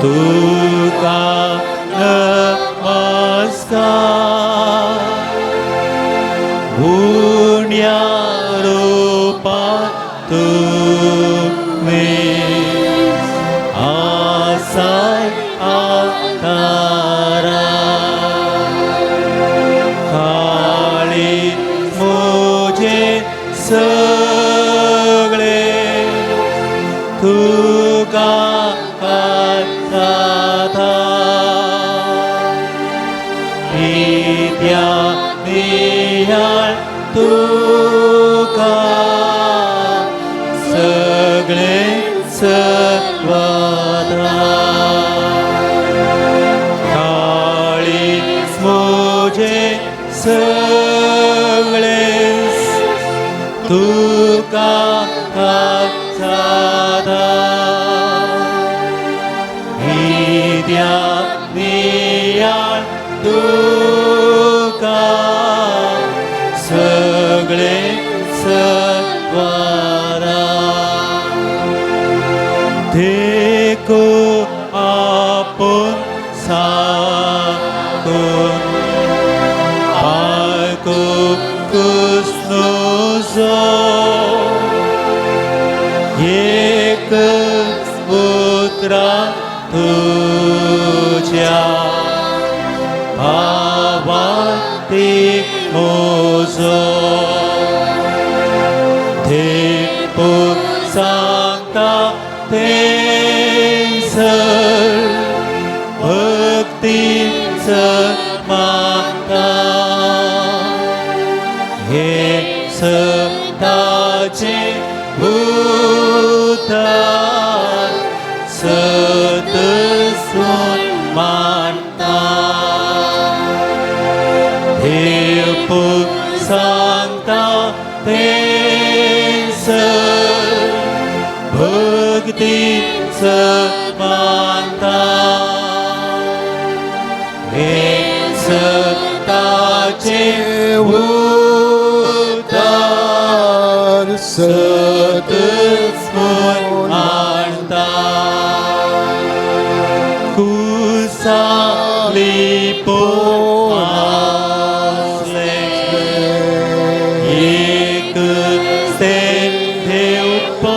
तुका नमस्कार पुण्या रूपा तुम्ही आसाय आतारा खाली मुझे सगळे तुका विद्या नियाळ तुका सगळे सर्वदा काळी मुझे सगळे तुका साधा विद्या नियाळ तुका सगळे सर्वदा देखो आपण साकून आयको कृष्णोजो एक पुत्रा तुझ्या भावाती मोजो ते पुत सांगता तेच भक्तीचं माता हे सदाचे भूत सतसून मानता देव पुत सांगता तेच भक्तीचं मानता हे सताचे उतार सतसून मानता कुसाली पोसले एक सेन देव पो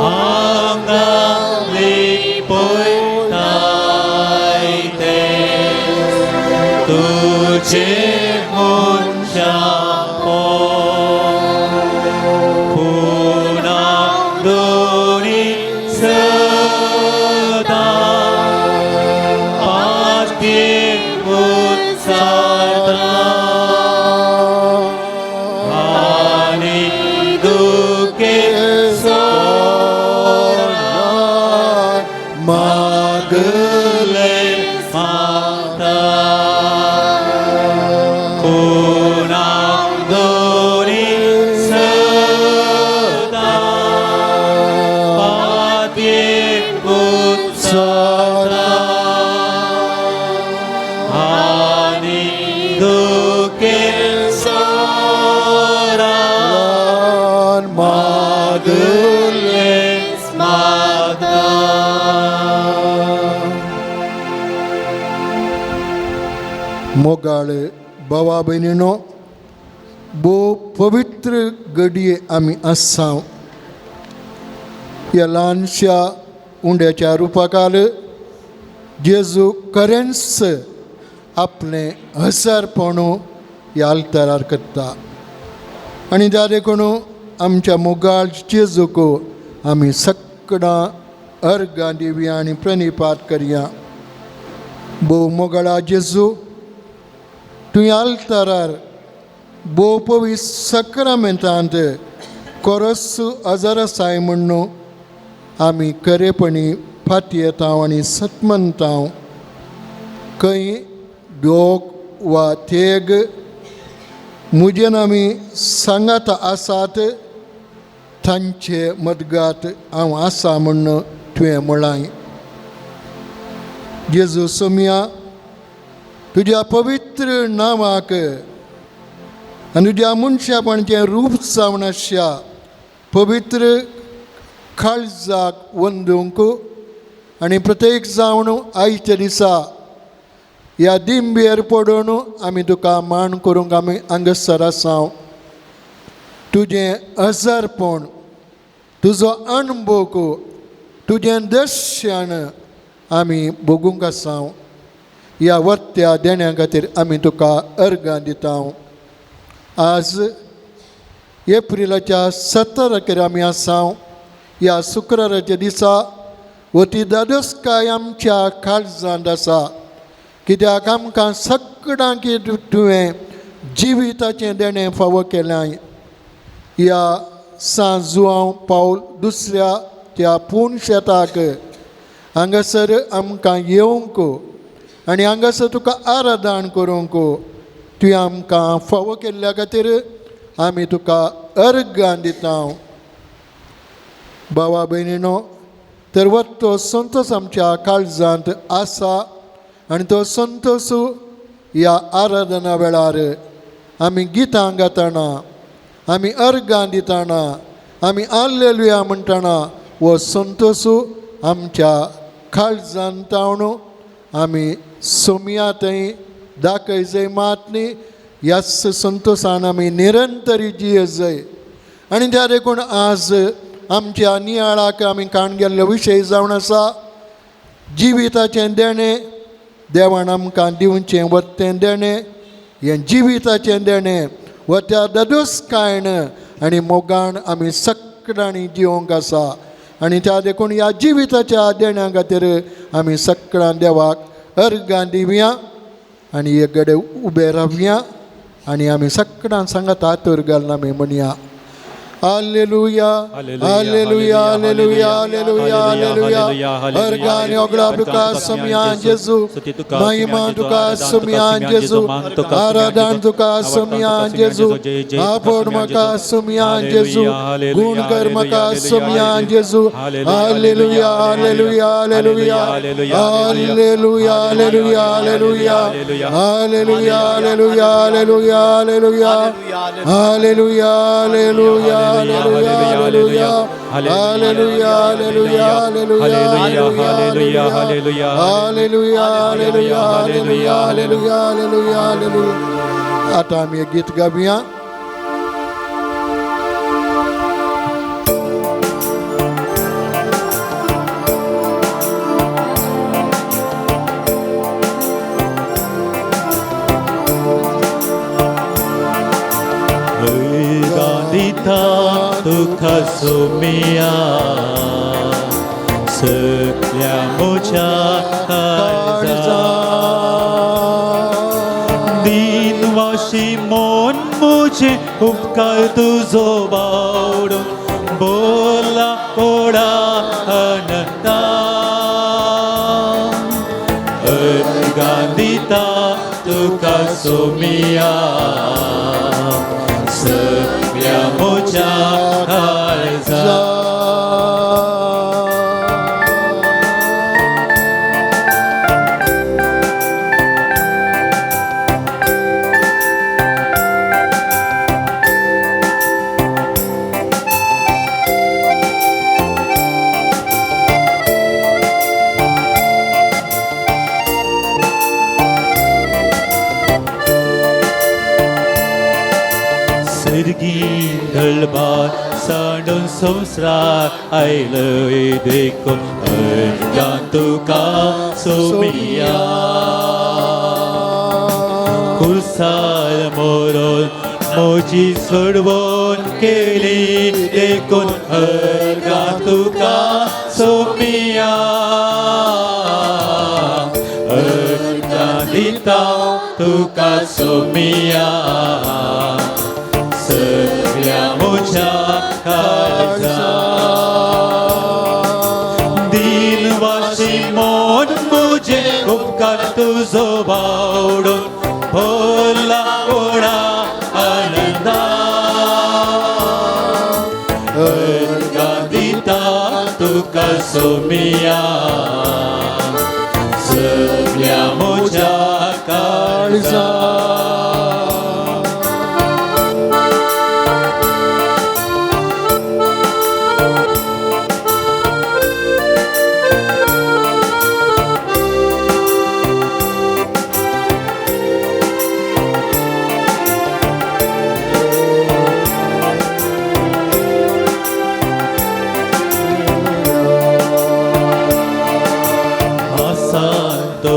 हांगाली पोयतायते तुझे मुंशा पो पुना दोनी सदा पाते उत्सादा आणि दुखे सोडा मागले माता पुना दोनी सदा पाते उत्सादा आणि दुखे सोडा मागले माता मोगाळ भावा बहिणीनो बो पवित्र गडये आमी आसां ह्या ल्हानशा उंड्याच्या रुपाकाल जेजू खरेंच आपलें हसरपणू ह्या आल्तारार करता आनी त्या देखून आमच्या मोगाळ जेजूक आमी सगळां अर्गां दिवया आनी प्रणिपात करया बो मोगाळा जेजू तुवें आल्तारार बो पवित्र सक्रामेंतांत कोरस अजरसाय म्हणून आमी खरेपणी फाटी येता आनी सतमनता खंय दोग वा तेग मुजेन आमी सांगात आसात तांचे मदगात हांव आसा म्हणून तुवें म्हळाय जेजू सोमिया तुज्या पवित्र नांवाक आनी तुज्या मनशापणाचें रूप जावन आसच्या पवित्र काळजाक वंदूंक आनी प्रत्येक जावन आयच्या दिसा ह्या दिंबेर पडून आमी तुका मान करूंक आमी हांगासर आसा तुजें हजरपण तुजो अणभव तुजें दर्शन आमी बगूंक आसा ह्या वर्त्या देण्या खातीर आमी तुका अर्गां दिता आज एप्रिलाच्या 17 आमी आसा ह्या शुक्राराच्या दिसा व ती दादोसकाय आमच्या काळजांत आसा कित्याक आमकां सगळ्यांक तुवें जिविताचें देणें फावो केलें ह्या सांजुआंव पावल दुसऱ्या त्या पूण शेताक हांगासर आमकां येवंक आनी हांगासर तुका आराधन करूंक तुवें आमकां फावो केल्ल्या खातीर आमी तुका अर्गां दिता भावा भयणीनो तर वो तो संतोश आमच्या काळजांत आसा आनी तो संतोश ह्या आराधना वेळार आमी गितां गातना आमी अर्गां दितना आमी हाल्लेलुया म्हणटना वो संतोश आमच्या काळजांत हाडून आमी सोमया थंय दाखय जाय मात न्ही ह्याच संतोशान आमी निरंतरी जिये जाय आनी त्या देखून आज आमच्या नियाळाक आमी काण गेल्लो विशय जावन आसा जिविताचें देणें देवान आमकां दिवचें व तें देणें हें जिविताचें देणें व त्या दादोसकायण आनी मोगान आमी सगळ्यांनी जिवंक आसा आनी त्या देखून ह्या जिविताच्या देण्या खातीर आमी सगळ्यां देवाक अर्गां दिवया आनी एक घडये उबे रावया आनी आमी सगळ्यां सांगात हातूर घालून आमी म्हणया hallelujah hallelujah hallelujah hallelujah hallelujah अर्गान योगला तुका सोमया जेजू महिमा तुका सोमया जेजू आराधन तुका सोमया जेजू आपोड म्हाका सोमया जेजू गुण कर म्हाका सोमया जेजू hallelujah hallelujah hallelujah hallelujah hallelujah hallelujah hallelujah hallelujah hallelujah hallelujah hallelujah hallelujah Hallelujah, hallelujah, hallelujah, hallelujah, hallelujah, hallelujah, hallelujah, hallelujah, hallelujah, hallelujah, hallelujah, hallelujah, hallelujah. आता आमी एक गीत गावया. Tuka sumia setiap mujahaza din washimon mujhe upkar tuzo baudun bola oda ananta gandita tuka sumia setiap mujahaza Galbar sadun somsra aile deko gantuka sumia kulsal moron moji sodvon keli deko gantuka sumia gandita tuka sumia mujahaza din washimon mujhe upkar tuzo baudun bola oda ananda gandita tuka sumia sevya mujahaza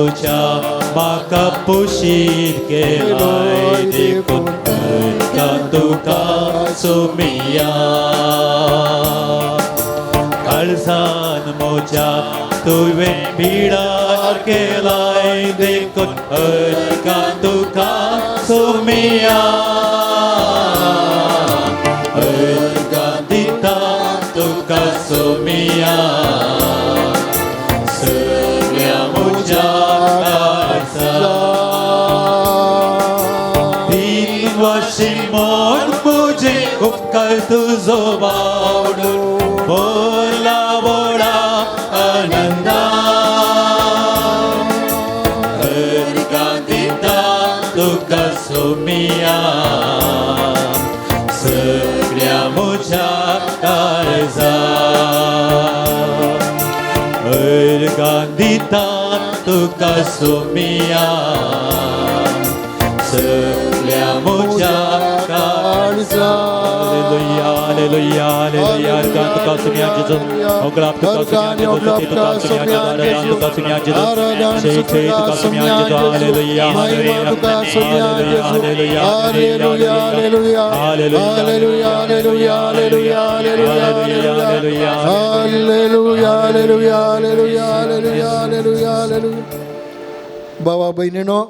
तुझ्या म्हाका पुशीर केलाय देखून का तुका सुमिया काळजान म्हज्या तुवें पिडार केलाय देखून का तुका सुमिया दिता तुका सुमिया सगळ्या म्हज्या काळजान तीन वर्षी मोड मुझे उपकार तुझो वावडून बोला बोडा आनंदा दिता तुका सुमिया सगळ्या म्हज्या काळजान दिता तुका सुमिया सगळ्या म्हज्या काळजान Hallelujah, hallelujah, hallelujah. Tuka sumiya Jesus. Oglap tuka sumiya Jesus. Tuka sumiya Jesus. Tuka sumiya Jesus. Hallelujah, hallelujah, hallelujah, hallelujah, hallelujah, hallelujah, hallelujah, hallelujah. भावा बहिणीनो,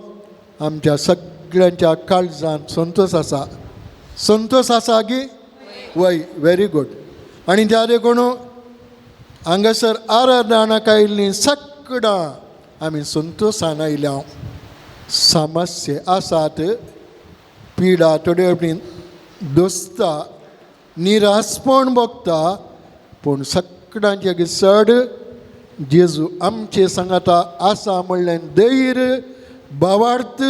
आमच्या सगळ्यांच्या काळजांत संतोष आसा की वय व्हेरी गुड. आनी त्या देखून हांगासर आराधनाक आयिल्लीं सगळां आमी संतोशान आयल्या. समस्या आसात, पिडा थोड्यो दोस्ता, निरासपण भोगता, पूण सगळ्यांचे चड जेजू आमचे सांगाता आसा म्हणलें धैर्य भावार्थ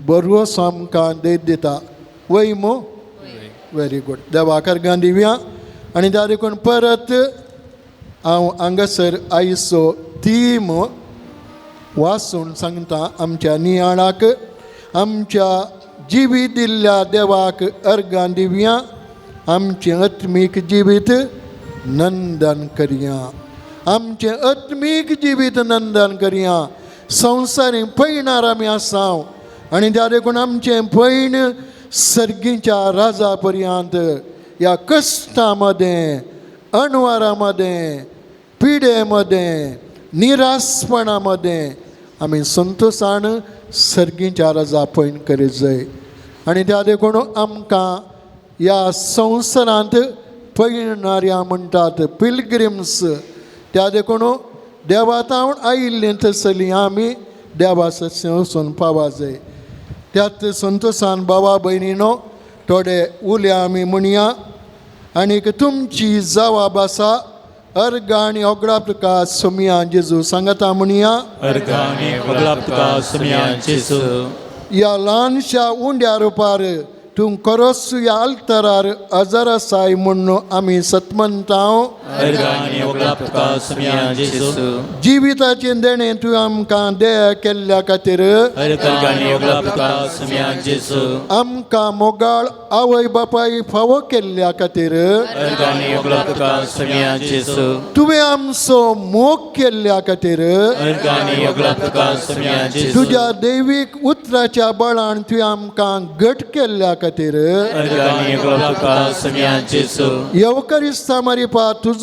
बरोस आमकां धैर्य दिता. वय मो व्हेरी गुड. देवाकार गान दिवया. आनी त्या देखून परत हांव हांगासर आयचो थीम वाचून सांगता आमच्या नियाळाक. आमच्या जिवीत दिल्ल्या देवाक अर्गां दिवया. आमचें आत्मीक जिवीत नंदन करया. आमचें आत्मीक जिवीत नंदन करया. संवसारीक पैणार आमी आसांव आनी त्या देखून आमचें पैण सर्गीच्या राजा पर्यंत या कश्टामध्ये, अणवारामध्ये, पिडेमध्ये, निरासपणामध्ये आमी संतोशान सर्गीच्या राजा पैण करीत जाय. आनी त्या देखून आमकां या संवसारांत पैणाऱ्या म्हणटात पिलग्रिम्स, त्या देखून देवातावन आयिल्लीं तसलीं आमी देवा सत्य वचून पावा जाय. त्यात संतोशान भावा भयणीनो थोडे उल्या आमी म्हणया. आनीक तुमची जबाब आसा अर्गां आनी ओगडाप तुका सुमिया जेजू सांगता म्हणया. अर्गां आनी ओगडाप तुका सुमिया जेजू. या ल्हानशा उंड्या रुपार तूं करोस या आल्तरार हजर आसाय म्हणून आमी सतमंतांव. अर्गां आनी ओगडाप तुका सुमिया जेजू. जिविताचें देणें तुवें आमकां दया केल्ल्या खातीर अर्गां आनी ओगडाप तुका सुमिया जेजू. आमकां मोगाळ आवय बापाय फावो केल्ल्या खातीर अर्गां आनी ओगडाप तुका सुमिया जेजू. तुवें आमचो मोग केल्ल्या खातीर अर्गां आनी ओगडाप तुका सुमिया जेजू. तुज्या दैवीक उतराच्या बळान तुवें आमकां घट केल्ल्या खातीर अर्गां आनी ओगडाप तुका सुमिया जेजू. येवकारिस्ता मारिपा तुजो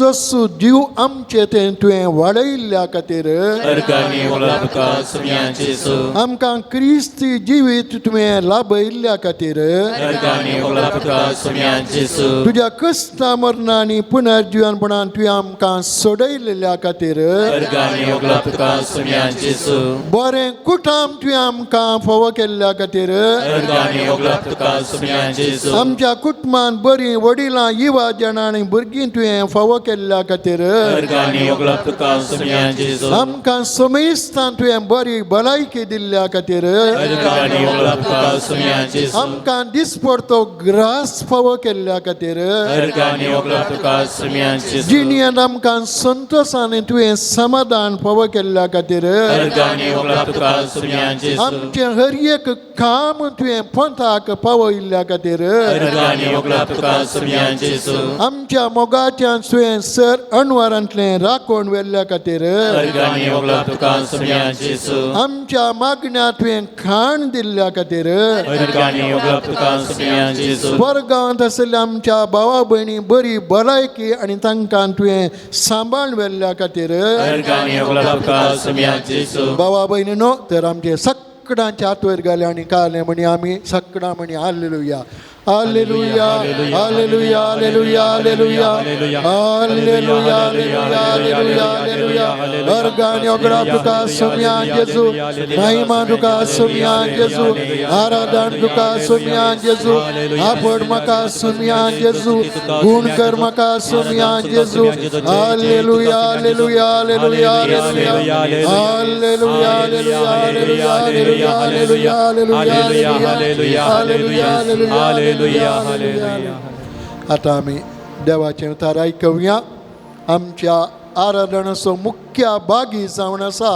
जीव आमचे तें तुवें वाडयल्ल्या खातीर अर्गां आनी ओगडाप तुका सुमिया जेजू. आमकां क्रिस्ती जिवीत तुवें लाभयल्ल्या खातीर अर्गां आनी ओगडाप तुका सुमिया जेजू. तुज्या कश्टा मरणा आनी पुनर्जीवनपणान तुवें आमकां सोडयलेल्या खातीर अर्गां आनी ओगडाप तुका सुमिया जेजू. बरें कुटाम तुवें आमकां फावो केल्ल्या खातीर अर्गां आनी ओगडाप तुका सुमिया जेजू. आमच्या कुटुंबांत बरीं वडिलां युवा जाणां आनी भुरगीं तुवें फावो केल्ल्या खातीर अर्गां आनी ओगडाप तुका सुमिया जेजू. आमकां समेस्तान तुवें बरी भलायकी दिल्ल्या खातीर अर्गां आनी ओगडाप तुका सुमिया जेजू. आमकां दिसपडतो ग्रास फावो केल्ल्या खातीर अर्गां आनी ओगडाप तुका सुमिया जेजू. जिणेंत आमकां संतोशान तुवें समाधान फावो केल्ल्या खातीर अर्गां आनी ओगडाप तुका सुमिया जेजू. आमचें हर एक काम तुवें पंथाक पावय पळयल्ल्या खातीर अर्गानी वगलाप तुका सुमयांचे येसू आमच्या मोगाच्या सुयें सर अणवारांतलें राखण वेल्ल्या खातीर अर्गानी वगलाप तुका सुमयांचे येसू आमच्या मागण्या तुवें खाण दिल्ल्या खातीर अर्गानी वगलाप तुका सुमयांचे येसू स्वर्गांत आसलेल्या आमच्या भावा भयणी बरी भलायकी आनी तांकां तुवें सांबाळ वेल्ल्या खातीर अर्गानी वगलाप तुका सुमयांचे येसू भावा भयणीनो तर आमचे सगळ्यांच्या हात वयर घाले आनी काले म्हणी आमी सगळां म्हणी hallelujah hallelujah hallelujah hallelujah hallelujah hallelujah hallelujah hallelujah अर्गानी वगलाप तुका सुमयां जेजू महिमा तुका सुमयां जेजू आराधन तुका सुमयां जेजू आपड म्हाका सुमयां जेजू गुण कर म्हाका सुमयां जेजू hallelujah hallelujah hallelujah hallelujah hallelujah hallelujah hallelujah hallelujah hallelujah hallelujah hallelujah आता आमी देवाचें उतार आयकवया आमच्या आराधनाचो मुख्य भागी जावन आसा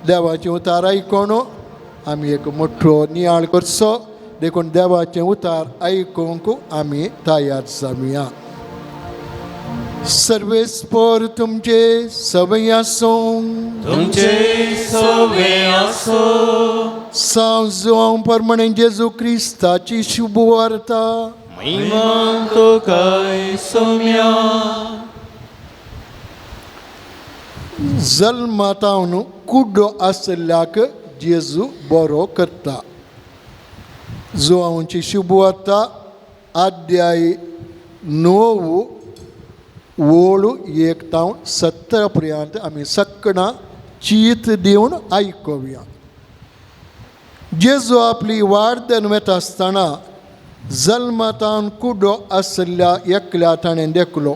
देवाचें उतार आयकोन आमी एक मोठो नियाळ करचो देखून देवाचें उतार आयकूंक आमी तयार जावया सर्वेस्पर तुमचे सवय आसूं तुमचे सवे आसो सांजों परमणे जेजू क्रिस्ताची शुभ वार्ता महिमा तुका सुमया जल्मातावन कुड्डो आसल्याक जेजू बरो करता जोआंची शुभ वार्ता अध्याय 9 ओळ 1 तावन 17 पर्यंत आमी सगळां चीत दिवन आयकूया जेजू आपली वाडदन वता आसतना जल्मातावन कुड्डो आसल्या एकल्या ताणें देखलो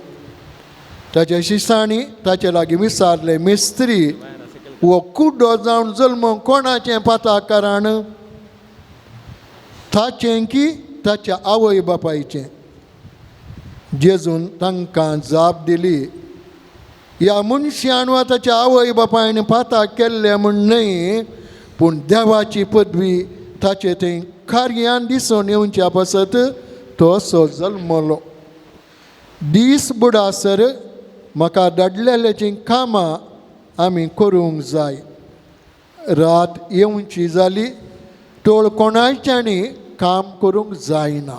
ताच्या शिसांनी ताचे लागीं विचारले मिस्त्री हो कुड्डो जावन जल्म कोणाचें पाता कारण ताचें की ताच्या आवय बापायचें जेजून तांकां जाप दिली ह्या मनशान वा ताच्या आवय बापायन पाता केल्ले म्हूण न्हय पूण देवाची पदवी ताचे थंय कार्यान दिसून येवच्या पासत तो असो जल्मलो दीस बुडासर म्हाका धाडलेल्याची कामां आमी करूंक जाय रात येवची जाली तोळ कोणाच्यानी काम करूंक जायना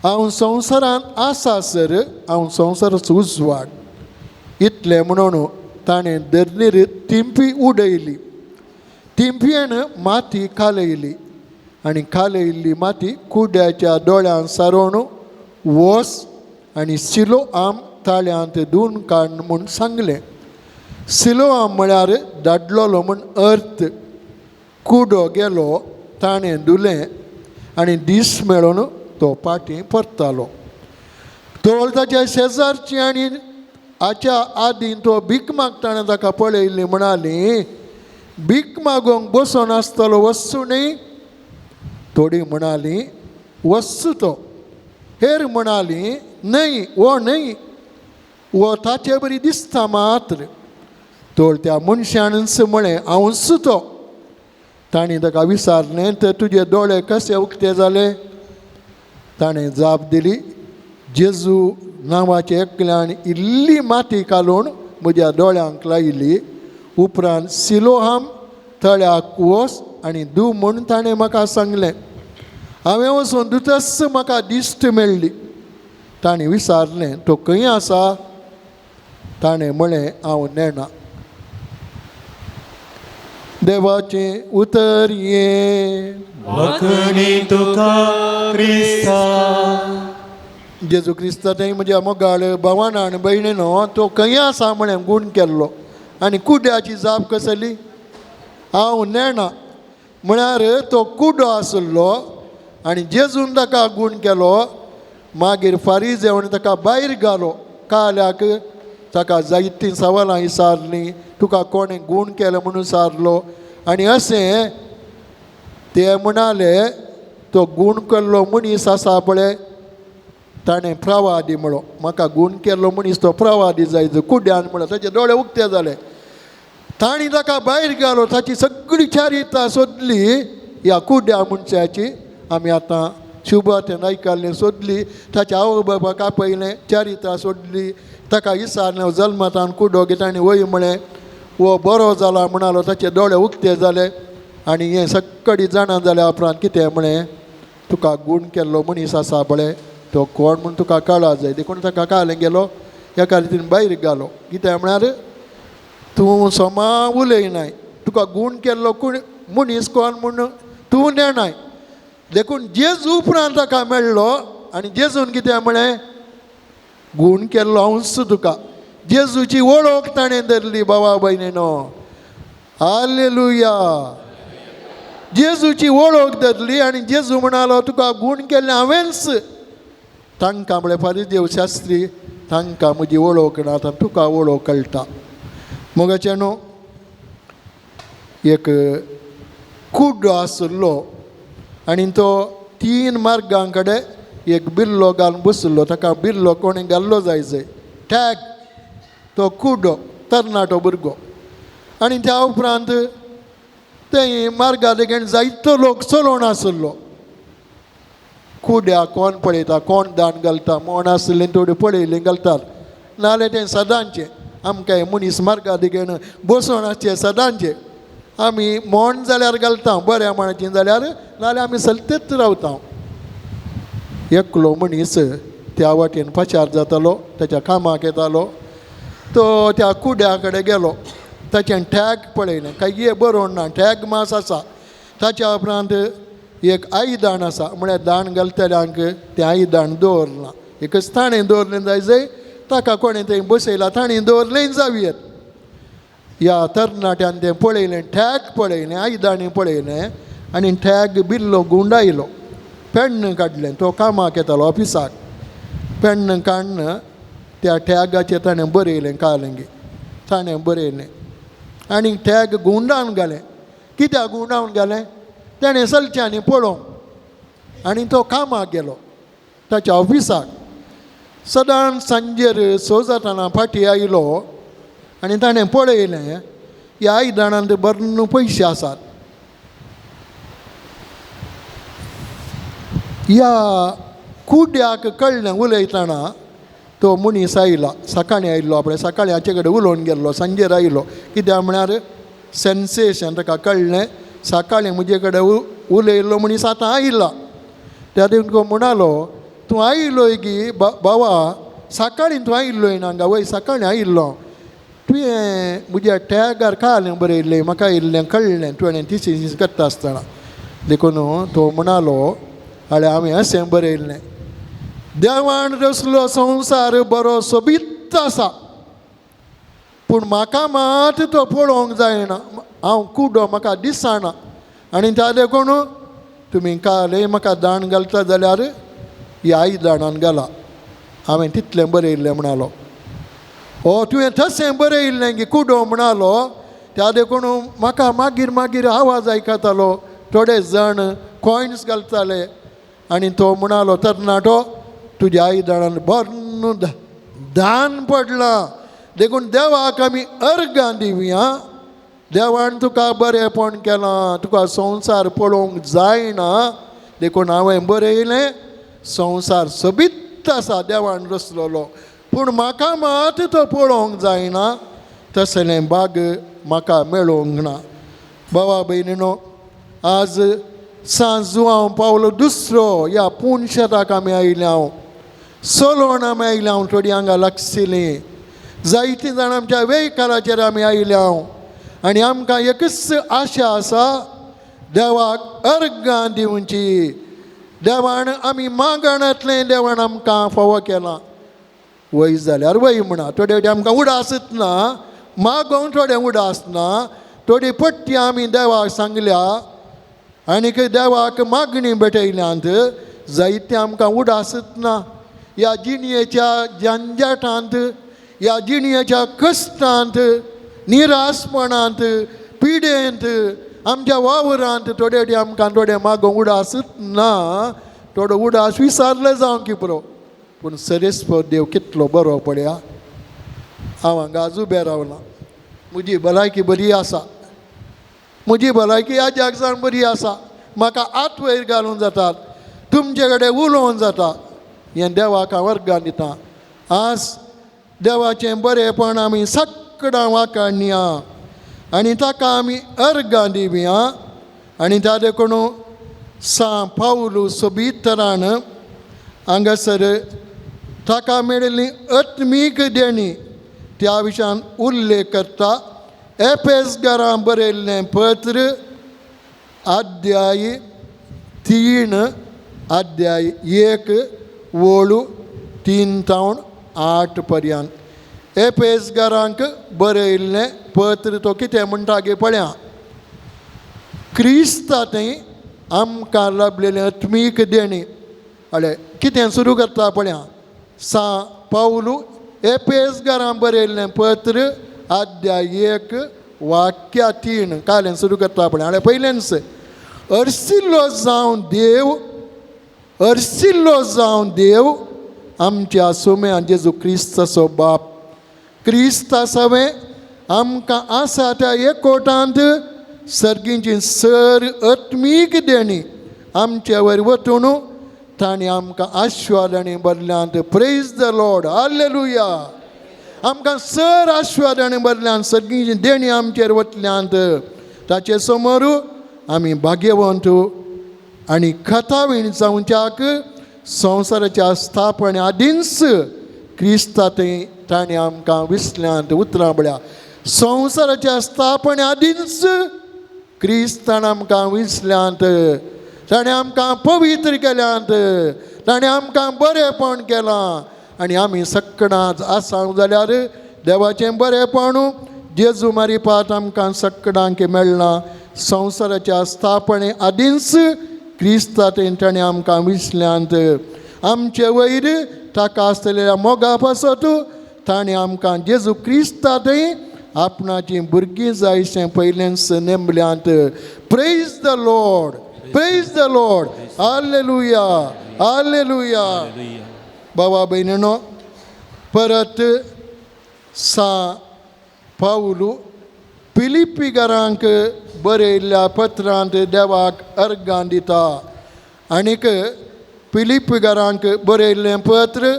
हांव संवसारांत आसा सर हांव संवसाराचो उजवाड इतलें म्हणून ताणें धरणीर तिंपी उडयली तिंपयेन माती खालयली आनी खालयल्ली माती कुड्याच्या दोळ्यान सारोवन वोस आनी सिलोआम ताळ्यांत धुवन काड म्हूण सांगलें सिलोआम म्हळ्यार धाडलोलो म्हूण अर्थ कुडो गेलो ताणें धुलें आनी दीस मेळून तो पाटी परतालो तोळ ताच्या शेजारची आनी हाच्या आदीं तो भीक मागतना ताका पळयल्ली म्हणाली भीक मागोंक बसून आसतलो वस्सू न्ही थोडी म्हणाली वस्सू तो हेर म्हणाली न्हय वो न्हय वो ताचे बरी दिसता मात्र तोळ त्या मनशानच म्हळें हांव सुतो ताणें ताका विचारलें तर तुजे दोळे कशे उक्ते जाले ताणें जाप दिली जेजू नांवाचे एकल्यान इल्ली माती घालून म्हज्या दोळ्यांक लायली उपरांत सिलोआम तळ्याक वच आनी धू म्हूण ताणें म्हाका सांगलें हांवें वचून दुतस म्हाका दिश्ट मेळ्ळी ताणें विचारलें तो खंय आसा ताणें म्हळें हांव नेना देवाचें उतर ये वखणी तुका क्रिस्ता जेजू क्रिस्ता थंय म्हज्या मोगाळ भावान आनी भयणीनो तो खंय आसा म्हळें गूण केल्लो आनी कुड्याची जाप कसली हांव नेना म्हळ्यार तो कुडो आसलो आनी जेजून ताका गूण केलो मागीर फारीजेवन ताका भायर घालो काल्याक ताका जायतीं सवालां विचारलीं तुका कोणें गूण केलो म्हणून विचारलो आनी अशें ते म्हणाले तो गूण केल्लो मनीस आसा पळय ताणें प्रवादी म्हणलो म्हाका गूण केल्लो मनीस तो प्रवादी जायचो कुड्यान म्हणलो ताचे दोळे उक्ते जाले ताणी ताका भायर घालो ताची सगळी चारिता सोदली ह्या कुड्या मनशाची आमी आतां शुभातें आयकल्लें सोदली ताच्या आवय बापायक आपयलें चारित्रां सोडली ताका विचारलें जल्मतान कुडो गे ताणें वय म्हळें वो बरो जाला म्हणालो ताचे दोळे उक्ते जाले आनी हें सक्कडी जाणा जाल्या उपरांत कितें म्हळें तुका गूण केल्लो मनीस आसा बळे तो कोण म्हूण तुका कळा जाय देखून ताका कळलें गेलो एका रितीन भायर घालो कितें म्हळ्यार तूं सोमा उलयनाय तुका गूण केल्लो कोण मनीस कोण म्हूण तूं नेणाय देखून जेजू उपरांत ताका मेळ्ळो आनी जेजून कितें म्हळें गूण केल्लो हांवूच तुका जेजूची वळख ताणें धरली बाबा भयणीनो हालेलुया जेजूची वळख धरली आनी जेजू म्हणालो तुका गूण केल्लें हांवेंच तांकां म्हळ्यार फारीदेव शास्त्री तांकां म्हजी वळख ना आतां तुका वळख कळटा मोगाचें न्हू एक कुड्डो आसलो आनी तो 3 मार्गां कडेन एक बिल्लो घालून बसलो ताका बिल्लो कोणें घाल्लो जायचो टॅग तो कुड्डो तरणाटो भुरगो आनी त्या उपरांत थंय मार्गा देगेन जायतो लोक चलोवन आसलो कुड्याक कोण पळयता कोण दान घालता मोण आसलें थोडें पळयलें घालतात नाजाल्यार तें सदांचें आमकां मनीस मार्गा देगेन बसोन आसचें सदांचें आमी मोण जाल्यार घालता बऱ्या माणाचीं जाल्यार नाल्यार आमी सलतेत रावता एकलो मनीस त्या वाटेन पाचार जातालो ताच्या कामाक येतालो तो त्या कुड्या कडेन गेलो ताचें टॅग पळयलें काय बरोवन ना टॅग मास आसा ताच्या उपरांत एक आयदाण आसा म्हळ्यार दाण घालतल्यांक तें आयदाण दवरलां एकच ताणें दवरलें जायचें ताका कोणें थंय बसयलां ताणें दवरलें जावयेर ह्या तरणाट्यान तें पळयलें टॅग पळयलें आयदाणी पळयलें आनी टॅग बिल्लो गुंडायलो पेन्न काडलें तो कामाक येतालो ऑफिसाक पेन्न काडन त्या टॅगाचेर ताणें बरयलें कालंगी ताणें बरयलें आनी टॅग गुंडावन घालें कित्याक गुंडावन घालें ताणें सलच्यांनी पळोवंक आनी तो कामाक गेलो ताच्या ऑफिसाक सदांच सांजेर 6 जाताना फाटीं आयलो आनी ताणें पळयलें ह्या आयदनांत बरें पयशे आसात ह्या कुड्याक कळ्ळें उलयतना तो मनीस आयला सकाळीं आयिल्लो आपणे सकाळीं हाचे कडेन उलोवन गेल्लो सांजेर आयलो कित्याक म्हळ्यार सेन्सेशन ताका कळ्ळें सकाळीं म्हजे कडेन उलयल्लो मनीस आतां आयला त्या देखून म्हणालो तूं आयिल्लोय की बाबा सकाळीं तूं आयिल्लोय ना हांगा वय सकाळीं आयिल्लो तुवें म्हज्या टॅगार कालें बरयल्लें म्हाका आयिल्लें कळ्ळें तुवें ती करता आसतना देखून तो म्हणालो आळे हांवें अशें बरयल्लें देवान रचलो संवसार बरो सोबीत आसा पूण म्हाका मात तो पळोवंक जायना हांव कुडो म्हाका दिसना आनी त्या देखून तुमी कालय म्हाका दाण घालता जाल्यार ह्या आयदाणान घाला हांवें तितलें बरयल्लें म्हणालो तुवें तशें बरयल्लें की कुडो म्हणालो त्या देखून म्हाका मागीर मागीर आवाज आयकतालो थोडे जाण कॉयन्स घालताले आनी तो म्हणालो तरणाटो तुज्या आयदाणान बरें दान पडलां देखून देवाक आमी अर्गां दिवया देवान तुका बरेंपण केलां तुका संवसार पळोवंक जायना देखून हांवें बरयलें संवसार सोबीत आसा देवान रचलेलो पूण म्हाका मात तो पळोवंक जायना तसलें भाग म्हाका मेळोवंक ना बाबा भयणीनो आज सांजू हांव पावलो दुसरो ह्या पुणशेताक आमी आयले हांव सोलोन आमी आयले हांव थोडीं हांगा लागशिल्लीं जायतीं जाणां आमच्या वेयकाराचेर आमी आयले हांव आनी आमकां एकच आशा आसा देवाक अर्गां दिवची देवान आमी मागणांतलें देवान आमकां फावो केलां वय जाल्यार वय म्हणा थोडे फावटी आमकां उडासच ना मागोवंक थोडें उडास ना थोडी पट्टी आमी देवाक सांगल्या आनीक देवाक मागणी भेटयल्यांत जायते आमकां उडासच ना ह्या जिणयेच्या झंझाटांत ह्या जिणयेच्या कश्टांत निरासपणांत पिडेंत आमच्या वावरांत थोडे फावटी आमकां थोडें मागोवंक उडासच ना थोडो उडास विसारले जावं की पुरो पूण सरेस्पो देव कितलो बरो पळया हांव हांगा आज उबें रावलां म्हजी भलायकी बरी आसा म्हजी भलायकी ह्या जागसान बरी आसा म्हाका आत वयर घालूंक जातात तुमचे कडेन उलोवं जाता हें देवाक हांव अर्गां दितां. आज देवाचें बरेंपण आमी सगळां वाखाणया आनी ताका आमी अर्गां दिवया. आनी त्या देखून सा पावलू सोबीत तरान हांगासर ताका मेळिल्ली आत्मीक देणी त्या विशयान उल्लेख करता. एफेसकारां बरयल्लें पत्र अध्याय 3 अध्याय 1 वोळू 3 तावन 8 पर्यंत. एफेसकारांक बरयल्लें पत्र तो कितें म्हणटा गे पळया. क्रिस्तांतय आमकां लाभलेलें आत्मीक देणी अळे कितें सुरू करता पळया. सा पावलू एफेसकारां बरयल्लें पत्र अध्याय 1 वाक्य 3 कालें सुरू करता पळय. आनी पयलेंच अर्सिल्लो जावन देव आमच्या सोम्या जेजू क्रिस्ताचो बाप. क्रिस्ता सवें आमकां आसा त्या एकवटांत सर्गींची सर आत्मीक देणी आमचे वयर वतून ताणें आमकां आशिर्वादांनी बदल्यांत. Praise the lord, hallelujah. आमकां सर आशिर्वादांनी बदल्यांत सर्गींची देणी आमचेर वतल्यांत. ताचे समोर आमी भाग्यवंत आनी खतावीण जावच्याक संवसाराच्या स्थापने आदींच क्रिस्तांतय ताणें आमकां विसल्यांत. उतरां म्हळ्या संवसाराच्या स्थापने आदींच क्रिस्तान आमकां विसल्यांत. ताणें आमकां पवित्र केल्यांत. ताणें आमकां बरेंपण केलां. आनी आमी सगळांच आसांक जाल्यार देवाचें बरेंपण जेजू मारिपात आमकां सगळ्यांक मेळना. संवसाराच्या स्थापने आदींच क्रिस्तांतय ताणें आमकां विसल्यांत. आमचे वयर ताका आसलेल्या मोगा पासत ताणें आमकां जेजू क्रिस्तांतय आपणाची भुरगीं जायशें पयलेंच नेमल्यांत. Praise the lord, praise the lord, hallelujah, hallelujah. बाबा भयणीनो, परत सा पावलू फिलिप्पीकारांक बरयल्ल्या पत्रांत देवाक अर्गां दिता. आनीक फिलिप्पीकारांक बरयल्लें पत्र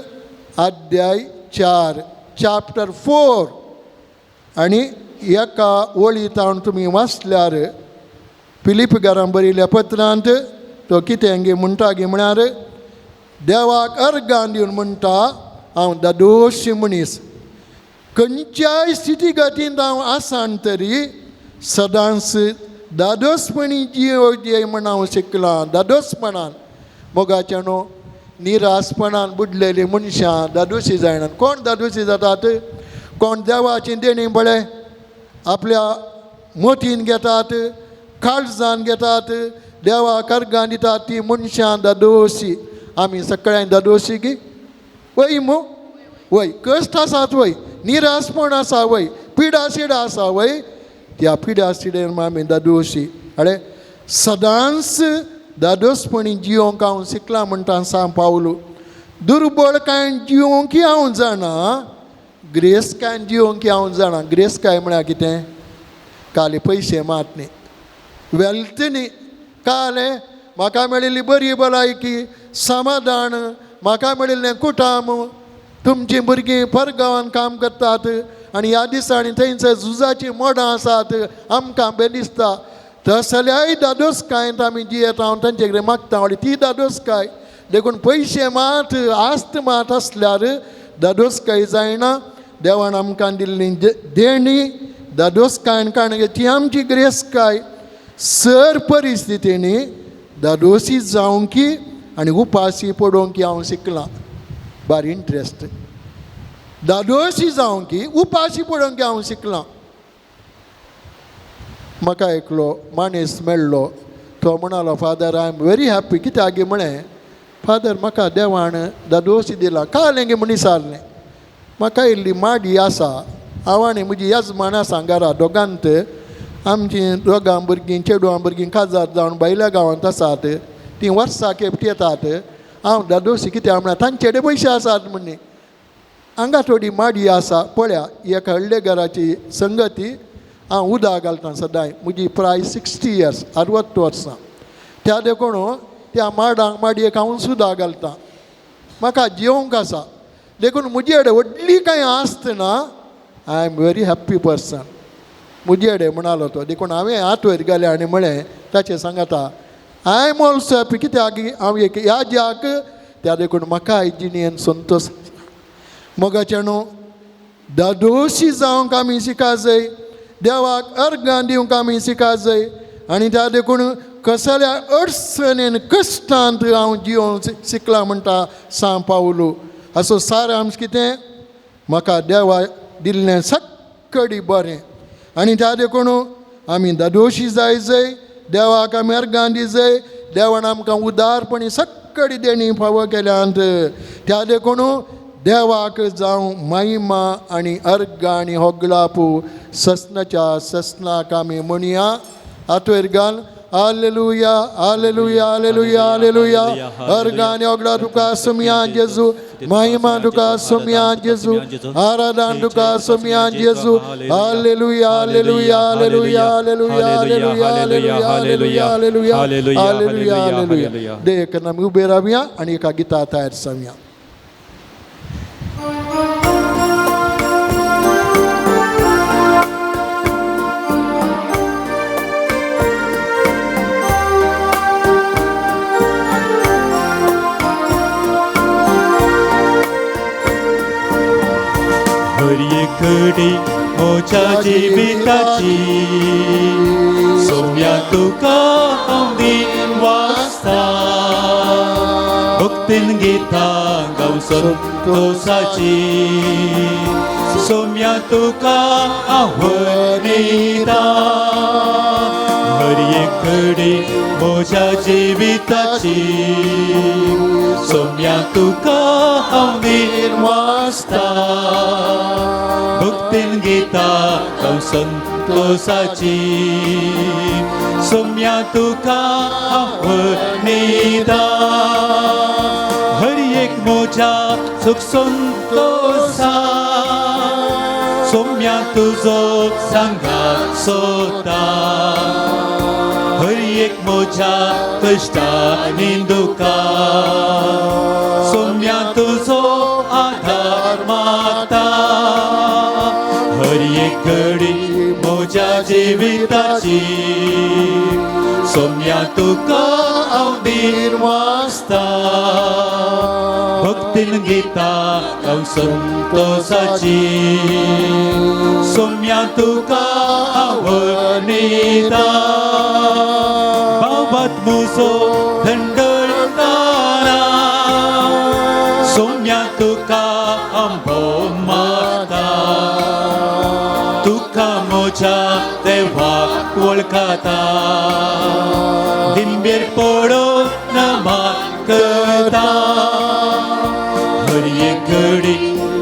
अध्याय 4 चॅप्टर 4 आनी एका वळींत हांव तुमी वाचल्यार फिलिप्पीकारांक बरयल्ल्या पत्रांत तो कितें गे म्हणटा गे म्हळ्यार देवाक अर्गां दिवन म्हणटा हांव दादोशी मनीस. खंयच्याय स्थितीगतींत हांव आसान तरी सदांच दादोसपणी जियोजे म्हण हांव शिकलां. दादोसपणान मोगाच्या न्हू निरासपणान बुडलेलीं मनशां दादोशी जायनात. कोण दादोशी जातात? कोण देवाची देणी बळे आपल्या मोतीन घेतात, काळजान घेतात, देवाक अर्गां दितात ती मनशां दादोशी. आमी सगळ्यांक दादोशी गी वय मू वय कश्ट आसात वय, निरासपण आसा वय, पिडासिडा आसा वय, त्या पिडासिडेन आमी दादोशी. अळे सदांच दादोसपणी जियोंक हांव शिकलां म्हणटा सा पावलू. दुर्बळकायेन जियोंक हांव जाणा, ग्रेसकायेन जियोंक हांव जाणा. ग्रेसकाय म्हळ्यार कितें? काले पयशे मात न्ही, वेल्थ न्ही. काले म्हाका मेळिल्ली बरी भलायकी, समाधान, म्हाका मेळिल्लें कुटाम. तुमचीं भुरगीं परगांवान काम करतात आनी ह्या दिसांनी थंयसर झुजाचीं मोडां आसात. आमकां बरें दिसता. तसल्याय दादोसकायेंत आमी जियेता. हांव तांचे कडेन मागता ती दादोसकाय. देखून पयशे मात आस्त मात आसल्यार दादोसकाय जायना. देवान आमकां दिल्ली देणी दादोसकायेन काण ती आमची ग्रेसकाय. सर परिस्थितींनी दादोशी जावंकी आनी उपाशी पडोवंकी हांव शिकलां. बारी इंट्रस्ट. दादोशी जावंकी उपाशी पडोवंकी हांव शिकलां. म्हाका एकलो माणूस मेळ्ळो. तो म्हणलो father I am very happy. कित्याक गे म्हळें फादर म्हाका देवान दादोशी दिला. कालें गे म्हणी सारलें. म्हाका इल्ली माडी आसा. हांव आनी म्हजी यजमान आसा घरा दोगांत. आमचीं दोगां भुरगीं चेडवां भुरगीं काजार जावन भायल्या गांवांत आसात. तीं वर्सां खेपटी येतात. हांव दादोशी कित्याक म्हळ्यार तांचे कडेन पयशे आसात म्हणनी. हांगा थोडी माडी आसा पळया. एका व्हडले घराची संगती हांव उदक घालतां सदांय. म्हजी प्राय 60 years 60 वर्सां. त्या देखून त्या माडयेक हांव सुद्दां घालतां. म्हाका जेवंक आसा देखून म्हजे कडेन व्हडली कांय आस्त ना. I am very happy person. म्हजे कडेन म्हणालो तो. देखून हांवें हात वयर घाले आनी म्हळें ताचें सांगता आय एम ऑल्सो हॅप्पी. कित्याक हांव एक याज्याक त्या देखून म्हाका आयज जिणेन संतोश. मोगाचें न्हू दादोशी जावंक आमी शिका जाय. देवाक अर्गां दिवंक आमी शिका जाय. आनी त्या देखून कसल्या अडचणेन कश्टांत हांव जियोंक शिकला म्हणटा सांव पावलो. असो सारांश कितें म्हाका देवा दिल्लें सक्कडी बरें. आनी त्या देखून आमी दादोशी जाय जाय. देवाक आमी अर्गां दी जाय. देवान आमकां उदारपणी सक्कडी देणी फावो केल्यांत त्या देखून देवाक जावं महिमा आनी अर्गां आनी होगलापू ससनाच्या ससनाक आमी म्हणया. हात वयर घाल. Hallelujah hallelujah hallelujah hallelujah. अर्गां आनी होगला तुका सोम्या जेजू. महिमा तुका सोम्या जेजू. आराधन तुका सोम्या जेजू. Hallelujah hallelujah hallelujah hallelujah hallelujah hallelujah hallelujah hallelujah hallelujah hallelujah. देख आमी उबे रावया आनी एका गिता तयार जावया. हर एक घडी म्हज्या जिविताची सोम्या तुका हांव दिन वाचता. भक्तीन गितां गाव संतोशाची सोम्या तुका हांव वणयता. हर एक घडी म्हज्या जिविताची सोम्या तुका हांव दिन वाचता. भक्तीन गितां गाव संतोशाची सोम्या तुका हांव वणयता. हर एक म्हज्या सुख संतोषा सोम्या तुजो सांगात सोदता. हर एक म्हज्या कश्टांनी दुखा सोम्या तुजो आधार मागता. हर एक घडी म्हज्या जिविताची सोम्या तुका हांव दिन वाचता. भक्तीन गितां गाव संतोशाची सोम्या तुका हांव वणयता. बाबात म्हजो धंडळटाना सोम्या तुका आंबो मागता. तुका म्हज्या देवाक वळखता. दिंबेर पडोवन नमन करता. हर एक घडी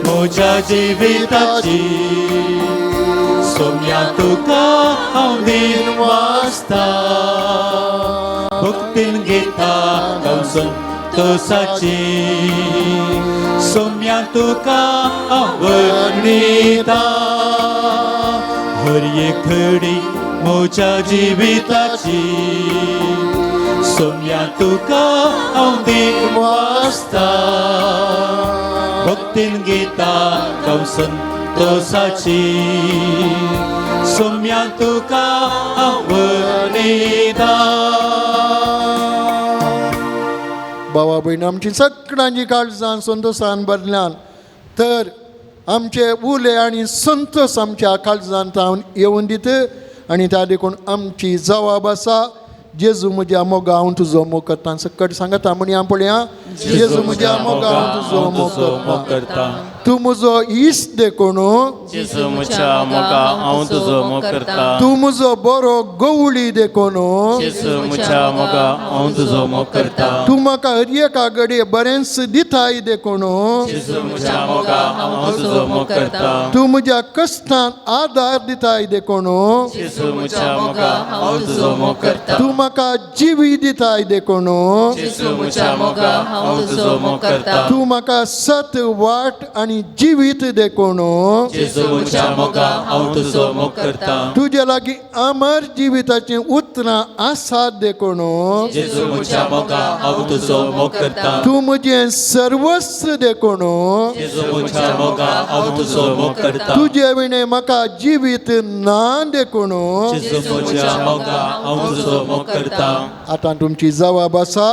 म्हज्या जिविताची सोम्या तुका हांव दिन वाचता. भक्तीन गितां गाव संतोशाची सोम्या तुका हांव वणयता. हर एक घडी म्हज्या जिविताची सोम्या तुका हांव दिन वाचता. भक्तीन गितां गाव संतोशाची सोम्या तुका हांव वणयता. भावा भयणी आमची सगळ्यांची काळजान संतोशान भरल्यान तर आमचे उले आनी संतोश आमच्या काळजांत हांव येवन दित. आनी त्या देखून आमची जबाब आसा जेजू म्हज्या मोगा हांव तुजो मोग करता. सकट सांगता म्हणी हांव पळया. जेजू म्हज्या मोगा हांव तुजो मोग करता. तूं म्हजो इश्ट देखून जेजू म्हज्या मोगा हांव तुजो मोग करता. तूं म्हजो बरो गवळी देखून जेजू म्हज्या मोगा हांव तुजो मोग करता. तूं म्हाका हर एका घडये बरेंच दिताय देखून जेजू म्हज्या मोगा हांव तुजो मोग करता. तूं म्हज्या कश्टांत आदार दिताय देखून जेजू म्हज्या मोगा हांव तुजो मोग करता. तूं म्हाका जिवी दिताय देखून जेजू म्हज्या मोगा हांव तुजो मोग करता. तूं म्हाका सत वाट आनी आनी जिवीत देखून जेजू म्हज्या मोगा हांव तुजो मोग करता तुजे लागीं अमर जिविताचें उतरां आसात देखून जेजू म्हज्या मोगा हांव तुजो मोग करता तूं म्हजें सर्वस्व देखून जेजू म्हज्या मोगा हांव तुजो मोग करता तुजे विणे म्हाका जिवीत ना देखून जेजू म्हज्या मोगा हांव तुजो मोग करता आतां तुमची जबाब आसा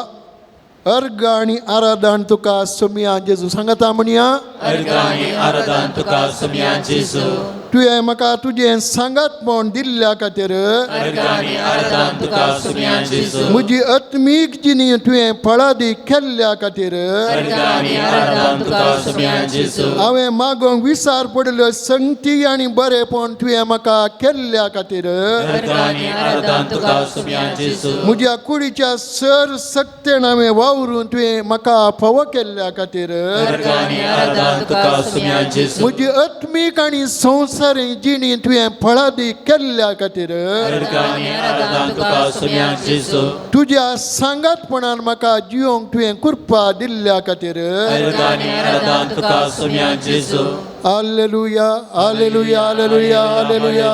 अर्घ आनी आराधन तुका सोमिया जेजू सांगता म्हणया अर्घ आनी आराधन तुका सोमिया जेजू तुवें म्हाका तुजें सांगातपण दिल्ल्या खातीर अर्घ आनी आराधन तुका सोमिया जेजू म्हजी आत्मीक जिणी तुवें फळादी केल्ल्या खातीर अर्घ आनी आराधन तुका सोमिया जेजू हांवें मागोंक विसार पडल्यो संगती आनी बरेपण तुवें म्हाका केल्ल्या खातीर अर्घ आनी आराधन तुका सोमिया जेजू म्हज्या कुडीच्या सर सक्तेन हांवें वावरून तुवें म्हाका फावो केल्ल्या खातीर अर्घ आनी आराधन तुका सोमिया जेजू म्हजी आत्मीक आनी संवसारीक जिणी तुवें फळादी केल्ल्या खातीर अर्घ आनी आराधन तुका सोमिया जेजू तुज्या सांगातपणान म्हाका जियोंक तुवें कृपा दिल्ल्या खातीर अर्घ आनी आराधन तुका सोमिया जेजू hallelujah hallelujah hallelujah hallelujah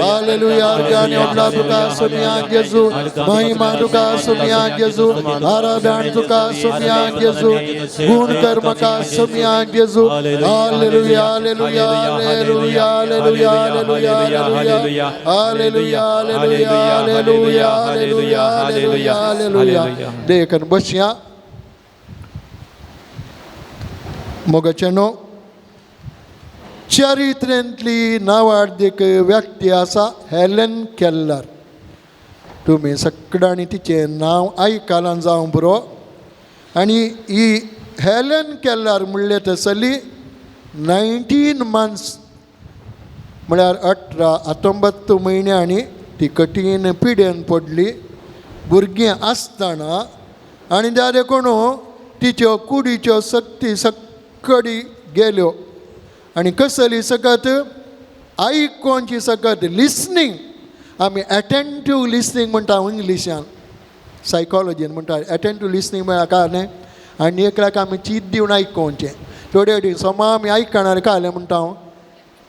hallelujah अर्गाने ओडला तुका सोमिया जेजू महिमा तुका सोमिया जेजू आराधन तुका सोमिया जेजू गुण कर म्हाका सोमिया जेजू hallelujah hallelujah hallelujah hallelujah hallelujah hallelujah hallelujah hallelujah hallelujah hallelujah hallelujah hallelujah देखन बसया मोगाचेनो चरित्रेंतली नांवाडीक व्यक्ती आसा हेलेन केल्लर तुमी सगळ्यांनी तिचें नांव आयकलां जावं बरो आनी ही हेलेन केल्लर म्हणले थंयसरली 19 months म्हळ्यार 19 म्हयन्यांनी ती कठीण पिडेन पडली भुरगीं आसतना आनी त्या देखून तिच्यो कुडीच्यो सक्ती सकडी गेल्यो आनी कसली सकत आयकोनची सकत लिसनींग आमी एटेंटीव लिसनींग म्हणटा इंग्लिशान सायकॉलॉजीन म्हणटा एटेंटीव लिसनींग म्हळ्यार काय न्ही आनी एकल्याक आमी चीत दिवन आयकोवचें थोडे वटेन सोमा आमी आयकणार काले म्हणटा हांव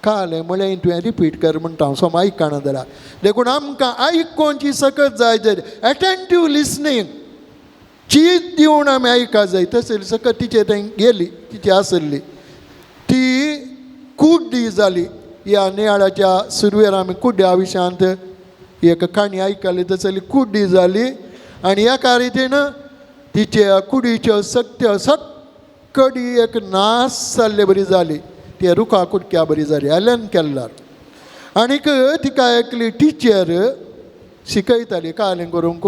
काले म्हळ्यार तुवें रिपीट कर म्हणटा हांव सोमा आयकना जाल्यार देखून आमकां आयकोनची सकत जाय तर एटेंटीव लिसनींग चीत दिवन आमी आयका जाय तसली सकत तिचे थंय गेली तिची आसली ती कुड्डी जाली ह्या नियाळाच्या सुरवेर आमी कुड्ड्या विशयांत एक काणी आयकली तसली कुड्डी जाली आनी एका रितीन तिचे कुडीच्यो सक्त्यो सकडी एक नास जाल्ले बरी जाली ती रुखा कुडक्या बरी जाली हेलेन केल्लर आनीक तिका एकली टिचर शिकयताली कालें करूंक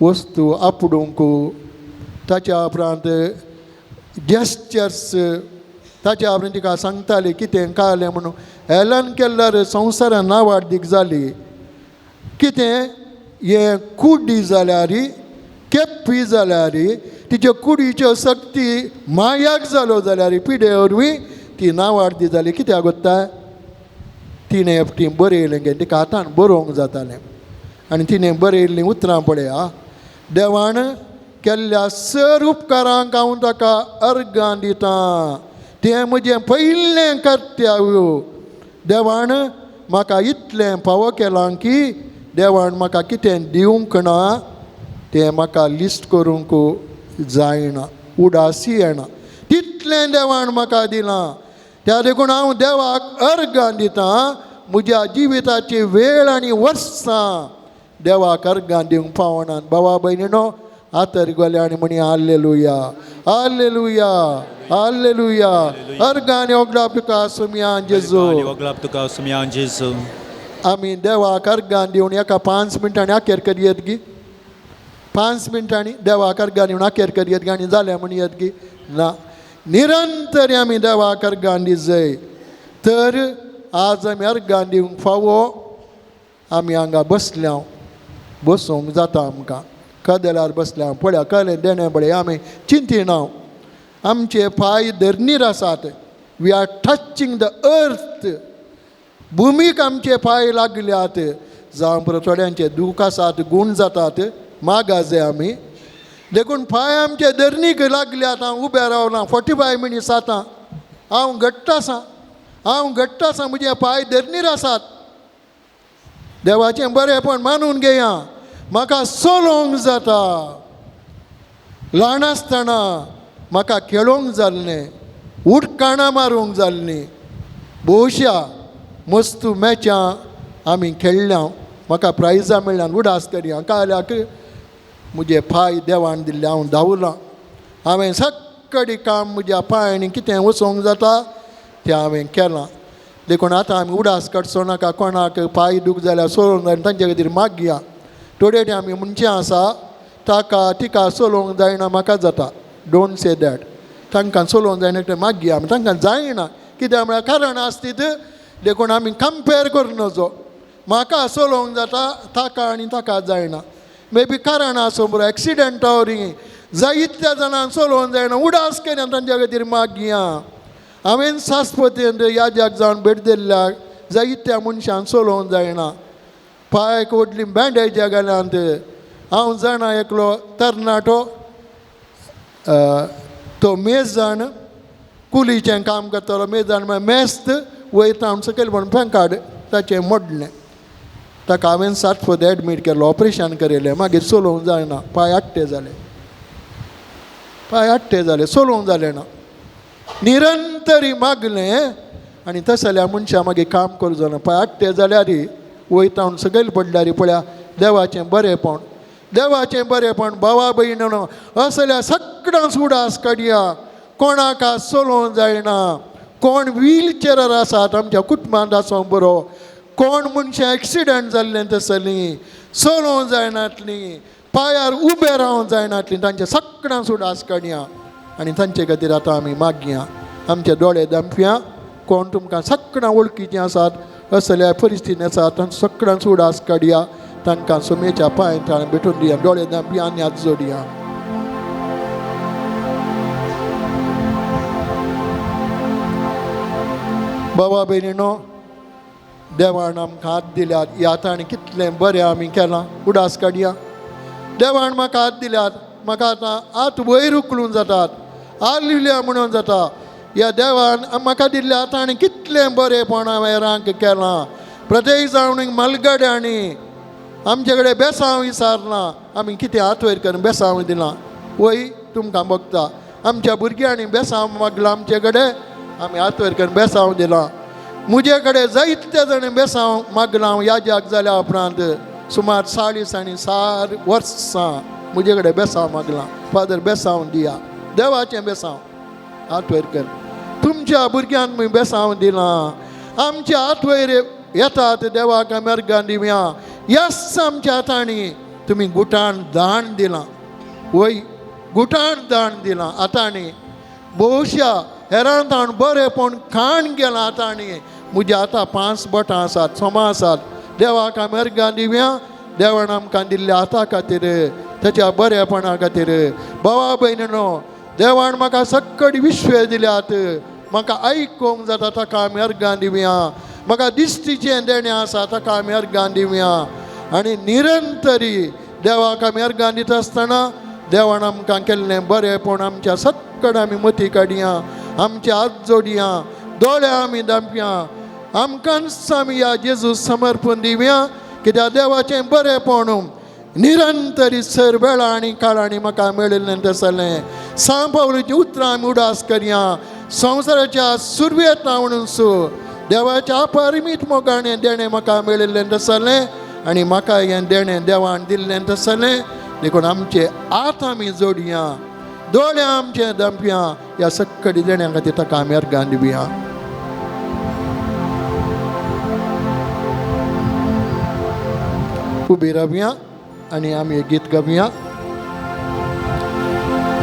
वस्तू आपडूंक ताच्या उपरांत जेस्चर्स ताच्या उपरांत तिका सांगताली कितें कालें म्हणून हेलेन केल्लर संवसारान नांवाडीक जाली कितें हें कुड्डी जाल्यार केप्पी जाल्यार तिच्यो कुडीच्यो सक्ती मायाक जालो जाल्यार पिडे वरवीं ती नांवाडी जाली कित्याक कोत्ता तिणें एकटी बरयलें गे तिका हातान बरोवंक जातालें आनी तिणें बरयल्लीं उतरां पळया देवान केल्ल्या सर उपकारांक हांव ताका अर्गां दितां तें म्हजें पयलें कर्तव्य देवान म्हाका इतलें फावो केलां की देवान म्हाका कितें दिवंक ना तें म्हाका लिस्ट करूंक जायना उदासी येना तितलें देवान म्हाका दिलां त्या देखून हांव देवाक अर्गां दितां म्हज्या जिविताची वेळ आनी वर्सां देवाक अर्गां दिवंक पावनात भावा भयणीनो आतर गोले आनी म्हणी हाल्लेलुया हाल्लेलुया हाल्लेलुया अर्गांनी ओगलाप तुका सोमिया जेजू ओगलाप तुका सोमिया जेजू आमी देवाक अर्गां दिवन एका 5 मिनटांनी आखेर करयत गी 5 मिनटांनी देवाक अर्गां दिवन आखेर करयत गी आनी जालें म्हणयत गी ना निरंतर आमी देवाक अर्गां दी जाय तर आज आमी अर्गां दिवंक फावो आमी हांगा बसल्या बसूंक जाता आमकां कदेलार बसल्या पळया कळ्ळें देणे पळय आमी चिंतिना आमचे पांय धरणीर आसात we R touching the earth भुमीक आमचे पांय लागल्यात जावं बरो थोड्यांचे दूख आसात गूण जातात मागाजे आमी देखून पांय आमचे धरणीक लागल्यात हांव उबें रावलां 45 मिनिट्स जाता हांव घट्ट आसां म्हजे पांय धरणीर आसात. देवाचें बरेंपण मानून घेया. म्हाका चलोवंक जाता. ल्हान आसतना म्हाका खेळोंक जाल्लें, उडकाणां मारूंक जाल्लीं, भोवशा मस्तू मॅचां आमी खेळ्ळ्या. म्हाका प्रायजां मेळ्ळ्यान उडास करी. काल्याक म्हजे पांय देवान दिल्ले हांव धांवलां. हांवें सक्कडी काम म्हज्या पांयांनी कितें वचोंक जाता तें हांवें केलां. देखून आतां आमी उडास काडचो नाका. कोणाक पांय दूख जाल्यार चलोवंक जाय तांचे खातीर मागया. थोडे टी आमी मनशां आसा ताका तिका चलोवंक जायना म्हाका जाता. Don't say that. तांकां चलोवंक जायना तें मागया आमी. तांकां जायना कित्याक म्हळ्यार कारण आसतीत. देखून आमी कंपेर करूं नजो. म्हाका चलोवंक जाता ताका आनी ताका जायना. मे बी कारण आसूं बरो एक्सिडेंटा वरी जायत्या जाणांक चलोवंक जायना. उडास केल्या तांच्या खातीर मागया. हांवें सासपतीन याद्याक जावन भेट दिल्ल्याक जायत्या मनशांक चलोवंक जायना. पांयाक व्हडली बँडेजा घाल्यात. हांव जाणा एकलो तरणाटो तो मेजान कुलीचें काम करतालो. मेजान म्हळ्यार मेस्त वयता म्हण सकयल म्हण पेंकाड ताचें मोडलें. ताका हांवें सातपत एडमीट केल्लो. ऑपरेशन करिल्लें. मागीर चलोवंक जायना. पांय आट्टे जाले. चलोवंक जालें ना. निरंतरी मागलें आनी तशें जाल्यार मनशां मागीर काम करूं जायना. पांय आट्टे जाल्यार वयता म्हण सकयल पडल्यार पळया देवाचें बरेंपण भावा भयणीनो असल्या सगळ्यांच उडास काडया. कोणाक चलोवंक जायना. कोण व्हीलचेरार आसात आमच्या कुटुंबांत आसूं बरो. कोण मनशां एक्सिडेंट जाल्लें तसलीं चलोवंक जायनातलीं, पांयार उबें रावंक जायनातलीं, तांचे सगळ्यांच उडास काडया आनी तांचे खातीर आतां आमी मागया. आमचे दोळे धांपया. कोण तुमकां सगळ्यां वळखीचीं आसात असल्या परिस्थितीन आसात तांचो सगळ्यांच उडास काडया. तांकां सुमेच्या पांयां भेटून दिया. दोळे धांपया आनी हात जोडया. बाबा भयणीनो देवान आमकां हात दिल्यात. ह्या आतां कितलें बरें आमी केलां. उडास काडया. देवान म्हाका हात दिल्यात. म्हाका आतां हात वयर उखलूंक जातात. हालेलुया म्हणून जाता. ह्या देवान म्हाका दिल्ल्या आतां कितलें बरेंपण हांवें रांक केलां. प्रत्येक जावणीक मलगड्यांनी आमचे कडेन बेसांव विचारना. आमी कितें हात वयर करून बेसांव दिलां. वय तुमकां बगता आमच्या भुरग्यांनी बेसांव मागलां आमचे कडेन. आमी हात वयर करून बेसांव दिलां. म्हजे कडेन जायते जाण बेसांव मागलां. हांव याद्याक जाल्या उपरांत सुमार 40 वर्सां म्हजे कडेन बेसांव मागलां. फादर बेसांव दिया. देवाचें बेसांव हात वयर कर. तुमच्या भुरग्यांक मुय बेसांव दिलां. आमचे हात वयर येतात देवाक मेरगां दिवया. यस आमच्या हातांनी तुमी गुटाण दान दिलां. वय गुटाण दान दिलां. आतांनी भोवशा हेरांत हांव बरेंपण खाण गेलां. आतांनी म्हज्या आतां 5 बोटां आसात, सोमां आसात. देवाक मेरगां दिवया. देवान आमकां दिल्ल्या हाता खातीर, ताच्या बरेपणा खातीर. भावा भयणीनो देवान म्हाका सक्कड विश्व दिल्यात. म्हाका आयकोंक जाता ताका मेरगां दिवया. म्हाका दिश्टीचें देणें आसा ताका मेरगां दिवया. आनी निरंतरी देवाक मेरगां दिता आसतना देवान आमकां केल्लें बरेंपण आमच्या सक्कड आमी मती काडया. आमचे हात जोडया. दोळे आमी धांपया. आमकांच आमी ह्या जेजू समर्पण दिवया. कित्याक देवाचें बरेंपण निरंतरी सर वेळा आनी काळांनी म्हाका मेळिल्लें तसलें. सांपावलीचीं उतरां आमी उडास करया. संवसाराच्या सुरवेत म्हणून देवाच्या अपरिमीत मोगाणें देणें म्हाका मेळिल्लें तसलें आनी म्हाका हें देणें देवान दिल्लें तसलें. देखून आमचे हात आमी जोडया. दोळे आमचे धांपया. ह्या सक्कडी देण्या खातीर ताका मेरगां दिवया. उबी रावया आनी आमी गीत गावया.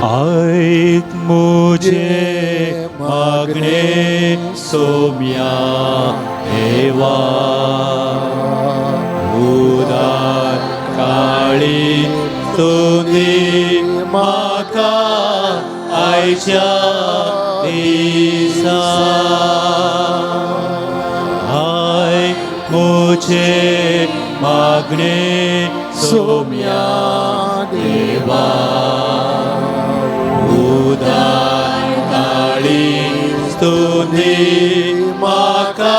ऐक मुझे मागणे सोम्या देवा. उदार काळी तुनी म्हाका आयच्या दिसा. ऐक मुझे मागणे सोम्या देवा. उदार काळी स्तुती म्हाका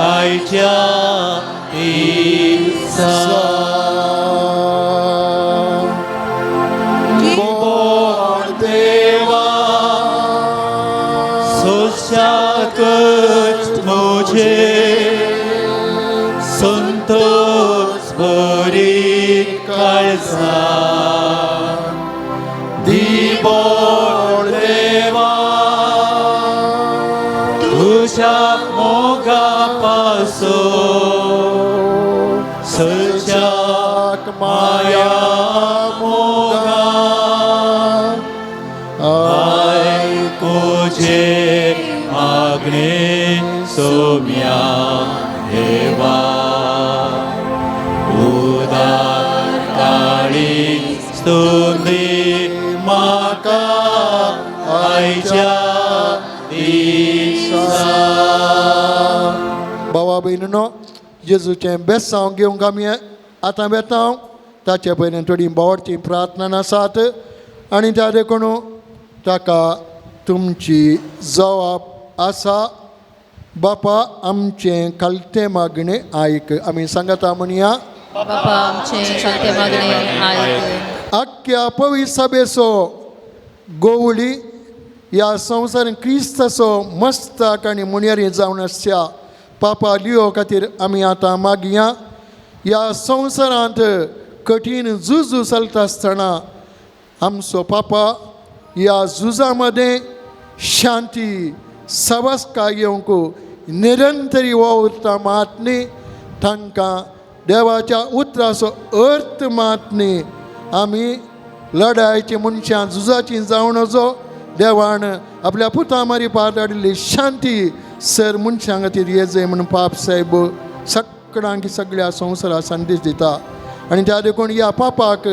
आयच्या दिसा कोण देवा सोशाकच म्हजे संतोष भरी काळजा दिबोळ देवा तुझ्या मोगा पासो सजाक माया मोगा आयकोजे मागणे सोम्या देवा उदार काळी स्तुती म्हाका आयच्या दिसा भावा भयणीनो जेजूचें बेसांव घेवंक आमी आतां बेतांव ताचे पयलीं थोडी बावडची प्रार्थना आसात आनी त्या देखून ताका तुमची जबाब आसा बापा आमचें कालतें मागणें आयक आमी सांगता म्हणया बापा आमचें कालतें मागणें आयक आख्या पवित्र सभेचो गोवळी ह्या संवसारान क्रिस्ताचो मस्तक आनी मुनेरी जावन आसच्या पापा लियो खातीर आमी आतां मागया ह्या संवसारांत कठीण झूज चलता आसतना आमचो पापा ह्या झुजा मदें शांती सवास्काय येवंक निरंतरी वावुरता मात न्ही तांकां देवाच्या उतराचो अर्थ मात न्ही आमी लढायची मनशां झुजाची जावन वचो देवान आपल्या पुता मारी पार धाडिल्ली शांती सर मनशां खातीर येजय म्हणून पाप साहेब सगळ्यांक सगळ्या संवसाराक संदेश दिता आनी त्या देखून ह्या पापाक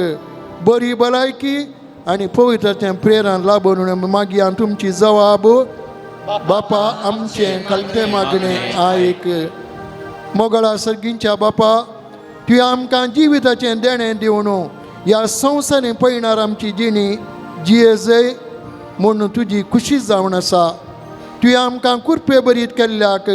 बरी भलायकी आनी पवित्रतें प्रेरण लाभून मागया तुमची जबाब बापा आमचें कालतें मागणें आयक मोगळा सर्गींच्या बापा तुवें आमकां जिविताचें देणें दिवन ह्या संवसारी पळयणार आमची जिणी जियेजय म्हूण तुजी खुशी जावन आसा तुवें आमकां कुरपे बरीत केल्ल्याक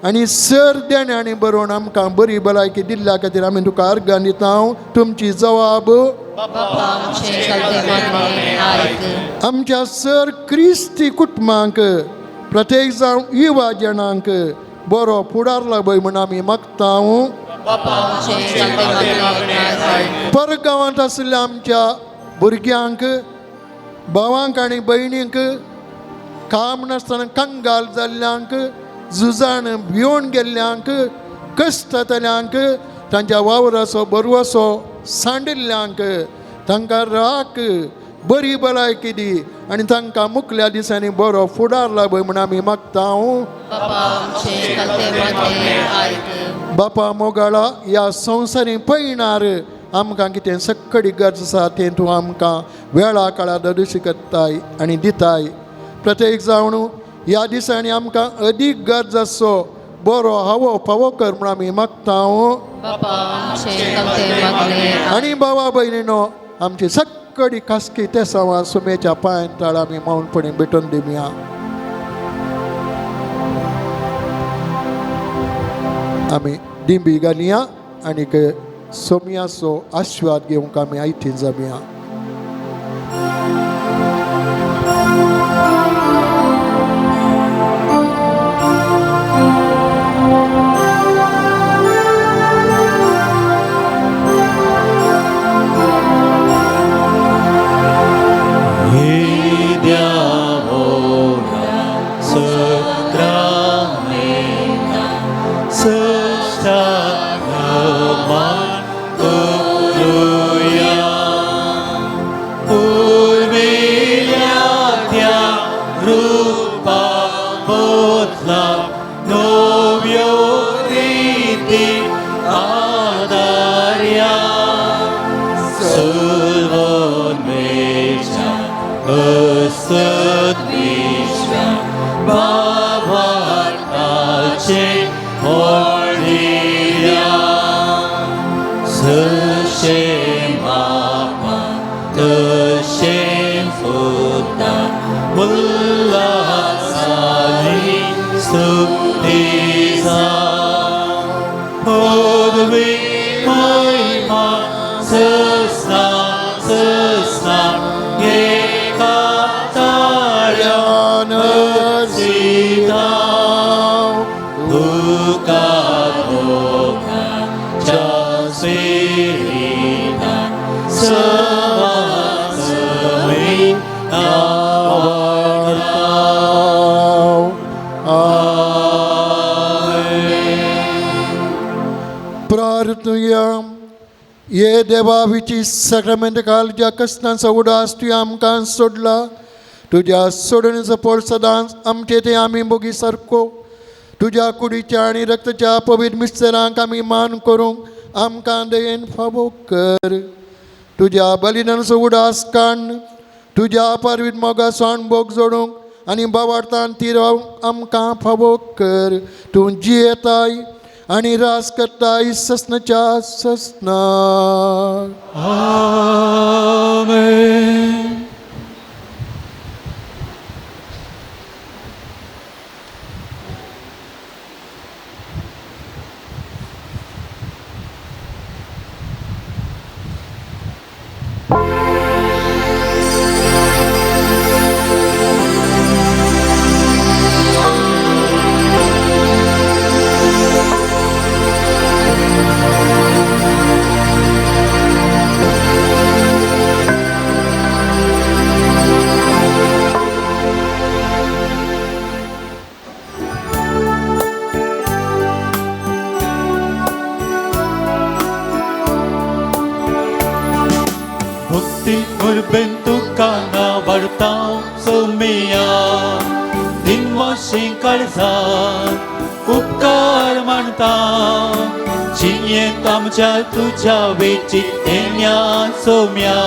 आनी सर देण्यानी बरोवन आमकां बरी भलायकी दिल्ल्या खातीर आमी तुका अर्गां दिता तुमची जबाब बापा आमचें कालतें मागणें आयक आमच्या सर क्रिस्ती कुटुंबांक प्रत्येक जावन युवा जनांक बरो फुडार लाभय म्हूण आमी मागता बापा आमचें कालतें मागणें आयक परगांवांत आशिल्ल्या आमच्या भुरग्यांक भावांक आनी भयणींक काम नासतना कंगाल जाल्ल्यांक झुजान भिवून गेल्ल्यांक कश्ट जाल्ल्यांक तांच्या वावराचो बरवसो सांडिल्ल्यांक तांकां राख बरी भलायकी दी आनी तांकां मुखल्या दिसांनी बरो फुडार लाभय म्हूण आमी मागता बापा आमचें कालतें मागणें आयक बापा मोगाळा ह्या संवसारी पळयणार आमकां कितें सक्कडी गरज आसा तें तूं आमकां वेळा काळार दर्शी करताय आनी दिताय प्रत्येक जावन ह्या दिसांनी आमकां अदीक गरज आसो बरो हावो फावो कर म्हूण आमी मागता बापा आमचें कालतें मागणें आनी बाबा भयणीनो आमची सक्कडी खासकी ते सवा सुमेच्या पांयां ताळ आमी मौनपणी भेटून दिवया आमी दिंबी घालया आनीक सोमयाचो आशिर्वाद घेवंक आमी आयथीन जमया Tășem futa, mâlla sa Isa Podwi Moima Sesna Sesna Yeka Taryan Sita Bukat Bukan Jasirina Semangat Sewi Awartaw. प्रार्थना ये देवाविची सक्रमेंट कालच्या कष्टांचा उडास तू आमकां सोडला तुझ्या सोडणीचं पोळ सदांच आमचे ते आम्ही बोगी सारको तुझ्या कुडीच्या आणि रक्ताच्या पवित्र मिस्टरांक आम्ही मान करूंक आमकां दयेन फावो कर तुझ्या बलिदानाचो उडास काण तुझ्या परवीत मोगाचो अणभोग जोडूंक आनी बावार्थान ती रावंक आमकां फावो कर तूं जियेताय आणि रास करताय ससनाच्या ससना Amen. Bukti berbentukana wartau sumia Dinwashing karzan upkar manta Cinye tamja tuja vichitenya sumya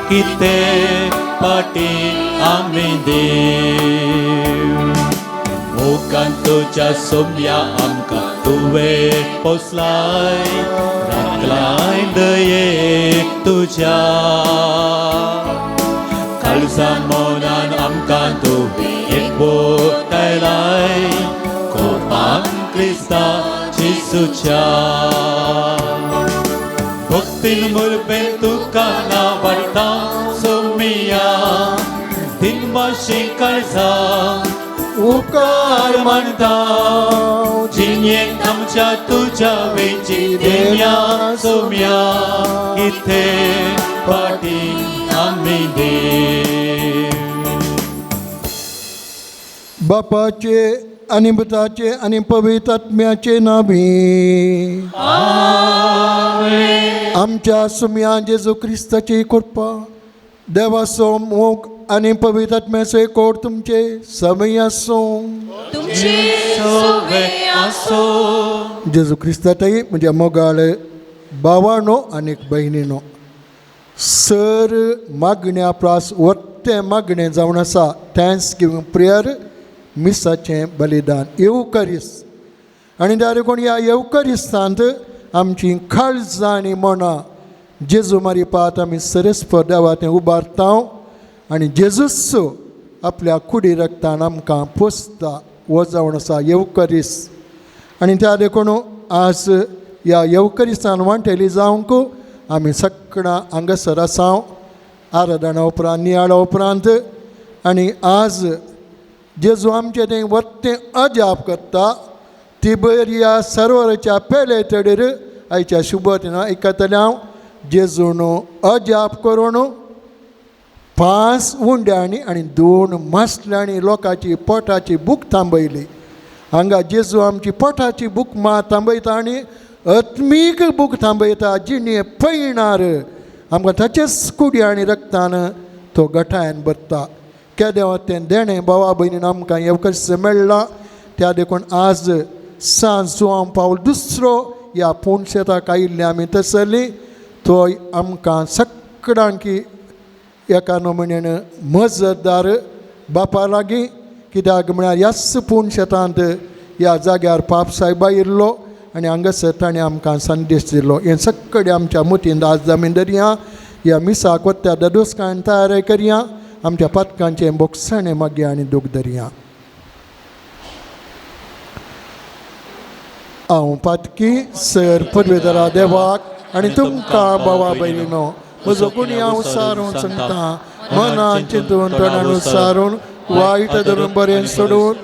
Kite pati aminde Bukan tuja sumya amka tuwe poslai Raklai deye tuja Kalsamonan amkan tuwi ekbo tailai Kopang Krista Jisucha Buktin berbentukana warta sumia Dinwashing karza उपकार Mantaw Jinyek tamcha tuja vechi demya somya Ite pati amide बापाचे आणि पुताचे आणि पवित्र आत्म्याचे नावे आमच्या सुम्या जेजू ख्रिस्ताची कृपा देवाचो मोग आणि पवित्र आत्म्याचे कोड तुमचे समय असो तुमचे सोवे असो जेजू ख्रिस्ताताई म्हणजे मोगाळ भावानो आणि बहिणीनो सर मागण्या प्रास वत्ते मागणे जावन आसा थँक्स गिवींग प्रेयर मिसाचें बलिदान येवकरीस आनी डायरेक्ट ह्या येवकरिस्तांत आमची काळजां आनी मनां जेजू मारी पात आमी सरस्पर देवातें उबारता आनी जेजूच आपल्या कुडी रक्तान आमकां पोसता हो जावन आसा येवकरीस आनी त्या देखून आज ह्या येवकरिस्तान वांटेली जावंक आमी सगळां हांगासर आसा आराधना उपरांत नियाळा उपरांत आनी आज जेजू आमचें तें वत्तें अजाप करता तिबेरिया सरोवराच्या पेले तडेर आयच्या शुभ दिना आयकतलें हांव जेजून अजाप करून 5 उंड्यांनी आनी 2 मासल्यांनी लोकांची पोटाची भूक थांबयली हांगा जेजू आमची पोटाची भूक थांबयता आनी आत्मीक भूक थांबयता जिणे पळयणार आमकां ताचेच कुडी आनी रक्तान तो गठायन भरता केदें तें देणें भावा भयणीन आमकां येवकरीस्त मेळ्ळां त्या देखून आज सांज जुवां पावल दुसरो ह्या पुणशेताक आयिल्ले आमी थंयसरली तो आमकां सगळ्यांकी एका नमुन्यान मजतदार बापा लागीं कित्याक म्हळ्यार ह्याच पुणशेतांत ह्या जाग्यार पाप सायब आयिल्लो आनी हांगासर ताणें आमकां संदेश दिलो हें सगळें आमच्या मुतीन आज जमीन धरया ह्या मिसाक वत्त्या ददोसकान तयारी करया आमच्या पथकांचें बोगसाणें मागया आनी दूख धरया हांव पातकी सर पदवेदारा देवाक आनी तुमकां भावा भयणीनो म्हजो गुणी हांव सारून सांगता मनान चिंतून तोंडान उच्चारून वायट धरून बरें सोडून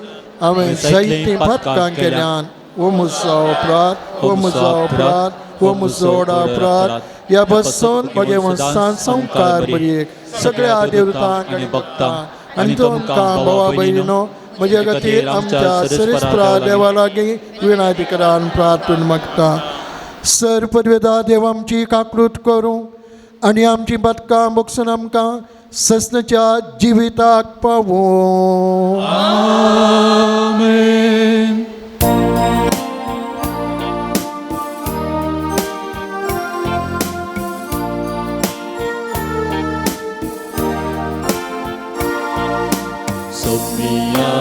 हांवें जायतीं पातकां केल्यान हो म्हजो अपराध हो म्हजो अपराध हो म्हजो व्हडा अपराध ह्या बसून म्हगे वंशान संवकार बरी सगळ्या देवतांक आनी भक्तांक आनी तुमकां भावा भयणीनो म्हजे खातीर आमच्या सरेस्परा देवा लागीं विनंती करान प्रार्थना मागता सर पदवेदार देव आमची काकूट करूं आनी आमची बदकां बगसून आमकां ससनाच्या जिविताक पावूं आमेन. Sophia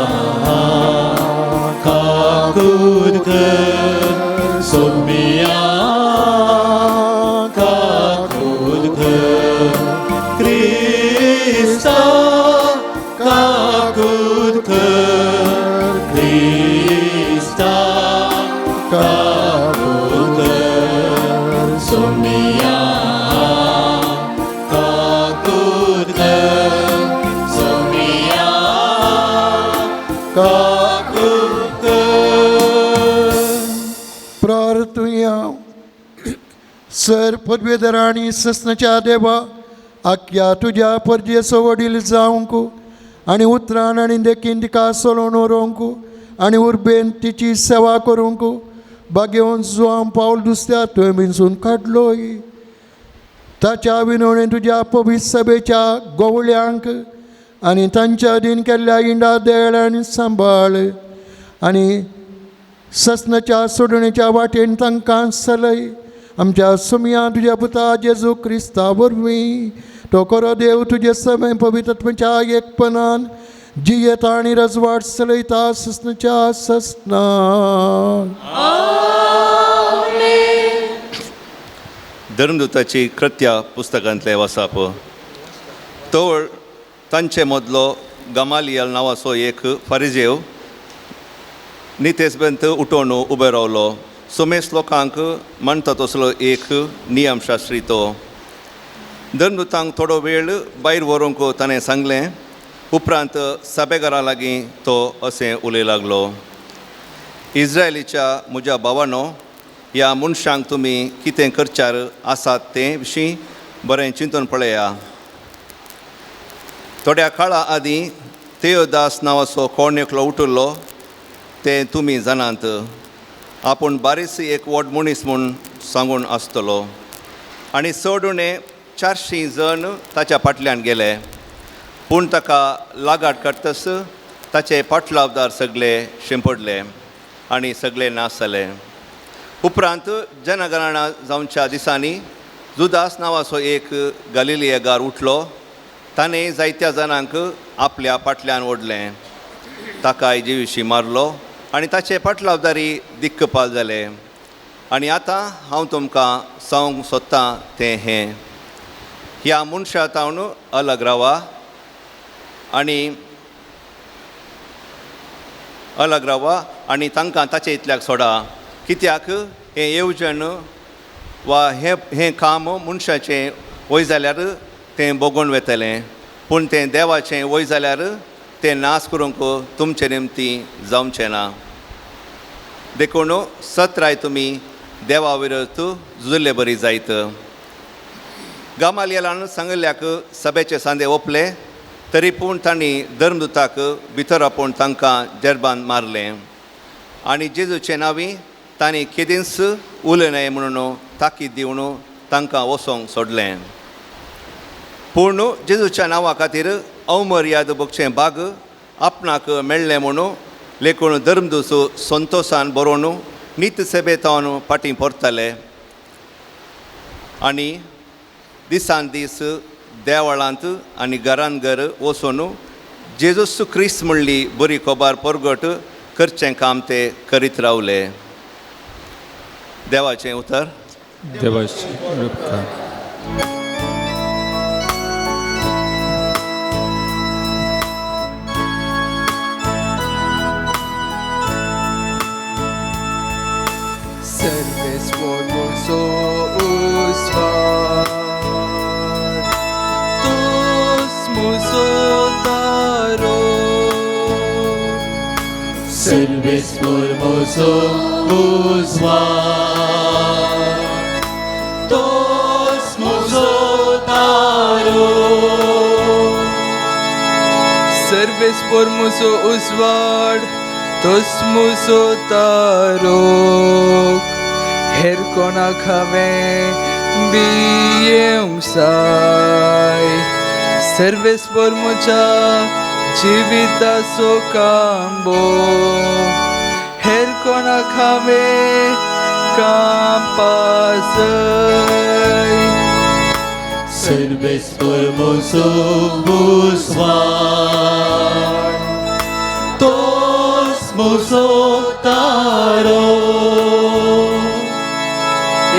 kakut ke Sophia kakut ke Krista kakut ke Krista kakut ke Sophia kakut ke Sophia kakut ke प्रार्थुया सर पदवेदाराणी ससनाच्या देवा आख्या तुज्या परजेचो वडील जावंक आनी उतरान आनी देखीन तिका सोलोवन व्हरूंक आनी उर्बेन तिची सेवा करूंक बागेवन जो हांव पावल दुसऱ्या तुवें बिनसून काडलोय ताच्या विनवणेन तुज्या पवित्र सभेच्या गवळ्यांक आनी तांच्या अधीन केल्ल्या इंडा देळ आनी सांबाळ आनी ससनाच्या सोडणेच्या वाटेन तांकां चलय आमच्या सुमया तुज्या पुता जेजू क्रिस्ता वरवीं तो खरो देव तुजे समे पवित्रत्वाच्या एकपणान जियेता आनी रजवाट चलयता ससनाच्या ससना धर्मदूताची कृत्या पुस्तकांतले वाचप तवळ तांचे मदलो गमालियल नांवाचो एक फारिजेव नितेसबंत उठोवन उबो रावलो सुमेस लोकांक म्हणटा तसलो एक नियमशास्त्री तो धर्मदूतांक थोडो वेळ भायर व्हरूंक ताणें सांगलें उपरांत सभेगारा लागीं तो अशें उलय लागलो इस्रायलीच्या म्हज्या भावानो ह्या मनशांक तुमी कितें करच्यार आसात ते विशीं बरें चिंतून पळया थोड्या काळा आदीं तेयोदास नांवाचो कोण एकलो उठिल्लो तें तुमी जाणात आपूण बारीस एक व्हड मनीस म्हूण सांगून आसतलो आनी चड उणें 400 जण ताच्या फाटल्यान गेले पूण ताका लागाट करतस ताचे पाटलावदार सगळे शिंपडले आनी सगळे नाश जाले उपरांत जनगणना जावच्या दिसांनी जुदास नांवाचो एक गलिलियेगार उठलो ताणें जायत्या जाणांक आपल्या फाटल्यान ओडलें ताकाय जिवीशी मारलो आनी ताचे पाटलावदारी दिक्कपाल जाले आनी आतां हांव तुमकां सांगूंक सोदतां तें हें ह्या मनशा तावन अलग रावा आनी तांकां ताचे इतल्याक सोडा कित्याक हें येवजण वा हें काम मनशाचें वय जाल्यार तें बोगोवन वेतलें पूण तें देवाचें वय जाल्यार तें नाश करूंक तुमचे निमती जावचें ना देखून सत्राय तुमी देवा विरोध झुजले बरी जायत गामालियेलान सांगल्याक सभेचे सांदे ओपले तरी पूण तांणी धर्मदूताक भितर आपूण तांकां जेरबान मारलें आनी जेजूचे नांवी तांणी केदींच उलयनाय म्हणून ताकीद दिवन तांकां वचोंक सोडलें पूण जेजूच्या नांवा खातीर अवमर्याद भोगचें भाग आपणाक मेळ्ळें म्हणून लेकून धर्मदूत संतोशान बरोवन नित्य सभेतावन फाटीं परतले आनी दिसान दीस देवळांत आनी घरान घर वचून जेजूस क्रिस्त म्हणली बरी खबर परगट करचें काम ते करीत रावले देवाचें उतर Sarves formoso usvar tos musotaro Serves formoso usvar tos musotaro Sarves formoso usvar tos musotaro her kona khave biyeum sai Sarves formocha jivita sokambo her kona khave kampasai Serves formoso usvar tos musotaro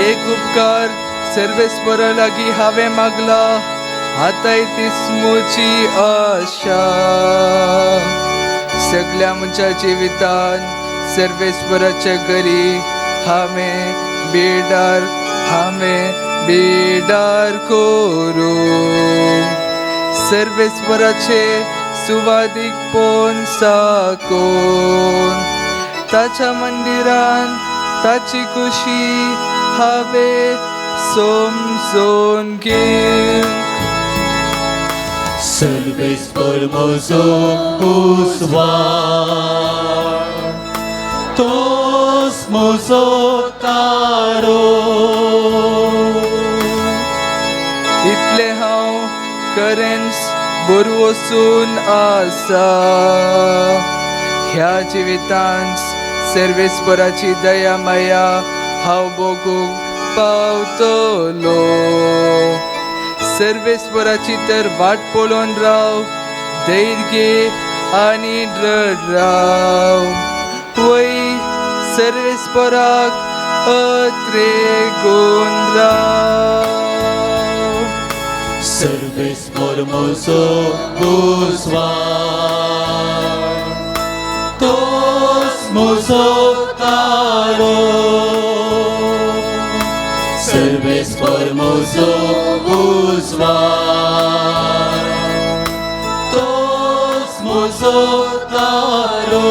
एक उपकार सर्वेस्परा लागी हावे मागला आता तीच मुची आशा सगळ्या मुच्या जिवितान सर्वेस्पराच्या घरी हांवें बेडार करू सर्वेस्पराचे सुवादीक पोन साकोन ताच्या मंदिरान ताची खुशी हावे समजून घेवंक Serves formoso usvar tos musotaro इतले हांव करेन्स बरो वचून आसा ह्या जिवितांत सर्वेस्पराची दया माया हांव भोगूंक पावतलो सर्वेस्पराची तर वाट पळोवन राव धैर्य आनी दृढ राव वय सर्वेस्पराक अत्रेगून राव Serves formoso usvar tos musotaro Serves formoso usvar tos musotaro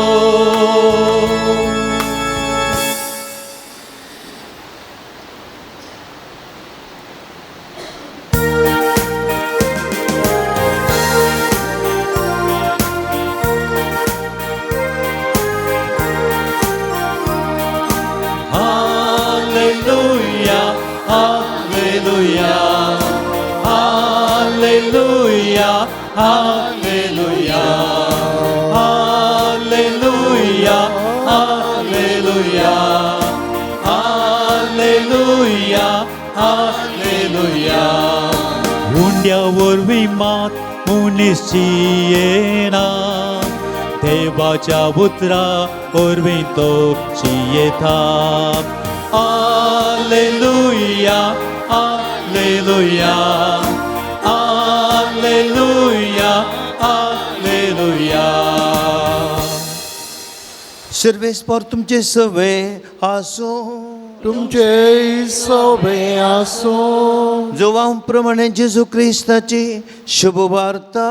Hallelujah, hallelujah, hallelujah, hallelujah, hallelujah, hallelujah, hallelujah, hallelujah. हुंड्यावर विमात मुनिसची येना देवाच्या उतरा ओरवीं तोपची येता Alleluia, alleluia, alleluia, alleluia. सर्वेस्पर तुमचे सवे आसो तुमचे सवे आसो जोवा प्रमाणे जेजू क्रिस्ताची शुभ वार्ता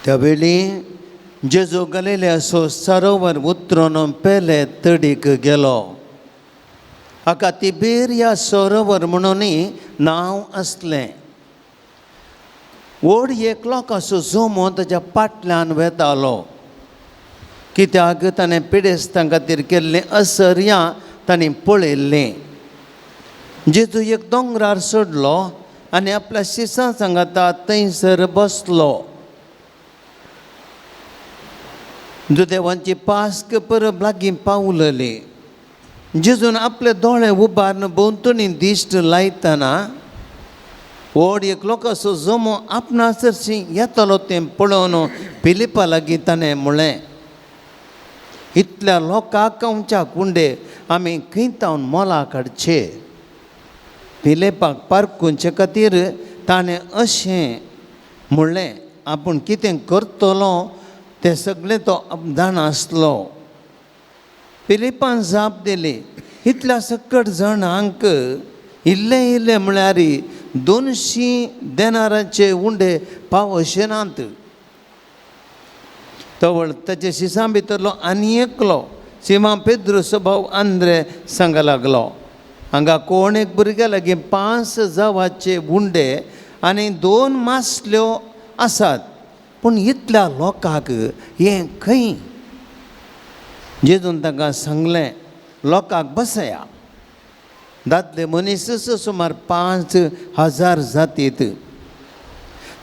त्यावेळी जेजू गलिलेसो सरोवर उतरून पेले तडीक गेलो हाका तिबेरिया सरोवर म्हणून नांव असलें व्हड एकलोकाचो जोमो ताच्या फाटल्यान वेतालो कित्याक ताणें पिडेस्तां खातीर केल्लें असर्यां तांणी पळयल्लीं जेजू एक दोंगरार चडलो आनी आपल्या शिसां सांगाता थंयसर बसलो दुदेवांची पास्क परब लागीं पावलेली जेजून आपले दोळे उबारून भोंवतणी दिश्ट लायतना व्हड एकलोकाचो जोमो आपणासरशी येतलो तें पळोवन फिलिपा लागीं ताणें म्हळें इतल्या लोकांक आमच्या कुंडे आमी खंय तावन मोला काडचे फिलिपाक पारखुचे खातीर ताणें अशें म्हणलें आपूण कितें करतलो ते सगळे तो अपदान आसलो. फिलिपान जाप दिली, इतल्या सकट जणांक इल्ले म्हळ्यार 200 देनाराचे उंडे पावशे नात. तवळ ताच्या शिसां भितरलो आनी एकलो सिमा पेद्रुचो भाव आंद्रे सांगा लागलो, हांगा कोण एक भुरग्या लागीं 5 जावाचे उंडे आनी 2 मासल्यो आसात, पूण इतल्या लोकांक हें खंय? जेजून तांकां सांगलें, लोकांक बसया. दादले मनीस सुमार 5000 जातीत.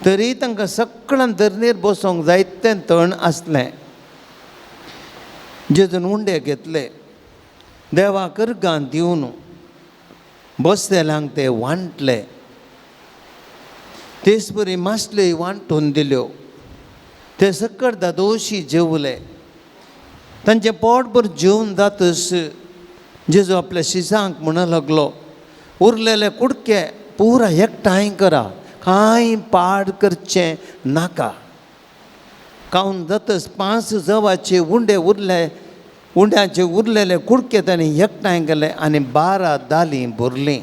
तरी तांकां सगळ्यान धरणेर बसोंक जायतें तण आसलें. जेजून उंडे घेतले, देवाक अर्गां दिवन बसलेल्यांक ते वांटले. तेच बरी मासल्योय वांटून दिल्यो. ते सकट दादोशी जेवले. तांचे पोटभर जेवून जातस जेजू आपल्या शिसांक म्हणूंक लागलो, उरलेले कुडके पुरा एकठांय करा, कांय पाड करचें नाका. खावन जातस 5 जवाचे उंडे उरले. उंड्याचे उरलेले कुडके तांणी एकठांय केले आनी 12 दालीं भरलीं.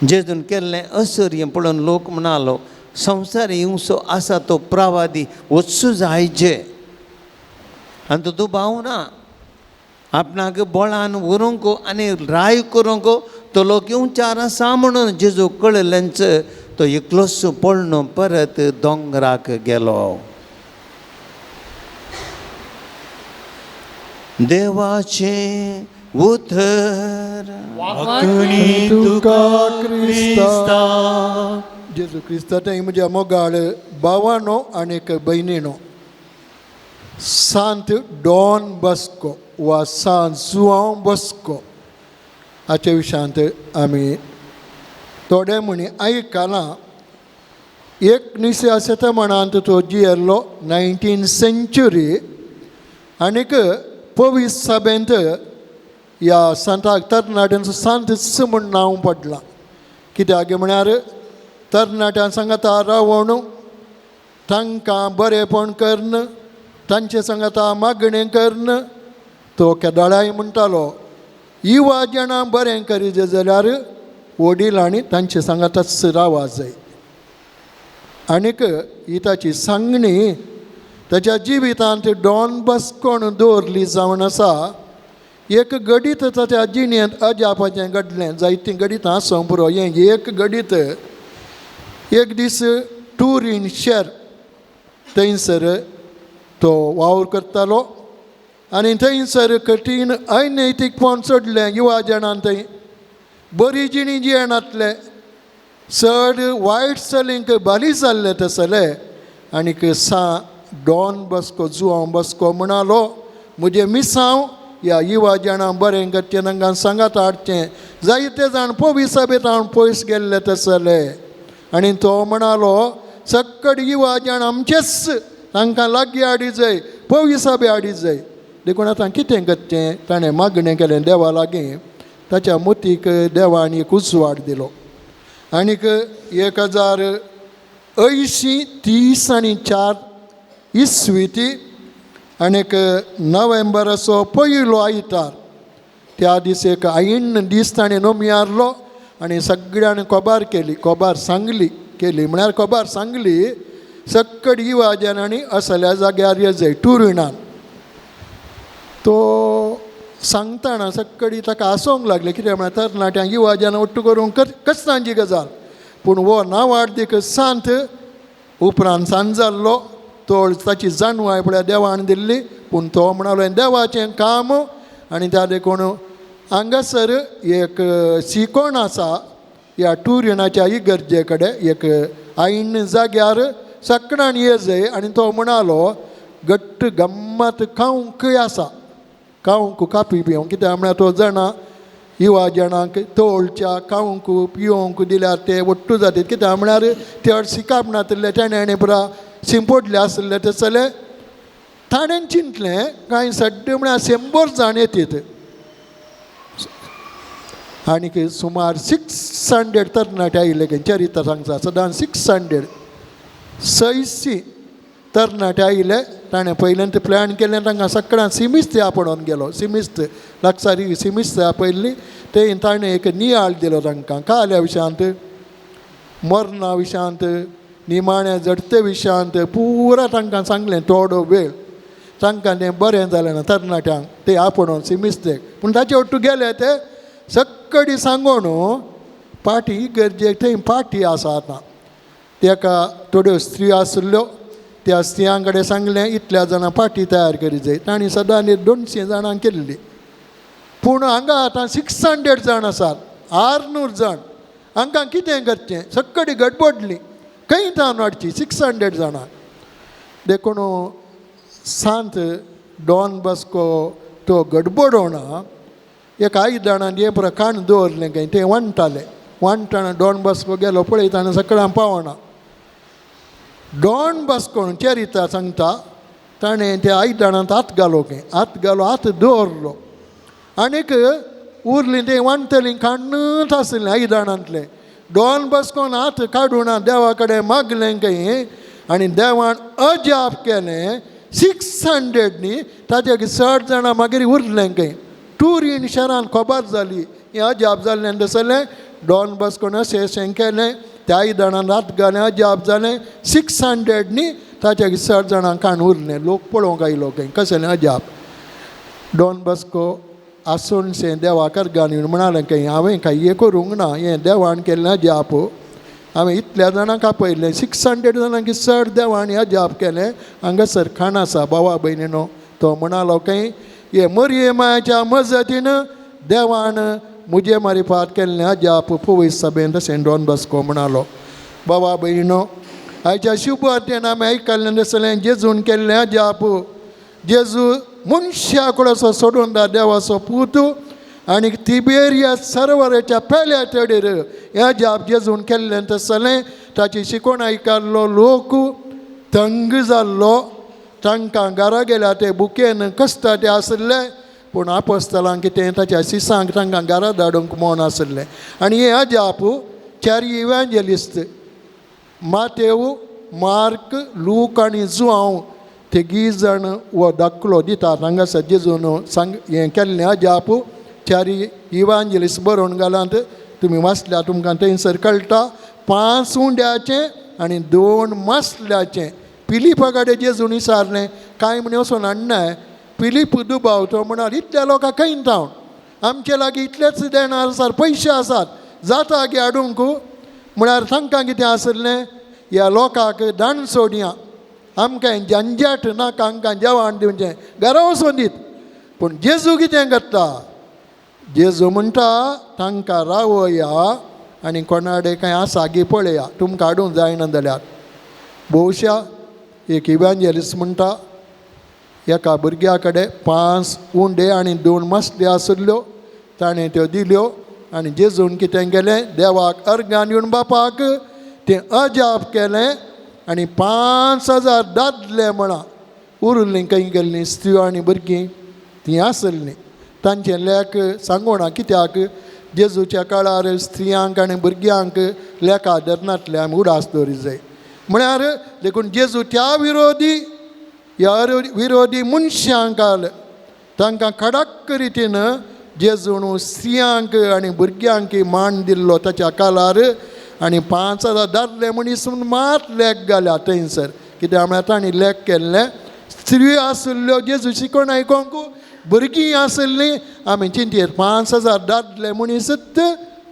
जेजून केल्लें आश्चर्य पळोवन लोक म्हणालो, संवसार हिंगसो आसा तो प्रवादी वचूं जायचे. आनी तूं भावना आपणाक बोळान व्हरूंक आनी राय करूंक तो लोक येवचार आसा म्हणून जेजू कळयलेंच तो एकलोच पळणो परत दोंगराक गेलो. देवाचे उतर वाकणी तुका क्रिस्ता. जेजू क्रिस्तांतय म्हज्या मोगाळ भावानो आनीक भयणीनो, सांत डॉन बस्को वा सांत जुआंव बस्को हाचे विशयांत आमी थोडे म्हणी आयकलां. एक निशा शेतमानांत तो जियेल्लो 19th century. आनीक पवीस सभेंत ह्या सांताक तरणाट्यांचो सांत म्हूण नांव पडलां. कित्याक म्हळ्यार तरणाट्यां सांगाता रावण, तांकां बरेपण करन, तांचे सांगाता मागणें करन. तो केदाळाय म्हणटालो, युवा जाणां बरें करीत जाल्यार वडीलांनी तांचे सांगाताच रावा जाय. आनीक ही ताची सांगणी ताच्या जिवितांत डॉन बस्कोन दवरली जावन आसा. एक गडीत ताच्या जिणेंत अजापाचें घडलें. जायतीं गडितां आसूं पुरो. हें एक गडीत एक दीस टुरीन शहर थंयसर तो वावर करतालो आनी थंयसर कठीण अनैतीकपण चडलें युवा जाणां. थंय बरी जिणी जियेनातले, चड वायट चलींक बाली जाल्ले तसले. आनीक डॉन बस्को जुआंव बस्को म्हणालो, म्हजे मिसांव ह्या युवा जाणां बरें करचें, तांकां सांगात हाडचें. जायते जाण पवीस सभेंत हांव पयस गेल्ले तसले. आनी तो म्हणालो, सक्कड युवा जाण आमचेच, तांकां लागीं हाडी जाय, पवीस सभे हाडी जाय. देखून आतां कितें करचें? ताणें मागणें केलें देवा लागीं. ताच्या मुतीक देवान एक उजवाड दिलो. आनीक 1830 इसवी आनीक नोव्हेंबराचो पयलो आयतार त्या दीस एक आईण दीस ताणें नोमियारलो आनी सगळ्यांनी कोबार केली, कोबार सांगली केली. म्हळ्यार कोबार सांगली सक्कड युवा जाणांनी असल्या जाग्यार येजय टुरिनान. तो सांगतना सक्कडी ताका आसोंक लागले, कित्याक म्हळ्यार तरणाट्यांक युवा जाणां ओट्टू करूंक कश्टांची गजाल. पूण हो नांवाड देखीक सांत उपरांत सांत जाल्लो. तो ताची जाणवाय पळय देवान दिल्ली. पूण तो म्हणालो देवाचें काम. आनी त्या देखून हांगासर एक शिकोण आसा ह्या टुरिनाच्या इगर्जे कडेन एक आईण जाग्यार सकाळान येजय. आनी तो म्हणालो घट्ट गम्मत खावंकय आसा, खावंक कापी पिवंक. कित्याक म्हळ्यार तो जाणा युवा जाणांक तोळच्या खावंक पिवंक दिल्यार ते ओट्टू जातात. कित्याक म्हळ्यार ते शिकाप नातले, तेणें पुरा शिंपोटले आसले तसले. ताणें चिंतलें कांय सड्डे म्हळ्यार 100 जाण येतात. आनीक सुमार 600 तरणाटे आयिल्ले चरित्र सांगता. सदांच 600 600 तरणाटे आयले ताणें पयलें ते प्लॅन केलें तांकां सगळ्यांक सिमिस्त आपणून गेलो सिमिस्त लागसारी सिमिस्त आपयल्ली ते ताणें एक नियाळ दिलो तांकां काल्या विशांत मरणा विशांत निमाण्या जडते विशांत पुरा तांकां सांगलें थोडो वेळ तांकां तें बरें जालें ना तरणाट्यांक ते आपणून सिमिस्तेक पूण ताचे वट्टू गेले ते सक्कडी सांगून पाटी गरजेक थंय पाटी आसा आतां ताका थोड्यो स्त्री आसल्यो त्या स्त्रियां कडेन सांगलें इतल्या जाणां पाटी तयार करी जाय तांणी सदां 200 जाणां केल्ली पूण हांगा आतां 600 जाण आसात 600 जाण हांकां कितें करचें सक्कडी गडबडली खंय थावन हाडची 600 जाणां देखून सांत डॉन बस्को तो गडबडोना एक 5 जाणांनी हे पळय काण दवरलें खंय तें वणटाना डॉन बस्को गेलो पळयताना सकाळीं पावना डॉन बस्कोन चरिता सांगता ताणें त्या 5 जाणांत हात घालो हात दवरलो आनीक उरलीं तें वणटलीं काण्णूच आसलीं 5 जाणांतलें डॉन बस्कोन हात काडून देवा कडेन मागलें खंय आनी देवान अजाप केलें 600 न्ही ताचे 60 जाणां मागीर उरलें खंय टुरीन शहरान खबर जाली हें अजाप जाल्लें तसलें डॉन बस्कोन अशें केलें त्या 5 जाणांक हात घालें अजाप जालें 600 न्ही ताचे 60 जाणां काण उरलें लोक पळोवंक आयलो खंय कसलें अजाप डॉन बस्को आसूनशें देवा करगान येवन म्हणालें खंय हांवें कांय हें करूंक ना हें देवान केलें अजाप हांवें इतल्या जाणांक आपयलें 600 जाणांक 60 देवान अजाप केलें हांगासर खाण आसा भावा भयणीनो तो म्हणालो खंय हे मरियमाच्या मजतीन देवान मुजे मारिफात केल्लें अजाप पवित्र सभेन तशें डॉन बस्को म्हणालो भावा भयणीनो आयच्या शुभवार्तेन आमी आयकल्लें तसलें जेजून केल्लें अजाप जेजू मनशा कडसो सोडून दा देवाचो पूत आनी तिबेरियस सरोवराच्या पेल्या तडीर हें अजाप जेजून केल्लें तसलें ताची शिकोवण आयकल्लो लोक थंग जाल्लो तांकां घरा गेल्या ते बुकेन कश्ट ते आसले पूण आपोस्तलांक कितें ताच्या शिसांक तांकां घरा धाडूंक मोन आसलें आनी हें अजाप 4 इवँजलिस्ट मातेव मार्क लूक आनी जुआंव ते 3 जाण हो दाखलो दितात हांगासर जेजून सांग हें केल्लें अजाप 4 इवँजलिस्ट बरोवन घालात तुमी वाचल्या तुमकां थंयसर कळटा 5 उंड्याचें आनी 2 मसल्याचें पिलिपा कडेन जेजून विचारलें कांय म्हणे वचून हाडनाय पिलीप दुबाव तो म्हणाल इतल्या लोकांक खंय थावन आमचे लागीं इतलेच देणार आसात पयशे आसात जाता गे हाडूंक म्हळ्यार तांकां कितें आसलें ह्या लोकांक दान सोडया आमकां झंझट नाका हांकां जेवण दिवचें घरा वचून दीत पूण जेजू कितें करता जेजू म्हणटा तांकां रावया आनी कोणाडे कांय आसा गे पळया तुमकां हाडूंक जायना जाल्यार भोवशा एक इवँजलिस्ट म्हणटा एका भुरग्या कडेन 5 उंडे आनी 2 मसल्यो आसल्यो ताणें त्यो दिल्यो आनी जेजून कितें केलें देवाक अर्गान येवन बापाक तें अजाप केलें आनी 5000 दादले म्हणा उरलीं खंय गेल्लीं स्त्रियो आनी भुरगीं तीं आसलीं तांचें लेख सांगोना कित्याक जेजूच्या काळार स्त्रियांक आनी भुरग्यांक लेखा धरनांतले आमी उडास दवरी जाय म्हळ्यार देखून जेजू त्या विरोधी मनशांक तांकां कडक रितीन जेजून स्त्रियांक आनी भुरग्यांक मान दिल्लो ताच्या काळार आनी 5000 दादले मनीस मात लेख घाल्या थंयसर कित्याक म्हळ्यार तांणी लेख केल्लें स्त्री आसल्यो जेजू शिकोवन आयकोंक भुरगीं आसलीं आमी चिंतेर 5000 दादले मनीसच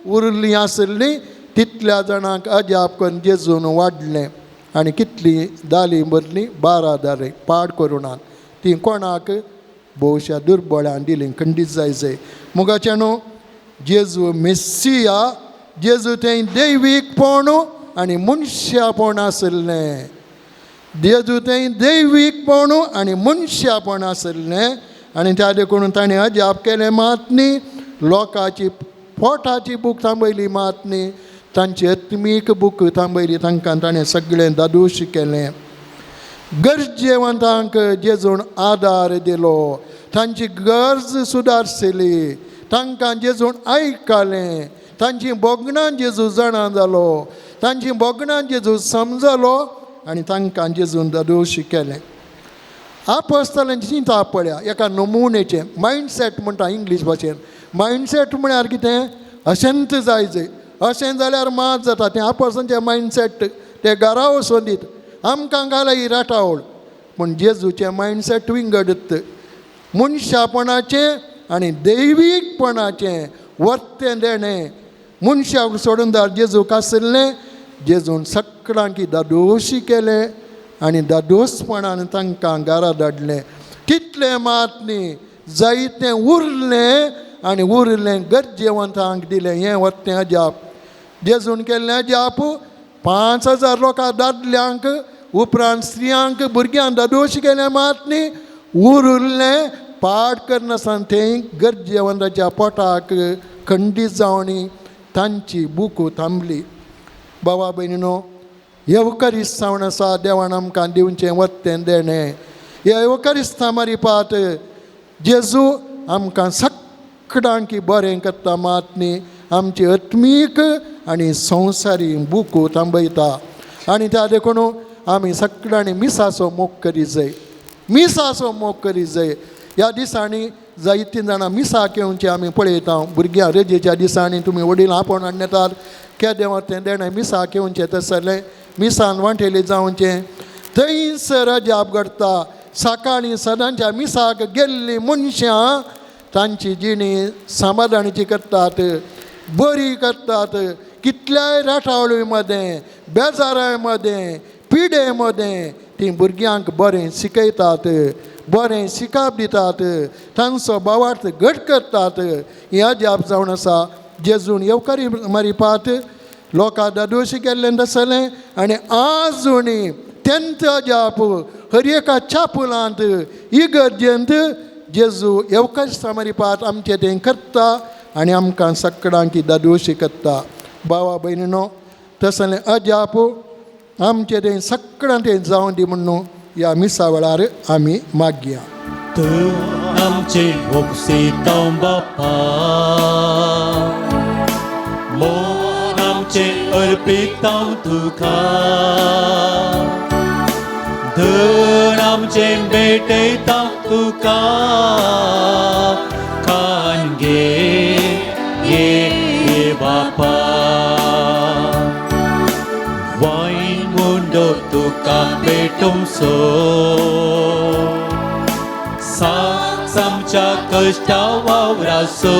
उरलीं आसलीं तितल्या जाणांक अजाप करून जेजून वाडलें आनी कितलीं दालीं भरलीं 12 दाली पाड करुणान तीं कोणाक भोवश्या दुर्बळ्यान दिलीं खंडीत जाय मुगाचें न्हू जेजू मेस्सिया जेजू थंय दैवीकपण आनी मनशापण आसलें जेजू थंय दैवीकपण आनी मनशापण आसलें आनी त्या देखून ताणें अजाप केलें मात न्ही लोकांची पोटाची बूक थांबयली मात न्ही तांची आत्मीक बूक थांबयली तांकां ताणें सगळें दादूश केलें गरजेवंतांक जेजून आदार दिलो तांची गरज सुदारसिली तांकां जेजून आयकलें तांची बोगणां जेजू जाणा जालो तांची बोगणां जेजू समजलो आनी तांकां जेजून दोशी केलें. आपोस्तलांची चिंता पळया एका नमुनेचें मायंडसेट म्हणटा इंग्लीश भाशेन. मायंडसेट म्हळ्यार कितें अशेंत जायचें. अशें जाल्यार मात जाता. तें आपोस्तलांचें मायंडसेट तें घरा वचून दीत आमकां घाला ही राटावळ. पूण जेजूचें मायंडसेट विंगडत मनशापणाचें आनी दैवीकपणाचें वर्तें देणें मनशाक सोडून दार जेजूक आसलें. जेजून सगळ्यांक दादोशी केलें आनी दादोसपणान तांकां घरा धाडलें. कितलें मात न्ही जायतें उरलें आनी उरलें गरजेवंतांक दिलें. हें वर्तें अजाप. जेजून केल्लें अजाप 5,000 लोकां दादल्यांक उपरांत स्त्रियांक भुरग्यांक दादोशी केलें मात न्ही उरलें पाड करनासतना थंय गरजेवंताच्या पोटाक खंडीत जावनी तांची बुक थांबली. बाबा भयणीनो, येवकारिस्तावण आसा देवान आमकां दिवचें वर्तें देणें. ह्या येवकारिस्तां पात जेजू आमकां सगळ्यांक बरें करता मात न्ही आमची आत्मीक आनी संवसारी बूक थांबयता. आनी त्या देखून आमी सगळ्यांनी मिसाचो मोग करीत जाय. मिसाचो मोग करीत जाय. ह्या दिसांनी जायतीं जाणां मिसाक येवचें आमी पळयता. भुरग्यां रेजेच्या दिसांनी तुमी वडील आपोवन हाडून येतात. केदें वर्तें देणें मिसाक येवचें तसलें मिसान वांटेलें जावचें. थंयसर अजाप घडटा. सकाळीं सदांच्या मिसाक गेल्लीं मनशां तांची जिणी समाधानाची करतात, बरी करतात. कितल्याय राठावळी मदें बेजारा मदें पिडे मदें तीं भुरग्यांक बरें शिकयतात, बरें शिकप दितात, तांचो भावार्थ घट करतात. हें अजाप जावन आसा. जेजून येवकारी मारिपात लोकां दादोशी केल्लें तसलें आनी आजुनी तेंत अजाप हर एका चापुलांत इगर्जेंत जेजू येवकारिस्तां मारिपात आमचें तें करता आनी आमकां सगळ्यांक दादोशी करता. भावा भयणीनो, तसलें अजाप आमचें तें सगळ्यांक तें जावं दी म्हणून ह्या मिसा वेळार आमी मागया. तूं आमचें मोगशीतांव बापा, मोग आमचें अर्पितांव तुका. धन आमचें भेटयतांव तुका. खानगे ये बापा, वायन मुंडो तुका भेटूंसो. सांग आमच्या कश्टा वावरासो.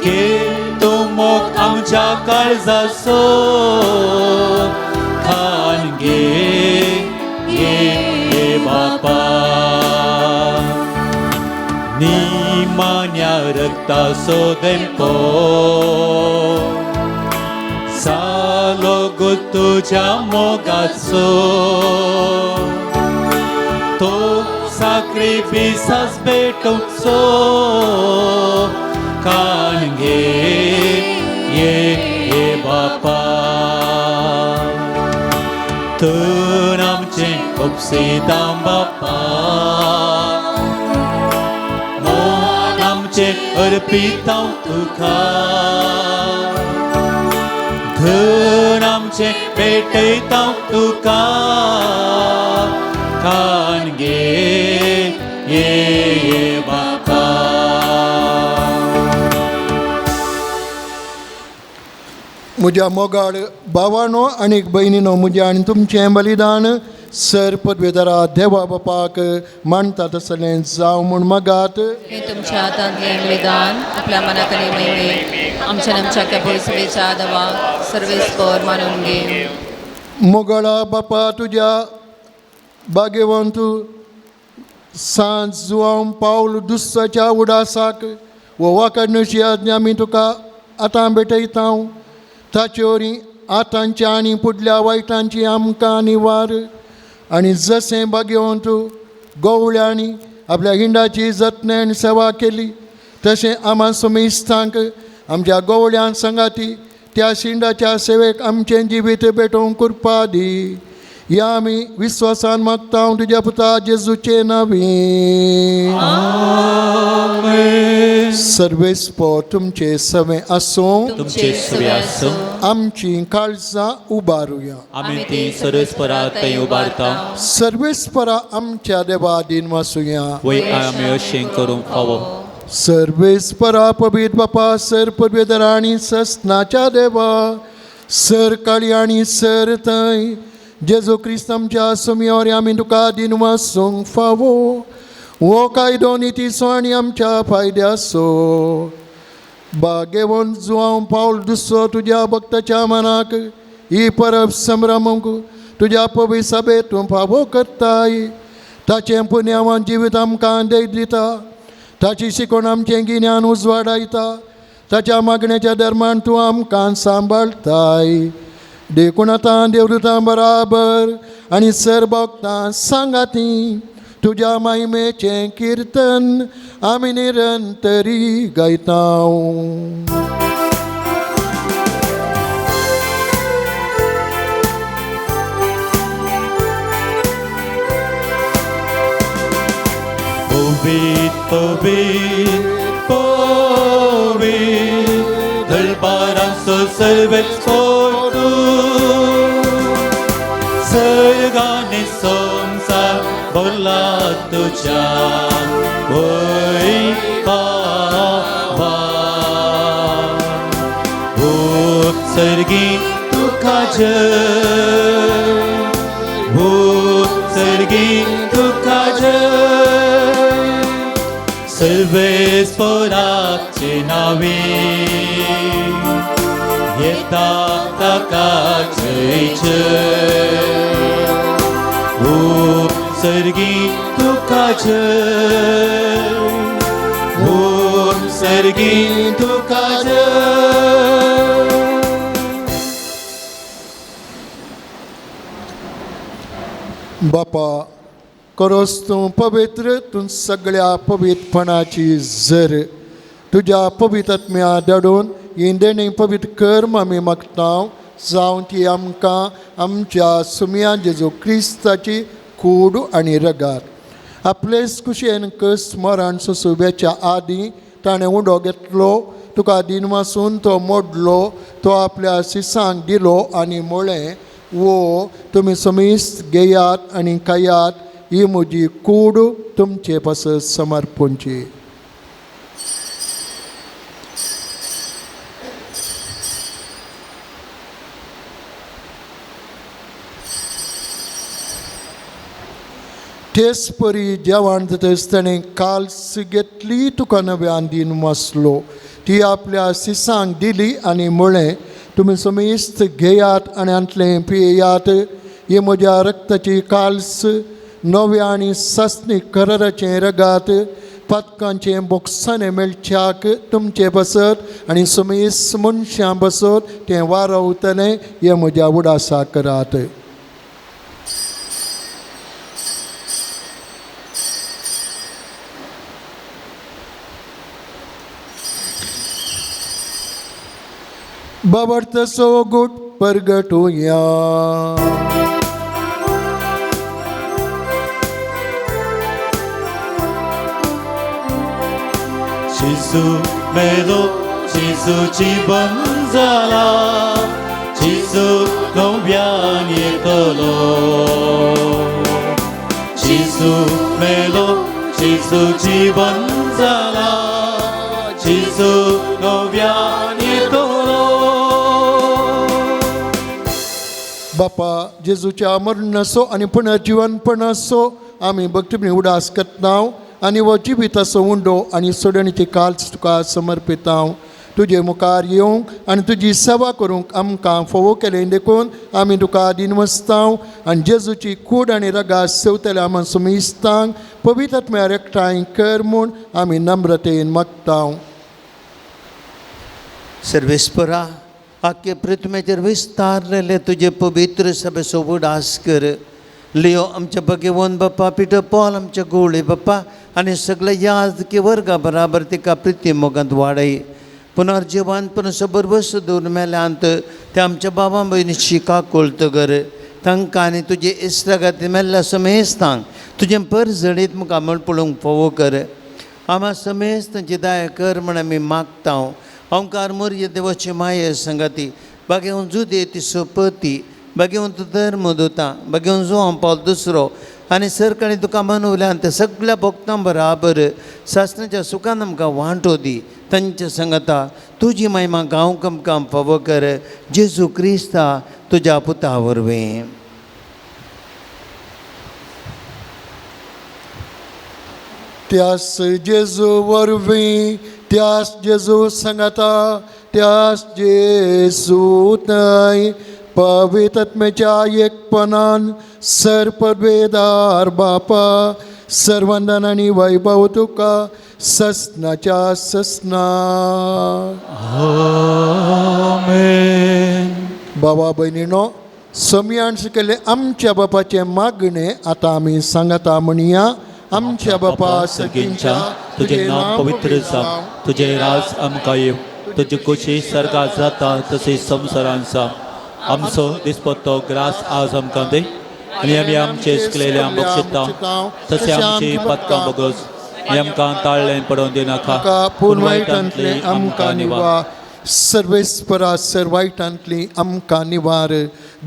घे तूं मोग आमच्या काळजाचो. खानगे ये बापा, निमान्या रक्ताचो देंपो सालो गो तुज्या मोगाचो. तो साक्रिफिसास भेटोवचो. खानगे ये बापा, तूं आमचें उपसितां बापा, मोग आमचें अर्पितांव तुका. धन आमचें भेटयतांव तुका. खानगे ये बापा. म्हज्या मोगाळ भावानो आनी भयणीनो, म्हजें आनी तुमचें बलिदान सर पदवेदारा देवा बापाक मानता तसलें जावं म्हूण मागात. हे तुमच्या हातांतलें बलिदान आपल्या मनाक आनी महिमेक आमच्या नमच्या पयसुवेच्या दवा सर्वेस्पर मानून घे. मोगाळा बापा, तुज्या बागेवंत सांज जुवांव पावल दुस्साच्या उडासाक वो वाकडणशी आज्ञा आमी तुका आतां भेटयता. ताचे वरी आतांच्या आनी फुडल्या वायटांची आमकां निवार. आनी जशें बागेवंत गवळ्यांनी आपल्या हिंडाची जतनाय सेवा केली तशें आम्हा समेस्तांक आमच्या गवळ्यां संगाती त्या शिंडाच्या सेवेक आमचें जिवीत भेटोवंक कृपा दी. या आमी विश्वासान मागता तुज्या पुता जेजूचे नांवे. सर्वेस्पर तुमचे सवे आसूं. तुमचे सवे आसूं. आमची काळजां उबारुया. आमी ती सर्वेस्पराक थंय उबारता. सर्वेस्परा आमच्या देवा दिन वासुया. वय आमी अशें करूंक फावो. सर्वेस्परा पवित्र बापा सर पदवेदर आनी सस्नाच्या देवा सर काळी आनी सर थंय जेजू क्रिस्त आमच्या सुमयावर आमी तुका दिन वासूंक फावो. हो कायदो नितीसो आनी आमच्या फायद्याचो बागेवून जुवांव पावल दुसरो तुज्या भक्ताच्या मनाक ही परब संभ्रमूंक तुज्या पवित्र सभेत तूं फावो करताय. ताचें पुण्यावान जिवीत आमकां देख दिता. ताची शिकवण आमचें गिन्यान उजवाडायता. ताच्या मागण्याच्या दरम्यान तूं आमकां सांबाळताय. देखून आतां देवदूतां बराबर आनी सर भक्तां सांगाती तुज्या महिमेचें किर्तन आमी निरंतरी गायता. Pavit, pavit, pavit, दरबारांचो सर्वेस्पर तूं. सर्गांनी संवसार भरला तुज्या वैभवान. उत्सर्गी तुका जय, उत्सर्गी तुका जय. सर्वेस्पराचे नावे येता ताका जय जय. उत्सर्गी तुका जय, उत्सर्गी तुका जय. बापा करोस तूं पवित्र तूं सगळ्या पवित्रपणाची झर तुज्या पवित्रत्म्या धाडून ही देणी पवित्र कर्म आमी मागता जावं ती आमकां आमच्या सुमया जेजू क्रिस्ताची कूड आनी रगार. आपलेच कुशेन कस मरण सुसुब्याच्या आदीं ताणें उडो घेतलो. तुका दिन वासून तो मोडलो. तो आपल्या सिसांक दिलो आनी म्हळें वो तुमी समीस्त घेयात आनी खायात. ही म्हजी कूड तुमचे पासत समर्पूंची. तेच परी जेवण जातच ताणें काल्स घेतली तुका नव्यान दिन वासलो. ती आपल्या सिसांक दिली आनी म्हळें तुमी समीस्त घेयात आनी आंतलें पियेयात. ही म्हज्या रक्ताची काल्स नव्या आनी सस्नी कराराचें रगात पदकांचें बोक्सांनी मेळच्याक तुमचे बसत आनी समीस मनशां बसत तें वारवतलें हें म्हज्या उडासा करात. बाबर्तसो गुट परगटुया. जेजू मेलो, जेजूची बंद जाला. जेजू नव्यान येतलो. जेजू मेलो, जेजूची बंद जाला. जेजू नव्यान येतलो. बापा जेजूच्या मरणाचो आनी पुनर्जीवनपणाचो आमी भक्तीन उडास करता आनी हो जिविताचो उंडो आनी सोडणीची काल्स तुका समर्पिता. तुजे मुखार येवंक आनी तुजी सेवा करूंक आमकां फोव केलें देखून आमी तुका दिनवसता आनी जेजूची कूड आनी रगास सेवतल्या आमी सुमिस्तांक पवित्रत्म्या एकठांय कर म्हूण आमी नम्रतेन मागता. सर्वेस्परा आख्खे पृथ्वीचेर विस्तारलेले तुजे पवित्र सभेचो उडास कर. लियो आमच्या भगवंत बाप्पा पिटर पॉल आमच्या गोळे बाप्पा आनी सगळे याजकी वर्गा बराबर तिका प्रिती मोगांत वाडय. पुनर्जीवन पण सबरबस दवरून मेल्यांत ते आमच्या बाबा भयणीची काकोळत कर. तांकां आनी तुजे इश्टागती मेल्ल्या समेस्तांक तुजें पर जडीत मुखार म्हण पळोवंक फोवो कर आम्हा समेस्त जिदाय कर म्हण आमी मागता ओंकार मोरये देवाची माये संगती बागेवन जुदे ती सोपती बागेवन तूं धर्म दोता बागेवन जो हांव पावल दुसरो आनी सरकाणी तुका मनवल्यान ते सगळ्या भक्तां बराबर सासणाच्या सुखान आमकां वांटो दी तांच्या संगता तुजी महिमा गांवक आमकां फावो कर जेजू क्रिस्ता तुज्या पुता वरवीं त्यास जेजू वरवीं त्यास जेजू संगता त्यास जेजू थंय पवित्रात्म्याच्या एकपणान सर्पवेदार बापा सर्वंदन आनी वैभव तुका ससनाच्या ससना आमेन. भावा भयणीनो समयान शिकले आमच्या बापाचे मागणे आतां आमी सांगता म्हणया आमच्या बापा सगळ्यांच्या तुझे नाव पवित्र जावं तुझे राज आमकां येव तुजी कुशी सर्गात जाता तशेंच संवसारांत जावं आमचो दिसपट्टो ग्रास आज आमकां दे आनी आमी आमचे शिकलेल्या बक्षिता तशें आमची पत्कां बगोस आनी आमकां ताळ्ळें पडोवन दिनाका पूण वायटांतले आमकां निवार सर्वेस्परा सर्वायटांतली आमकां निवार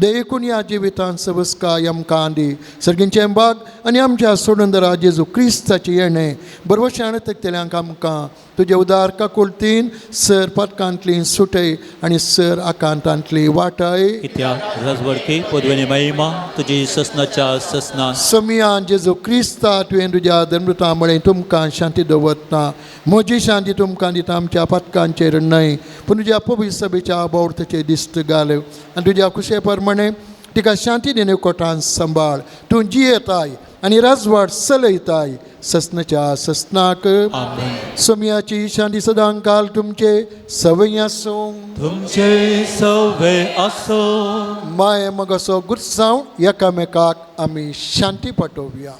देखून या जिवितांत सबस्काय आमकां दी सर्गींचे बाग आनी आमच्या सोडूंदरा जेजू क्रिस्ताचे येणे बरोवशान तेल्यांक आमकां तुजे उदार काकुळतीन सर पदकांतली सुटय आनी सर आकांतांतली वाटय कित्याक रजवडकी पदवेनी महिमा तुजी ससनाच्या ससना समियान जेजू क्रिस्ता तुवें तुज्या धर्मृता म्हळें तुमकां शांती दवरता म्हजी शांती तुमकां दिता आमच्या पदकांचेर न्हय पूण तुज्या पवित्र सभेच्या बोवर्थाचेर दिश्ट घाल आनी तुज्या कुशे प्रमाणे तिका शांती दिने कोटान सांबाळ तूं जियेताय आनी राजवाड चलयताय ससनाच्या ससनाक सोमयाची शांती सदां काल तुमचे सवय आसूं तुमचे सवे आसो माये मगसो गुरसांव एकामेकाक आमी शांती पटोवया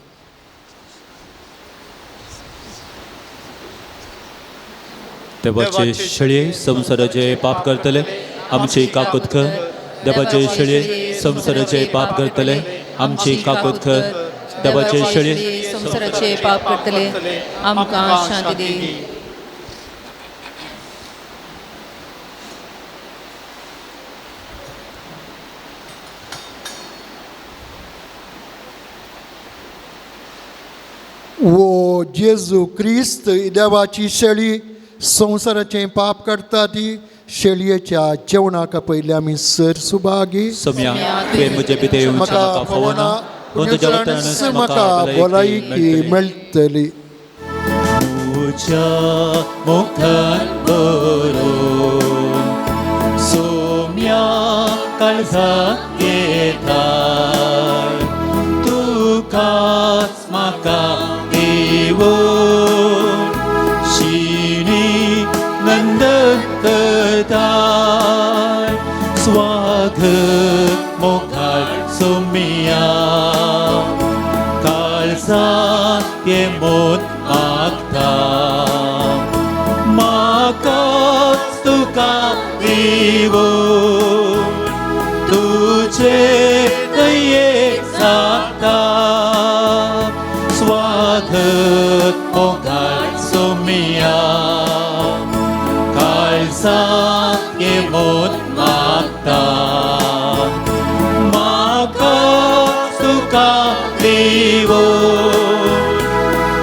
देवाचे शेळये संसाराचे पाप करतले आमची काकूत कर देवाचे शेळये संसाराचे पाप करतले आमची काकूत कर देवाचे शेळये संसाराचे पाप करतले आमकां शांती दी वो जेजू क्रिस्त देवाची शेळी संसाराचें पाप करता ती शेळयेच्या जेवणाका पयलीं आमी सर सुभागी सम्या तुवें म्हजे भितर येवचे म्हाका फोवना पूण तुज्या वतान म्हाका भलायकी मेळटली तुज्या मुखार बरोवन सोम्या काळजाक येताय तुकाच म्हाका देवून शिणी नंद करताय स्वागत मुखार सोम्या काळजाक येमोत मागता म्हाकाच तुका देवून तुजे दयेक जाता स्वागत मोगाळ सोमिया काळजाक येमोत मागता म्हाकाच तुका देवून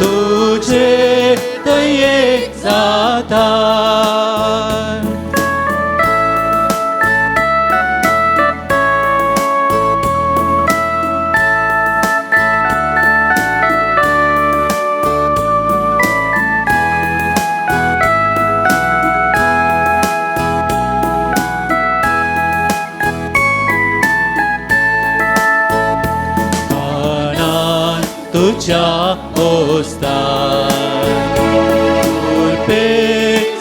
तुजे दयेक जाता तुझ्या ओस्तार उर्पे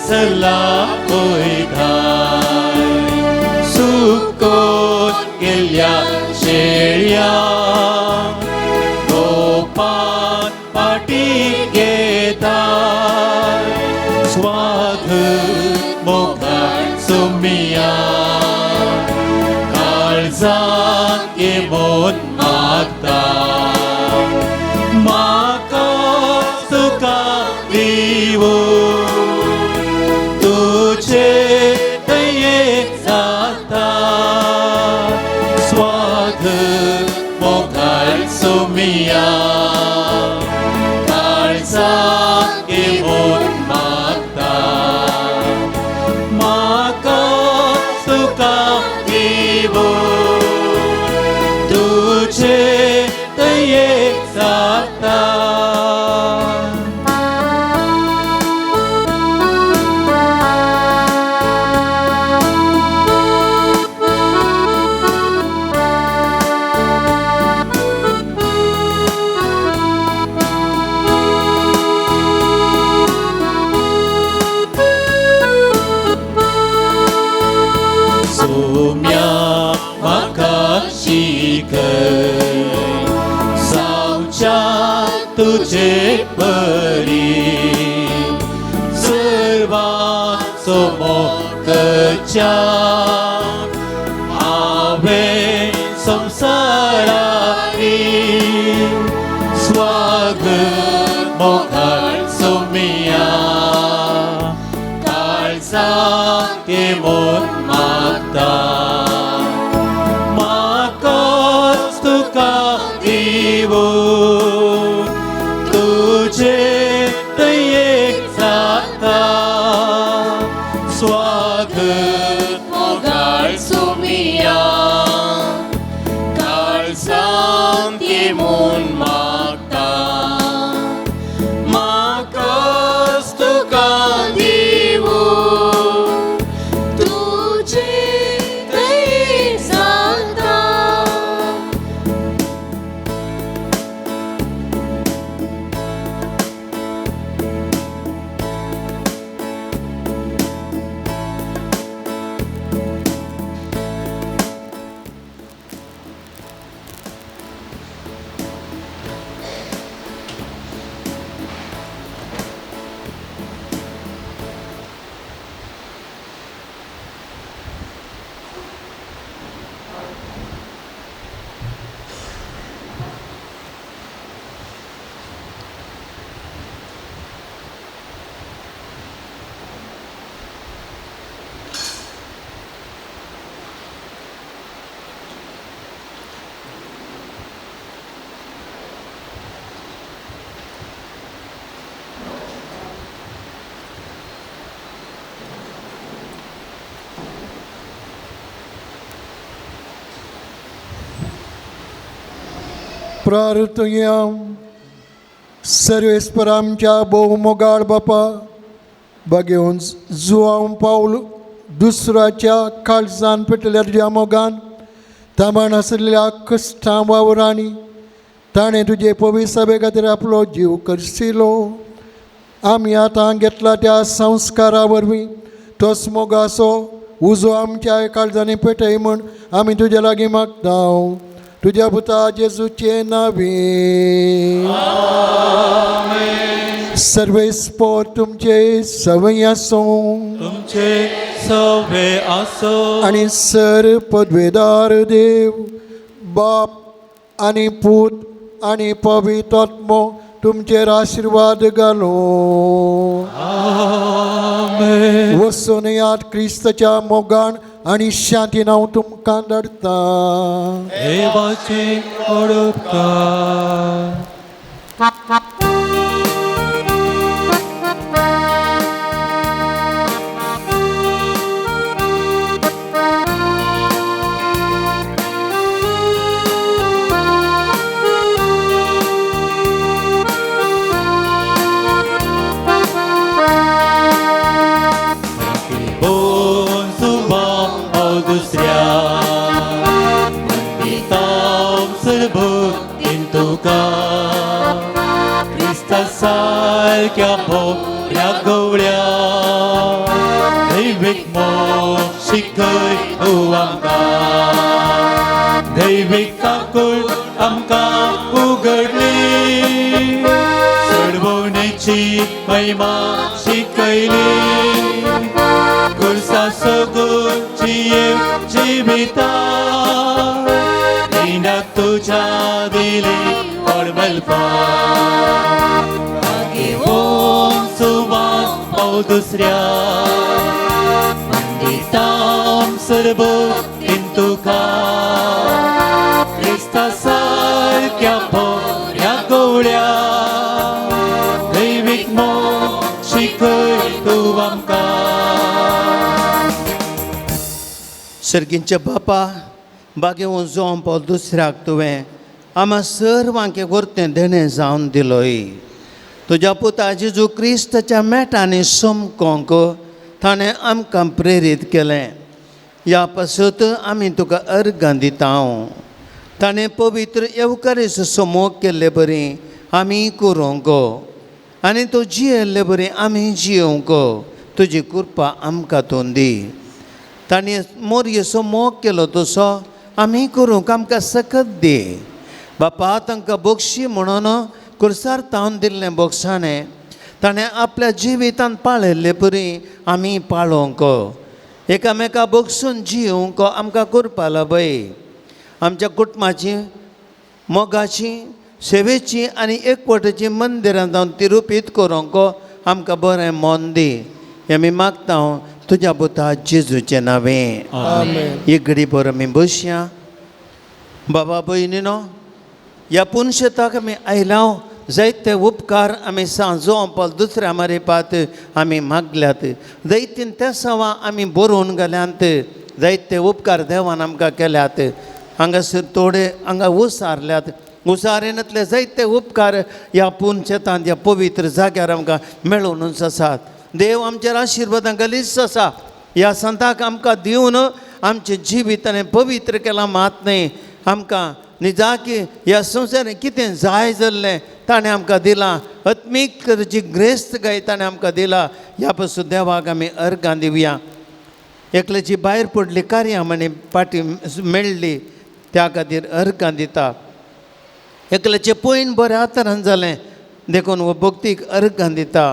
सला ओयधाय सुकोत गेल्या शेळ्या गोपान पाटी घेताय स्वागत मोगाळ सोमिया काळजाक येमो दिवो तुझे दये जाता स्वाद मोगाळ सोमिया काळजा घेऊन मागता म्हाका तुका दिवो तुझे दये जाता सोम्या म्हाका शिकय जावच्या तुझे परी सर्वांचो मोगच्या हांवें संवसारांनी स्वाग मोगाळ सोमिया काळजा घेऊन मागता म्हाकाच तुका दिवो तुझे दयेक जाता स्वाग मोगाळ सोमिया काळजान घेऊन मागता म्हाकाच तुका दिवो तुझे दये जाता प्रार्थया सर्वेस्पर आमच्या बहुमोगाळ बापा बघेवन जुआंव पावल दुसऱ्याच्या काळजान पेटल्यार ज्या मोगान तामान आसलेल्या कश्टां वावरांनी ताणें तुजे पवित्र सभे खातीर आपलो जीव करशिलो आमी आतां घेतला त्या संस्कारा वरवीं तोच मोगाचो उजो आमच्या काळजांनी पेटय म्हूण आमी तुजे लागीं मागता तुझ्या पुता जेजूचे नावे सर्वेस्पर तुमचे सवय आसो तुमचे सवे आसो आणि सर पदवेदार देव बाप आणि पूत आणि पवित्र आत्मो तुमचेर आशीर्वाद घालो आमेन वचून यात क्रिस्ताच्या मोगान आणि शांतीन हांव तुमकां धाडटा देवाचे ओडपकार सारक्या भोवऱ्या गवळ्या दैवीक मोग शिकय तूं आमकां दैवीक काकूळ आमकां उगडली चडवणेची महिमा शिकयली गुरसा सगळची जिविता तिनाक तुझ्या दिली ओडमलपा सुम पाव दुसऱ्या वंदितां सर्वभक्तीं तुका क्रिस्ता सारक्या बऱ्या गवळ्या दैवीक मोग शिकय तूं आमकां सर्गींच्या बापा बागे वचून पाव दुसऱ्याक तुवें आम्हा सर्वांक गोरतें देणें जावन दिलोय तुज्या पुता जेजू क्रिस्ताच्या मेटांनी सोमकोंक ताणें आमकां प्रेरीत केलें ह्या पासत आमी तुका अर्गां दिता ताणें पवित्र येवकारीस समोग केल्ले बरी आमी करूंक आनी तूं जियेल्ले बरी आमी जियोंक तुजी कृपा आमकां तूं दी ताणें मोरयेचो मोग केलो तसो आमी करूंक आमकां सकत दी बापा तांकां बक्षी म्हणून कुर्सार तावन दिल्लें बक्षाणें ताणें आपल्या जिवितांत पाळयल्ले परी आमी पाळोवंक एकामेका बक्षून जियोवंक आमकां करपा लाभय आमच्या कुटुंबाची मोगाची सेवेची आनी एकवटाची मंदिरां जावन तिरुपीत करूंक आमकां बरें मोन दी हें आमी मागता तुज्या पुता जेजूचें नांवें एक घडी बरो आमी बसया बाबा भयणीनो ह्या पुनशताक आमी आयला जायते उपकार आमी सांजो पाल दुसऱ्या मारिपात आमी मागल्यात जायतीन त्या सवां आमी बरोवन गेल्यात जायते उपकार देवान आमकां केल्यात हांगासर थोडे हांगा उसारल्यात उसारेनांतले जायते उपकार ह्या पुनशेतांत ह्या पवित्र जाग्यार आमकां मेळूनच आसात देव आमचेर आशिर्वादां घालीत आसा ह्या संताक आमकां दिवन आमचें जिवीत ताणें पवित्र केलां मात न्ही आमकां निजा की ह्या संवसारांत कितें जाय जाल्लें ताणें आमकां दिलां आत्मीक जी ग्रेस्त गाय ताणें आमकां दिला ह्या पासून देवाक आमी अर्गां दिवया एकल्याची भायर पडली कार्यां म्हणी पाटी मेळ्ळी त्या खातीर अर्गां दिता एकल्याचें पयन बऱ्या तरान जालें देखून हो भक्तीक अर्गां दिता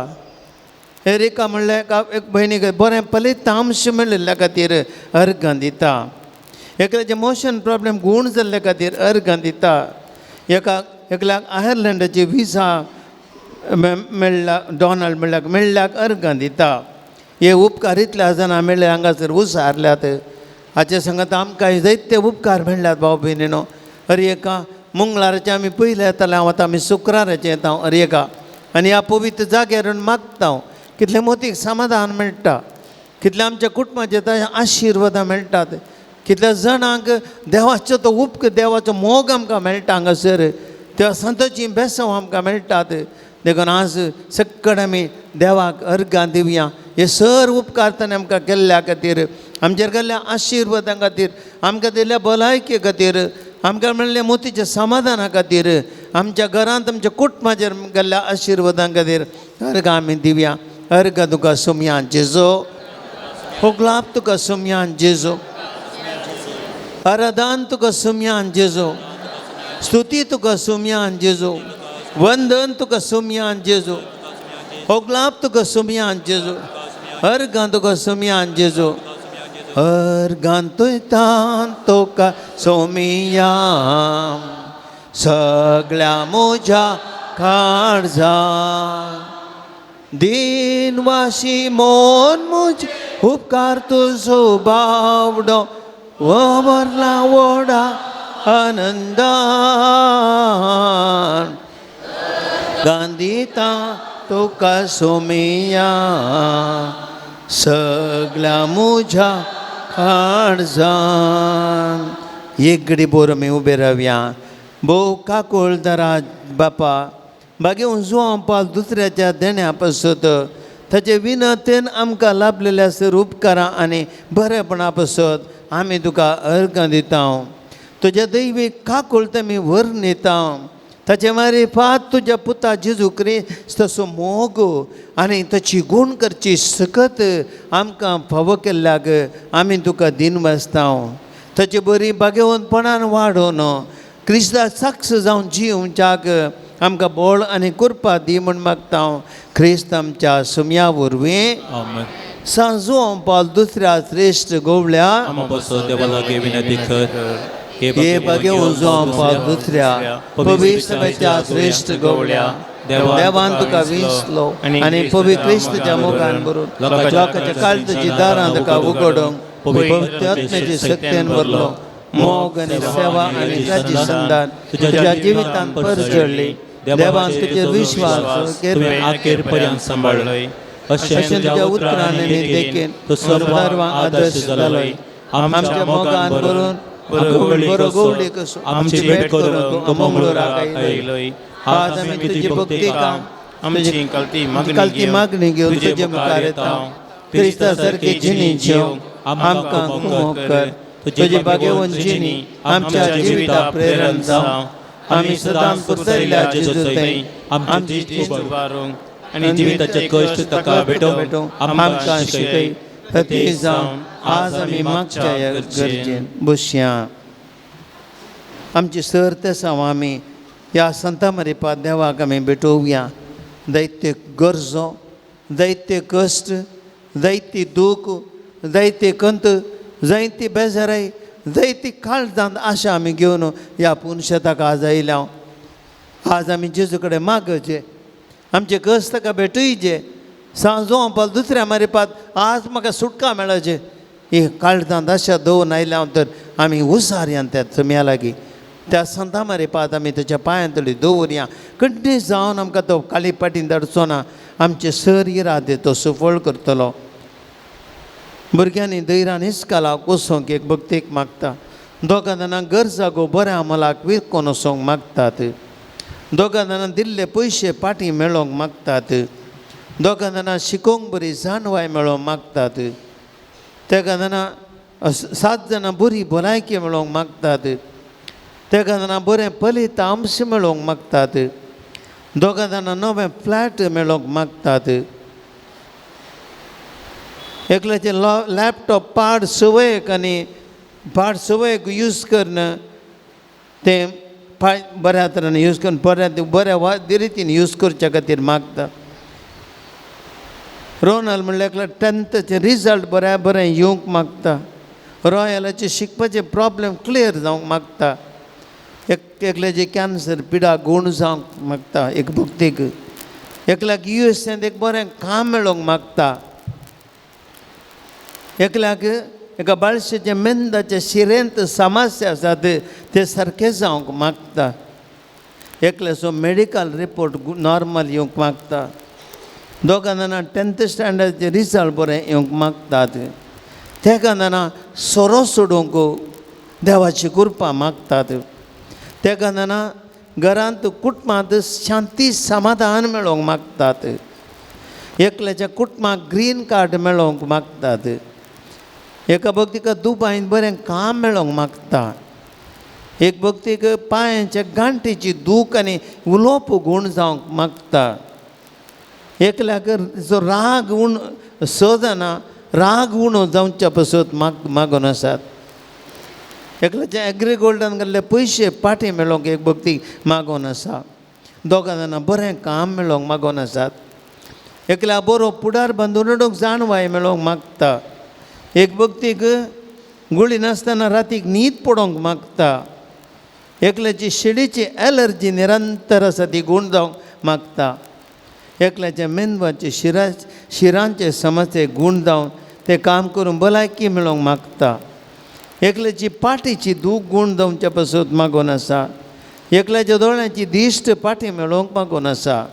एरिका म्हणल्यार एक भयणीक बरें फलितांश मेळिल्ल्या खातीर अर्गां दिता एकल्याचें मोशन प्रॉब्लेम गूण जाल्ल्या खातीर अर्गां दिता एकल्याक आयर्लंडाची विजा मेळ्ळा डॉनाल्ड मेळ्ळ्याक अर्गां दिता हे उपकार इतल्या जाणां मेळ्ळे हांगासर उसारल्यात हाचे सांगत आमकां जायते उपकार मेळ्ळ्यात भाव भयणीनो अरे एका मंगळाराचे आमी पयले येताले हांव आतां आमी शुक्राराचे येता अरे एका आनी ह्या पवित्र जाग्यार मागता कितले मोतीक समाधान मेळटा कितले आमच्या कुटुंबाचे आशिर्वादां मेळटात कितल्या जाणांक देवाचो तो देवाचो मोग आमकां मेळटा हांगासर त्या संतांची बेसांव आमकां मेळटात देखून आज सक्कड आमी देवाक अर्गां दिवया हे सर्व उपकार ताणें आमकां केल्ल्या खातीर आमचेर केल्ल्या आशिर्वादां खातीर आमकां दिल्ल्या भलायके खातीर आमकां मेळिल्ल्या मोतीच्या समाधाना खातीर आमच्या घरांत आमच्या कुटुंबाचेर गेल्ल्या आशिर्वादां खातीर अर्गां आमी दिवया अर्गां तुका सुमयान जेजो होगलाप तुका सुमयान जेजो आराधन तुका सुमयान जेजो स्तुती तुका सुमयान जेजो वंदन तुका सुमयान जेजो होगलाप तुका सुमयान जेजो अर्गां तुका सुमयान जेजो अर्गां तुयतान तुका सुमयान सगळ्या म्हज्या काळजान दिनवाशी मोन मुझ उपकार तुजो बावडो वरला वोडा आनंदान गांधीता तुका सोमिया सगळ्या म्हज्या काळजान एक घडी बोर आमी उबे रावया भोव काकोळदारा बापा बागे उजवां पाल दुसऱ्याच्या देण्या पासत ताचे विनतेन आमकां लाभलेल्या सर उपकारां आनी बरेपणा पासत आमी तुका अर्गां दिता तुज्या दैवीक काकूळत आमी वर्णिता ताचे मारिफात तुज्या पुता जेजू क्रिस्त तसो मोग आनी ताची गूण करची सकत आमकां फाव केल्ल्याक आमी तुका दिन वाजता ताचे बरी बागेवंतपणान वाडोवन क्रिस्ताक साक्ष जावन जिवच्याक आमकां बळ आनी कृपा दी म्हूण मागता क्रिस्त आमच्या सुमया वरवीं सांजो पाल दुसऱ्या श्रेश्ठ गोवळ्या देवालागे विनंती कर हे बागे उजो पाल दुसऱ्या पवित्र श्रेश्ठ गोवळ्या देवान तुका विसलो आनी पवित्र क्रिस्ताच्या मोगान भरून लोकांच्या काळजाची दारां तुका उगडोवंक पवित्र आत्म्याचे शक्तीन भरलो मोग आनी सेवा आनी ताची संदान तुज्या जिवितांत परचडली देवान तुजे विश्वास आखेर पर्यंत सांबाळलोय अशें तुज्या उतरांनी आनी देखीन तूं सर्वांक आदर्श जालोय आमच्या मोगान भरून बरो गवळी कसो आमची भेट करून तूं मंगळूर आयलोय आज आमी तुजी भक्ती आमची कलती मागणी घेवन तुजे मुखार येता क्रिस्ता सारकी जिणी जेव आमकां मोग कर तुजी भाग्यवन जिणी आमच्या जिविता प्रेरण जावं आमी सदांच पुरतयल्या जेजूतय आमची इश्ट आनी जिविताचे कश्ट ताका भेटोवं आमकां शिकय प्रती जावन आज आमी मागच्या ह्या गरजेन बसया आमची सर्त साव आमी ह्या संता मारिपा देवाक आमी भेटोवया दैत्य गरजो दैत्य कश्ट दैत्य दूख दैत्य कंत जायती बेजाराय जायती काळजांत आशा आमी घेवन ह्या पुनशेताक आज आयल्या आज आमी जेजू कडेन मागचे आमचे कश्ट ताका भेटयचे सांजो पाल दुसऱ्या मारिपात आज म्हाका सुटका मेळचे ही काळजांत आशा दवरून आयल्या तर आमी उसारया त्या चम्या लागीं त्या संता मारिपात आमी ताच्या पांयां तळी दवरया कंटिन्यू जावन आमकां तो काली पाटीन धाडचो ना आमचे सर इरादे तो सफळ करतलो भुरग्यांनी दैरान इस्काला कोसोंक एक भक्तीक मागता दोगां जाणांक गरजा गो बऱ्या अमलाक विकून वचोंक मागतात दोगां जाणांक दिल्ले पयशे पाटी मेळोवंक मागतात दोगां जाणां शिकोवंक बरी जाणवाय मेळोवंक मागतात तेगा जाणां 7 जाणां बरी भलायकी मेळोवंक मागतात तेगा जाणां बरें फलीत अंश मेळोवंक मागतात दोगां जाणां नवें फ्लॅट मेळोवंक मागतात एकल्याचे लॅपटॉप पाड सवयक आनी पाड सवयक यूज करन तें बऱ्या तरेन यूज करून बऱ्या रितीन यूज करच्या खातीर मागता रोनल म्हणल्यार एकल्या 10th रिजल्ट बरें येवंक मागता रॉयलाचे शिकपाचे प्रॉब्लेम क्लियर जावंक मागता एकल्याचे कॅन्सर पिडा गूण जावंक मागता एक भक्तीक एकल्याक USA एक बरें काम मेळोवंक मागता एकल्याक एका बाळशेचे मेंदाचे शिरेंत समस्या आसात ते सारके जावंक मागता एकल्याचो मेडिकल रिपोर्ट नॉर्मल येवंक मागता दोगां जाणां 10th स्टँडर्डचे रिजल्ट बरें येवंक मागतात तेगा जाणां सोरो सोडूंक देवाची कृपा मागतात तेगा जाणां घरांत कुटुंबांत शांती समाधान मेळोवंक मागतात एकल्याच्या कुटुंबाक ग्रीन कार्ड मेळोवंक मागतात एका भक्तीक दुबायन बरें काम मेळोवंक मागता एक भक्तीक पांयाच्या गांठीची दूख आनी उलोवप गूण जावंक मागता एकल्याक जो राग उण स जाणां राग उणो जावच्या पासून मागून आसात एकल्याच्या एग्रीगोल्डान घाल्ले पयशे पाटी मेळोवंक एक भक्तीक मागोन आसा दोगां जाणां बरें काम मेळोवंक मागोन आसात एकल्या बरो पुडार बांदून उडोवंक जाणवाय मेळोवंक मागता एक भक्तीक गुळी नासतना रातीक न्हीद पडोवंक मागता एकल्याची शिडीची एलर्जी निरंतर आसा ती गूण जावंक मागता एकल्याच्या मेंदवाचे शिरांचे समस्ये गूण जावन ते काम करून भलायकी मेळोवंक मागता एकल्याची पाटीची दूख गूण जावच्या पासून मागोन आसा एकल्याच्या दोळ्यांची दिश्ट पाटी मेळोवंक मागोन आसा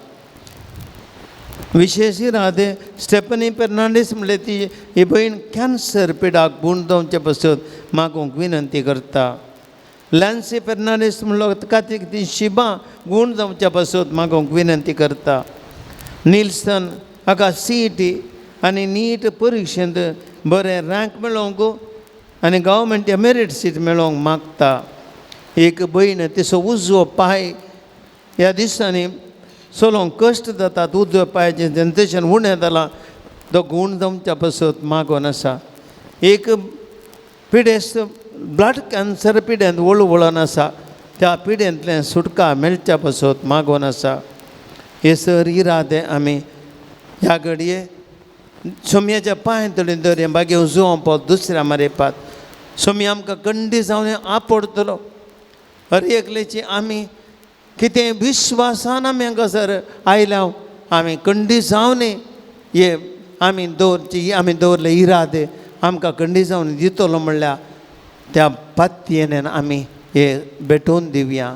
विशेश इरादे स्टेफनी फेर्नांडीस म्हणले ती ही भयण कॅन्सर पिडाक गूण जावचे पासून मागोवंक विनंती करता लॅन्सी फेर्नांडीस म्हणलो खातीर ती शिबा गूण जावच्या पासून मागोवंक विनंती करता निल्सन हाका CET आनी नीट परिक्षेंत बरें रँक मेळोवंक आनी गव्हर्मेंट मेरीट सीट मेळोवंक मागता एक भयण तिचो उजवो पांय ह्या दिसांनी चलोवंक कश्ट जातात उजव्या पांयाचें जनरेशन उणें जालां तो गूण जावच्या पासून मागोन आसा एक पिडेस्त ब्लड कॅन्सर पिड्यांत वळून आसा त्या पिड्यांतल्यान सुटका मेळच्या पासून मागोन आसा हे सर इरादे आमी ह्या घडये सोम्याच्या पांय तळीन दर हें बागे उजोवं पावत दुसऱ्या मारेपात सोमी आमकां कंडी जावन आपडतलो हर एकल्याची आमी कितें विश्वासान आमी हांगासर आयल्या आमी खंडी जावन हे आमी दवरले इराद आमकां खंडी जावन दितलो म्हणल्यार त्या पातयेन आमी हे भेटोवन दिवया.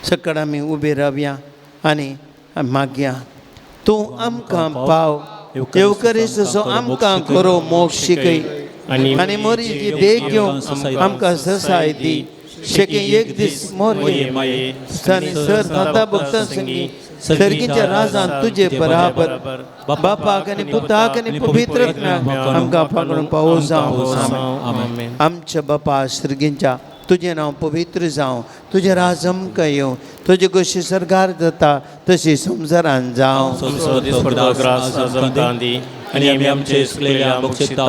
सकड आमी उबे रावया आनी मागया. तूं आमकां पाव येवकरेस्तसो आमकां खरो मोक्ष शिकय आनी मोरीची देख घेवंक आमकां ससाय दी. शेके एक दीस मोरये सर थाता भक्तां संगी सर्गीच्या राजान तुजे बराबर बापाक आनी पुताक आनी पवित्र आत्म्याक आमकां पकडून पावो जावं. आमच्या बापा सर्गीच्या तुजें नांव पवित्र जावं. तुजें राज आमकां येवं. तुजी कशी सरकार जाता तशी संवसारान जावं. आनी आमी आमचे सुकलेल्या मोक्षिता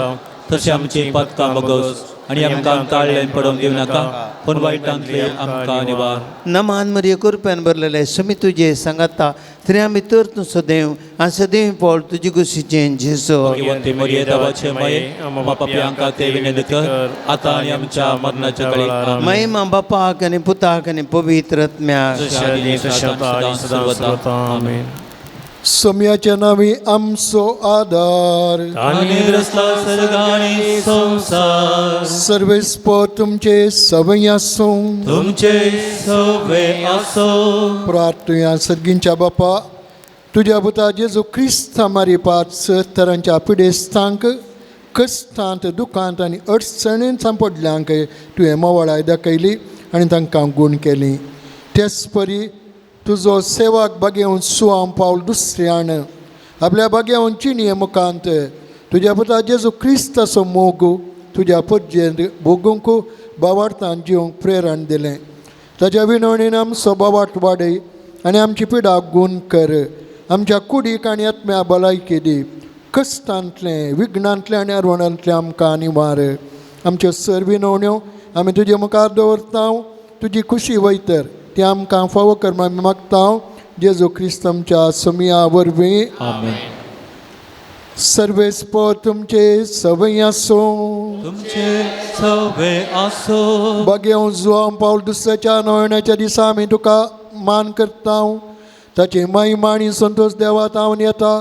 तशें आमची पदकां बगोस आनी आमकां ताळ्यान पडोवंक दिवं नाका पूण वायटांतले आमकां निवार. नमान मरिये कृपेन भरलेले समी तुजे सांगाता तरी आमी तर तूं सदैव आनी सदैव पळ तुजी कुशीचें जेसो. भगवंती मरिये देवाचे माये आमकां पापियांका ते विनंती कर आतां आनी आमच्या मरणाच्या वेळी. महिमा बापाक आनी पुताक आनी पवित्र आत्म्याक. आमेन. सोम्याच्या नांवी आमचो आदार. सर्वेस्पर तुमचे सवय आसूं. तुमचे सवय आसो. प्रार्थना सर्गींच्या बापा तुझ्या पुता जेजू क्रिस्त मारी 5 तरांच्या पिडेस्तांक कश्टांत दुखांत आनी अडचणींत सांपडल्यांक तुवें मोवाळाय दाखयली आनी तांकां गूण केली. तेच परी तुजो सेवाक बागेवन सुवाम पावल दुसऱ्यान आपल्या बागेवन चिणये मुखांत तुज्या पुता जेजू क्रिस्ताचो मोग तुज्या पद्जेंत भोगूंक बावार्थान जिवंक प्रेरण दिलें. ताच्या विनवणेन आमचो बावार्थ वाडय आनी आमची पिडा गूण कर. आमच्या कुडीक आनी आत्म्या भलायकी दी. कश्टांतले विघ्नांतले आनी आरवणांतले आमकां निवार. आमच्यो सर विनवण्यो आमी तुजे मुखार दवरता. तुजी खुशी वयतर ती आमकां फावो कर आमी मागता जेजू क्रिस्त आमच्या सोमिया वरवीं. आमेन. सर्वेस्पर तुमचे सवय आसूं. तुमचे सवय आसो. बागेवन जुवाम पावल दुसऱ्याच्या नोयण्याच्या दिसा आमी तुका मान करता. ताची महिमा आनी संतोश देवात हांव येता.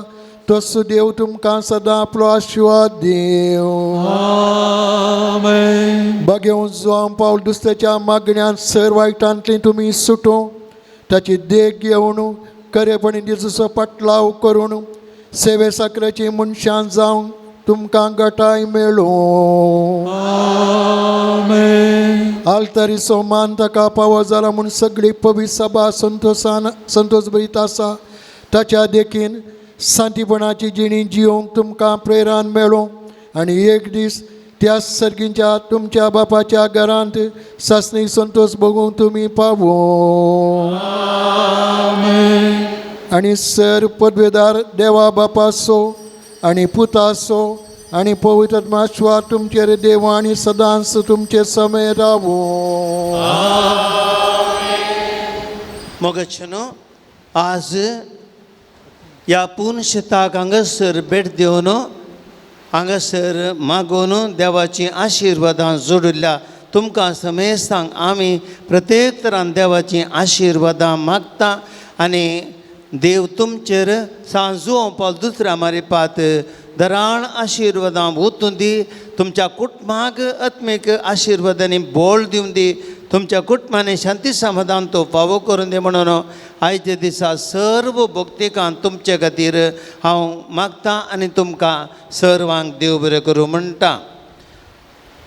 तसो देव तुमकां सदां आपलो आशिर्वाद दिवं. आमेन. बागेवन जुवाम पावल दुसऱ्याच्या मागण्यांत सर वायटांतली तुमी सुटूं. ताची देख घेवन खरेपणी दिसो पाटलाव करून सेवे साकऱ्याची मनशां जावन तुमकां गटाय मेळूं. आलतारीचो मान ताका पावो जाला म्हूण सगळी पवित्र सभा संतोश भरीत आसा. ताच्या देखीन शांतीपणाची जिणी जिवंक तुमकां प्रेरण मेळूं आनी एक दीस त्या सर्गींच्या तुमच्या बापाच्या घरांत सासणी संतोष भोगूंक तुमी पावो. आनी सर पदवेदार देवा बापाचो आनी पुताचो आनी पवित्र आत्म्याचो तुमचेर देव आनी सदांच तुमचे समय रावो. मोगच्छनो आज ह्या पुणशेताक हांगासर भेट दिवन हांगासर मागोवन देवाची आशिर्वादां जोडिल्ल्या तुमकां समेस्तांक आमी प्रत्येक तरान देवाची आशिर्वादां मागता आनी देव तुमचेर सांजू पावल दुसऱ्या मारिपात दराण आशिर्वादां ओतून दी. तुमच्या कुटुंबाक आत्मीक आशिर्वादांनी बोळ दिवन दी. तुमच्या कुटुंबांनी शांती समाधान तो फावो करून दे म्हणून आयच्या दिसा सर्व भक्तिकांत तुमचे खातीर हांव मागता आनी तुमकां सर्वांक देव बरें करूं म्हणटा.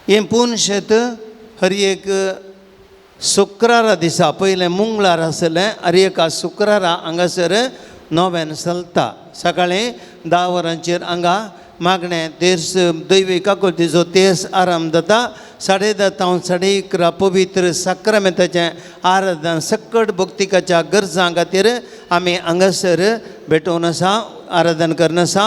हें पुणशेत हर एक शुक्रारा दिसा पयलें मंगळार आसलें हर एका शुक्रारा हांगासर नोवेन चलता. सकाळीं 10 वरांचेर हांगा मागणें तेर्स दैवी काकुळतीचो तेस आराम जाता. 10:30 ते 11:30 पवित्र साक्रामेंताचें आराधन सकट भक्तिकाच्या गरजां खातीर आमी हांगासर भेटोवन आसा आराधन करन आसा.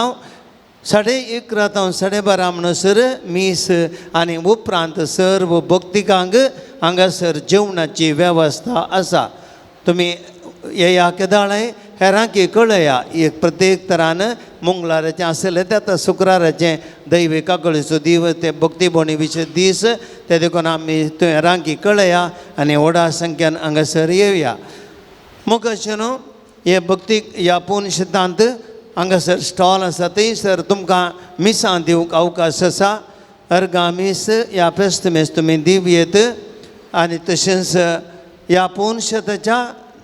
11:30 ते 12:30 म्हणसर मीस आनी उपरांत सर्व भक्तिकांक हांगासर जेवणाची वेवस्था आसा. तुमी येया केदाळे हेरांकी कळया एक प्रत्येक तरान मंगळाराचें आसलें तें आतां शुक्राराचें दैवी काकळीचो दीस ते भक्तीभोवणी विशेष दीस ते देखून आमी थंय हेरांकी कळया आनी व्हडा संख्यान हांगासर येवया. मग अशें न्हू हे भक्तीक ह्या पुणशतांत हांगासर स्टॉल आसा थंयसर तुमकां मिसां दिवंक अवकाश आसा. अर्गा मीस ह्या फेस्त मेस तुमी दिवयेत आनी तशेंच ह्या पुणशताच्या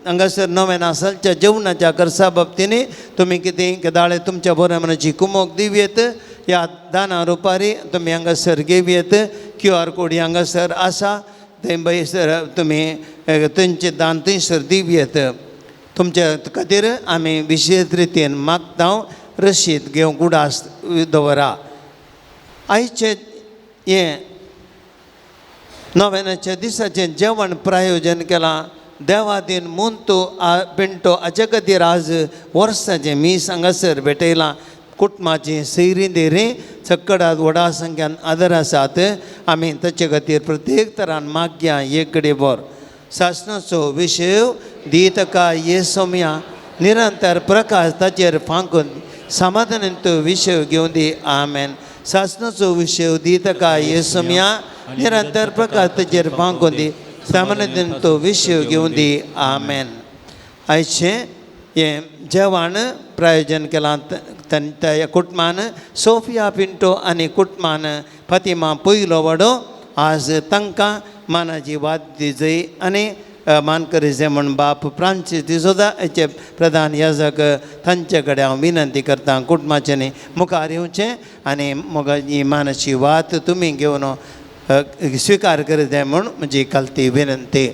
हांगासर नव्यान आसलच्या जेवणाच्या खर्चा बाबतींनी तुमी कितें केदाळे तुमच्या बऱ्या मनाची कुमोक दिवयेत. ह्या दाना रुपारी तुमी हांगासर घेवयेत. QR कोड हांगासर आसा थंय बैसर तुमी थंयचें दान थंयसर दिवयेत. तुमच्या खातीर आमी विशेश रितीन मागता रशीद घेवंक उडास दवरा. आयचें हें नव्यानाच्या दिसाचें जेवण प्रायोजन केलां देवा दिन मुंतो पिंटो हाचे खातीर आज वर्साचें मीस हांगासर भेटयलां. कुटुंबाची सैरी देरी चक्कडात व्हडा संख्यान आदर आसात. आमी ताचे खातीर प्रत्येक तरान मागया एक कडेन बोर. शासनाचो विशय दितका येसोम्या निरंतर प्रकाश ताचेर फांकून समाधानांत विशय घेवन दी. आमेन. शासनाचो विशय दितका येसोम्या निरंतर प्रकाश ताचेर फांकून दी. समाधानांत विशय घेवन दी. आमेन. आयचें हें जेवण प्रायोजन केलां त्या कुटुंबान सोफिया पिंटो आनी कुटुंबान फातिमा पयलो वडो आज तांकां मानाची वाद दिजय आनी मानकरी जे म्हण बाप फ्रांसीस डिसोजा हेचे प्रधान याजक तांचे कडेन हांव विनंती करता कुटुंबाच्यांनी मुखार येवचें आनी मग ही मानाची वात तुमी घेवन स्विकार करीत जाय म्हूण म्हजी कालती विनंती.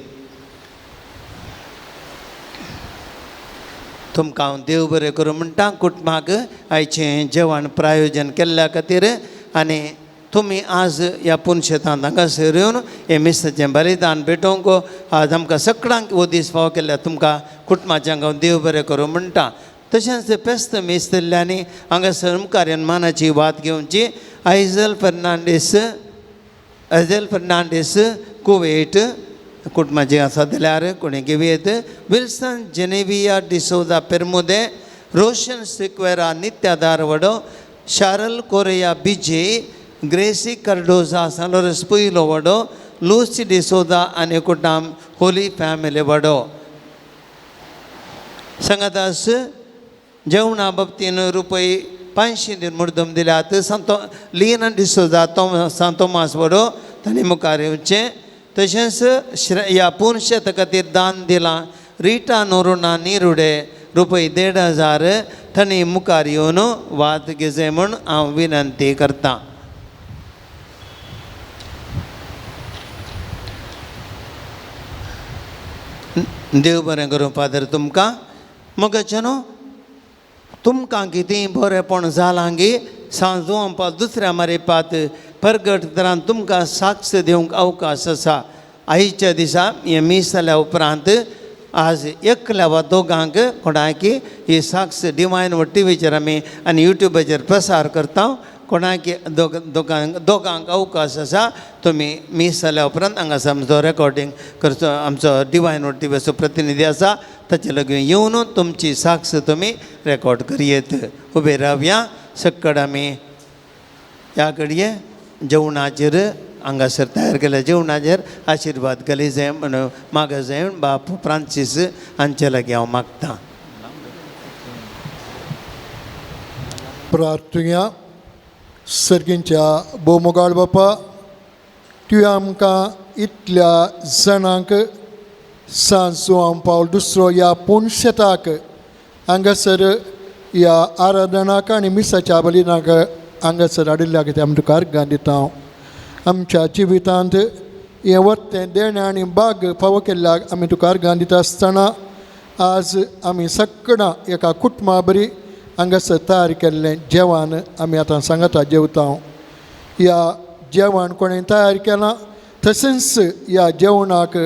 तुमकां हांव देव बरें करूं म्हणटा. कुटुंबाक आयचें जेवण प्रायोजन केल्ल्या खातीर आनी तुमी आज ह्या पुणशेतांत हांगासर येवन हे मिसाचें बलिदान भेटोवंक आज आमकां सगळ्यांक हो दीस फाव केल्या तुमकां कुटुंबाच्यांक हांव देव बरें करूं म्हणटा. तशेंच फेस्त मीस धरल्यांनी हांगासर मुखार येवन मानाची वात घेवची. आयजल फर्नांडीस कुवेट कुटुंबाची आसा जाल्यार कोणी घेवयेत. विल्सन जेनेविया डिसोजा पेर्मुदे रोशन सिक्वेरा नित्यादार वडो शारल कोरिया बिजे ग्रेसी कार्डोजा सालोरस पयलो वडो लुसी डिसोजा आनी कुटुंब होली फॅमिली वडो. सांगातास जेवणा बाबतीन रुपये 500 दिन मुर्दम दिल्यात. लिना डिसोजा सांत तोमास वडो तांणी मुखार येवचें. तशेंच ह्या पुणशेता खातीर दान दिलां रिटा नोरुना निरुडे रुपये 1,500 तांणी मुखार येवन वाद घेजय म्हूण हांव विनंती करतां. देव बरें करूं फादर तुमकां. मगचे न्हू तुमकां कितें बरेंपण जालां गे सांजो आमकां दुसऱ्या मारेपात परगट तरान तुमकां साक्ष दिवंक अवकाश आसा. आयच्या दिसा हें मीस जाल्या उपरांत आज एकल्या वा दोगांक कोणाकी ही साक्ष डिवायन टीव्हीचेर आमी आनी युट्यूबाचेर प्रसार करता. कोणाकी दोगांक अवकाश आसा. तुमी मीस जाल्या उपरांत हांगासर आमचो रेकॉर्डिंग करचो आमचो डिवायन टीव्हीचो प्रतिनिधी आसा ताचे लागीं येवन तुमची साक्ष तुमी रेकॉर्ड करयेत. उबे रावया. सक्कड आमी ह्या घडये जेवणाचेर हांगासर तयार केल्या जेवणाचेर आशिर्वाद घाली जाय म्हणून माग जाय म्हूण बाप फ्रांसीस हांचे लागीं हांव मागतां. प्रार्थुया. सर्गींच्या बोमोगाळ बापा तुवें आमकां इतल्या जाणांक सांजो हांव पावल दुसरो ह्या पुणशेताक हांगासर ह्या आराधनाक आनी मिसाच्या बलिदानाक हांगासर हाडिल्ल्या खातीर आमी तुका अर्गां दिता. आमच्या जिवितांत हें वर्तें देणें आनी बाग फावो केल्ल्याक आमी तुका अर्गां दिता आसतना आज आमी सगळां एका कुटुंबा बरी हांगासर तयार केल्लें जेवण आमी आतां सांगाता जेवता. ह्या जेवण कोणें तयार केलां तशेंच ह्या जेवणाक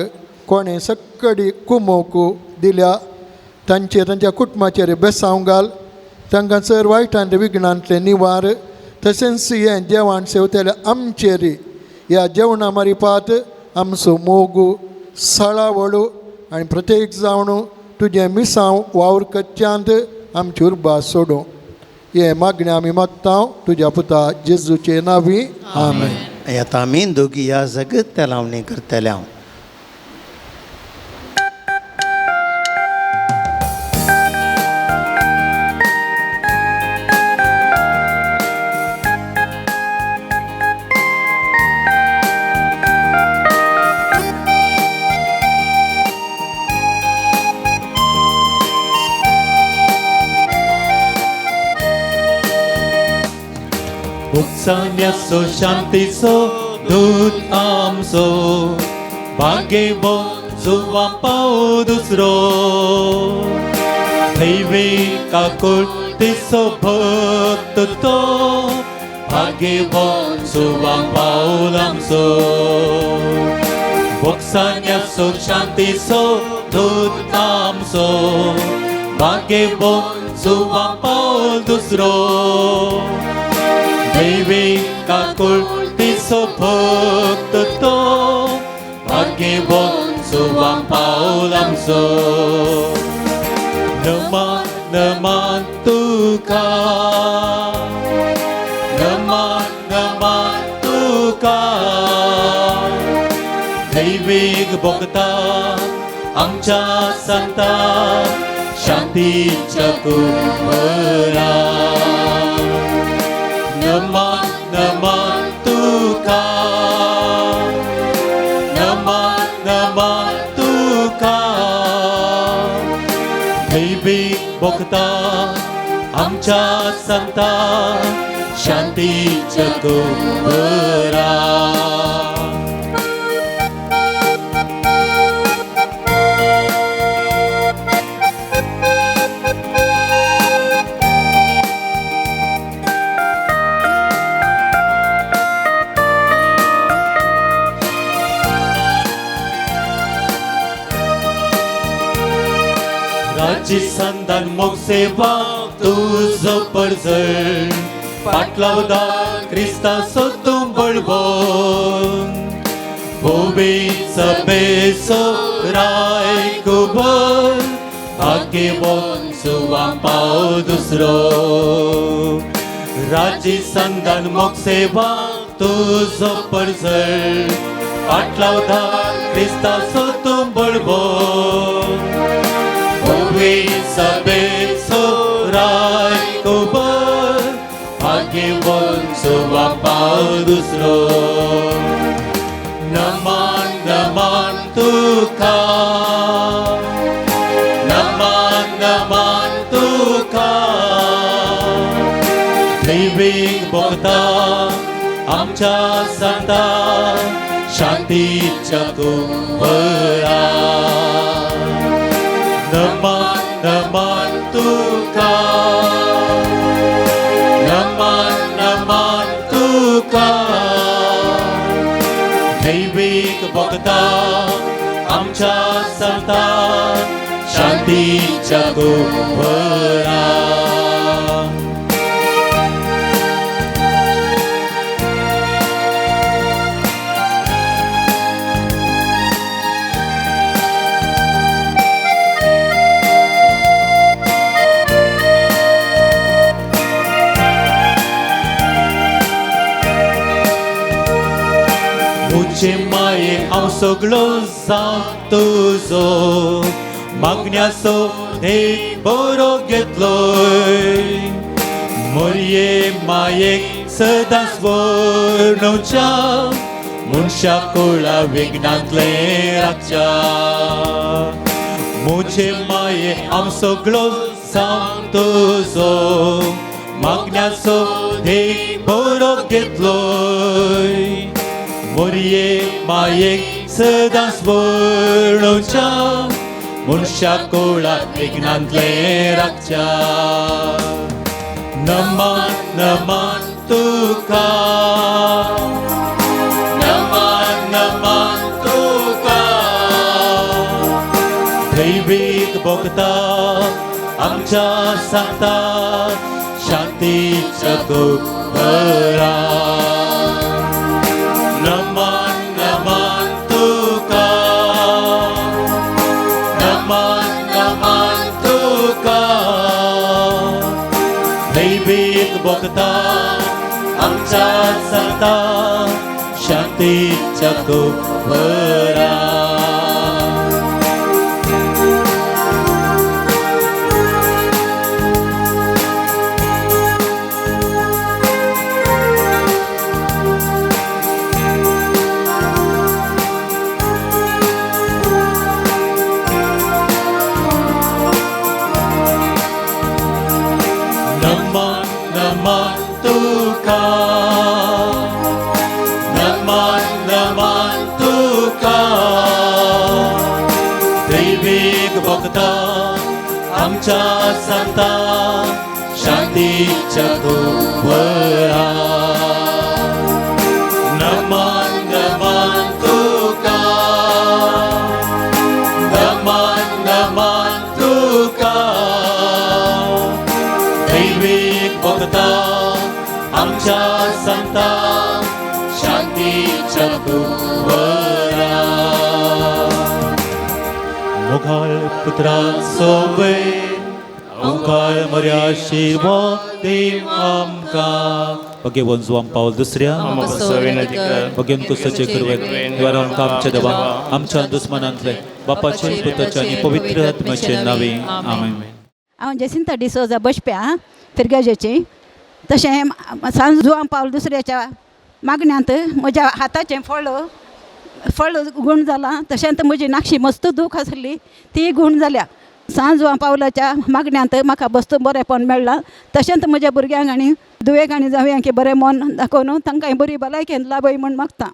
कोणें सक्कडी कुमोक दिल्या तांच्या कुटुंबाचेर बेसांव घाल. तांकां चड वायटांत विघ्नांतले निवार. तशेंच हें जेवण सेवतलें आमचेर ह्या जेवणा मारिपात आमचो मोग सळावळू आनी प्रत्येक जावन तुजें मिसांव वावर कच्च्यांत आमची उर्बा सोडूं. हे मागणें आमी मागता तुज्या पुता जेजूचे नांवी. आमेन. येता आमी दोगी याजक त्या लावणी करतले. हांव Uksaňaso शांतीचो दूत आमचो भाग्यवान जुवां पाव दुसरो दैवीक आकुलतेचो भक्त तो भाग्यवान जुवां पाव आमचो. Uksaňaso शांतीचो दूत आमचो भाग्यवान जुवां पाव दुसरो दैवीक आकुलतेचो भक्त तो भाग्यवान जुवां पाव आमचो. नमन नमन तुका नमन नमन तुका दैवीक भक्ता आमच्या संता शांतीच्या कुंभरा. नमन नमन तुका नमन नमन तुका दैवीक भक्ता आमच्या संता शांतीच्या कुंभरा. संदान मोग सेवा तुझो परजळ पाटलावदा क्रिस्ता सोतूं बळबोन भोवे सभेचो राय कुबर भाग्यवान जुवां पाव दुसरो. राजी संदान मोग सेवा तुझो परजळ पाटलावदा क्रिस्ता सोतूं बळबोन भोवे सभेचो राय कुबर भाग्यवान जुवां पाव दुसरो. नमन नमन तुका नमन नमन तुका दैवीक भक्ता आमच्या संता शांतीच्या कुंभरा. नमन नमन तुका नमन नमन तुका दैवीक भक्ता आमच्या संता शांतीच्या कुंभरा. मुझे माये हांव सगळो जावं तुजो मागण्याचो देख बरो घेतलोय. मोरये मायेक सदांच वर्णवच्या मनशा कुळा विघ्नांतले राखच्या. मुझे माये हांव सगळो जावं तुजो मागण्याचो देख बरो घेतलोय. मोरये मायेक सदांच वर्णवच्या मनशा कुळा विघ्नांतले राखच्या. नमन नमन तुका नमन नमन तुका दैवीक भक्ता आमच्या संता शांतीच्या कुंभरा. नमन नमन तुका नमन नमन दैवीक भोगता आमच्या सांगता शांतीच्या कुबरा नमन नमन तुका नमन नमन तुका दैवीक भोगता आमच्या सांगता शांतीच्या कुबरा नमन नमन तुका नमन नमन तुका दैवीक भोगता आमच्या संता शांतीच्या कुबरा मुघाल पुत्रांचो वे ओंकार मर्या आशीर्वाद देव आमकां ओके वन जुआम पावल दुसऱ्या विनंती कर बघेन कुसाचे करवेन निवारण आमच्या देवा आमच्या दुस्मनांतले बापाचे पुताचे आनी पवित्र आत्म्याचे नावे आमेन हांव जेसिंता डिसोजा बसप्या फिरगेजेची तशें सांज जुआम पावल दुसऱ्याच्या मागण्यांत म्हज्या हाताचें फळ गूण जालां तशेंच म्हजी नाकशी मस्त दूख आसली ती गूण जाल्या सांज जुआम पावलाच्या मागण्यांत म्हाका बस्तू बरेंपण मेळ्ळां तशेंच म्हज्या भुरग्यांक आनी दुयेक आनी जावयांक बरें मन दाखोवन तांकां बरी भलायकेन लाभय म्हूण मागता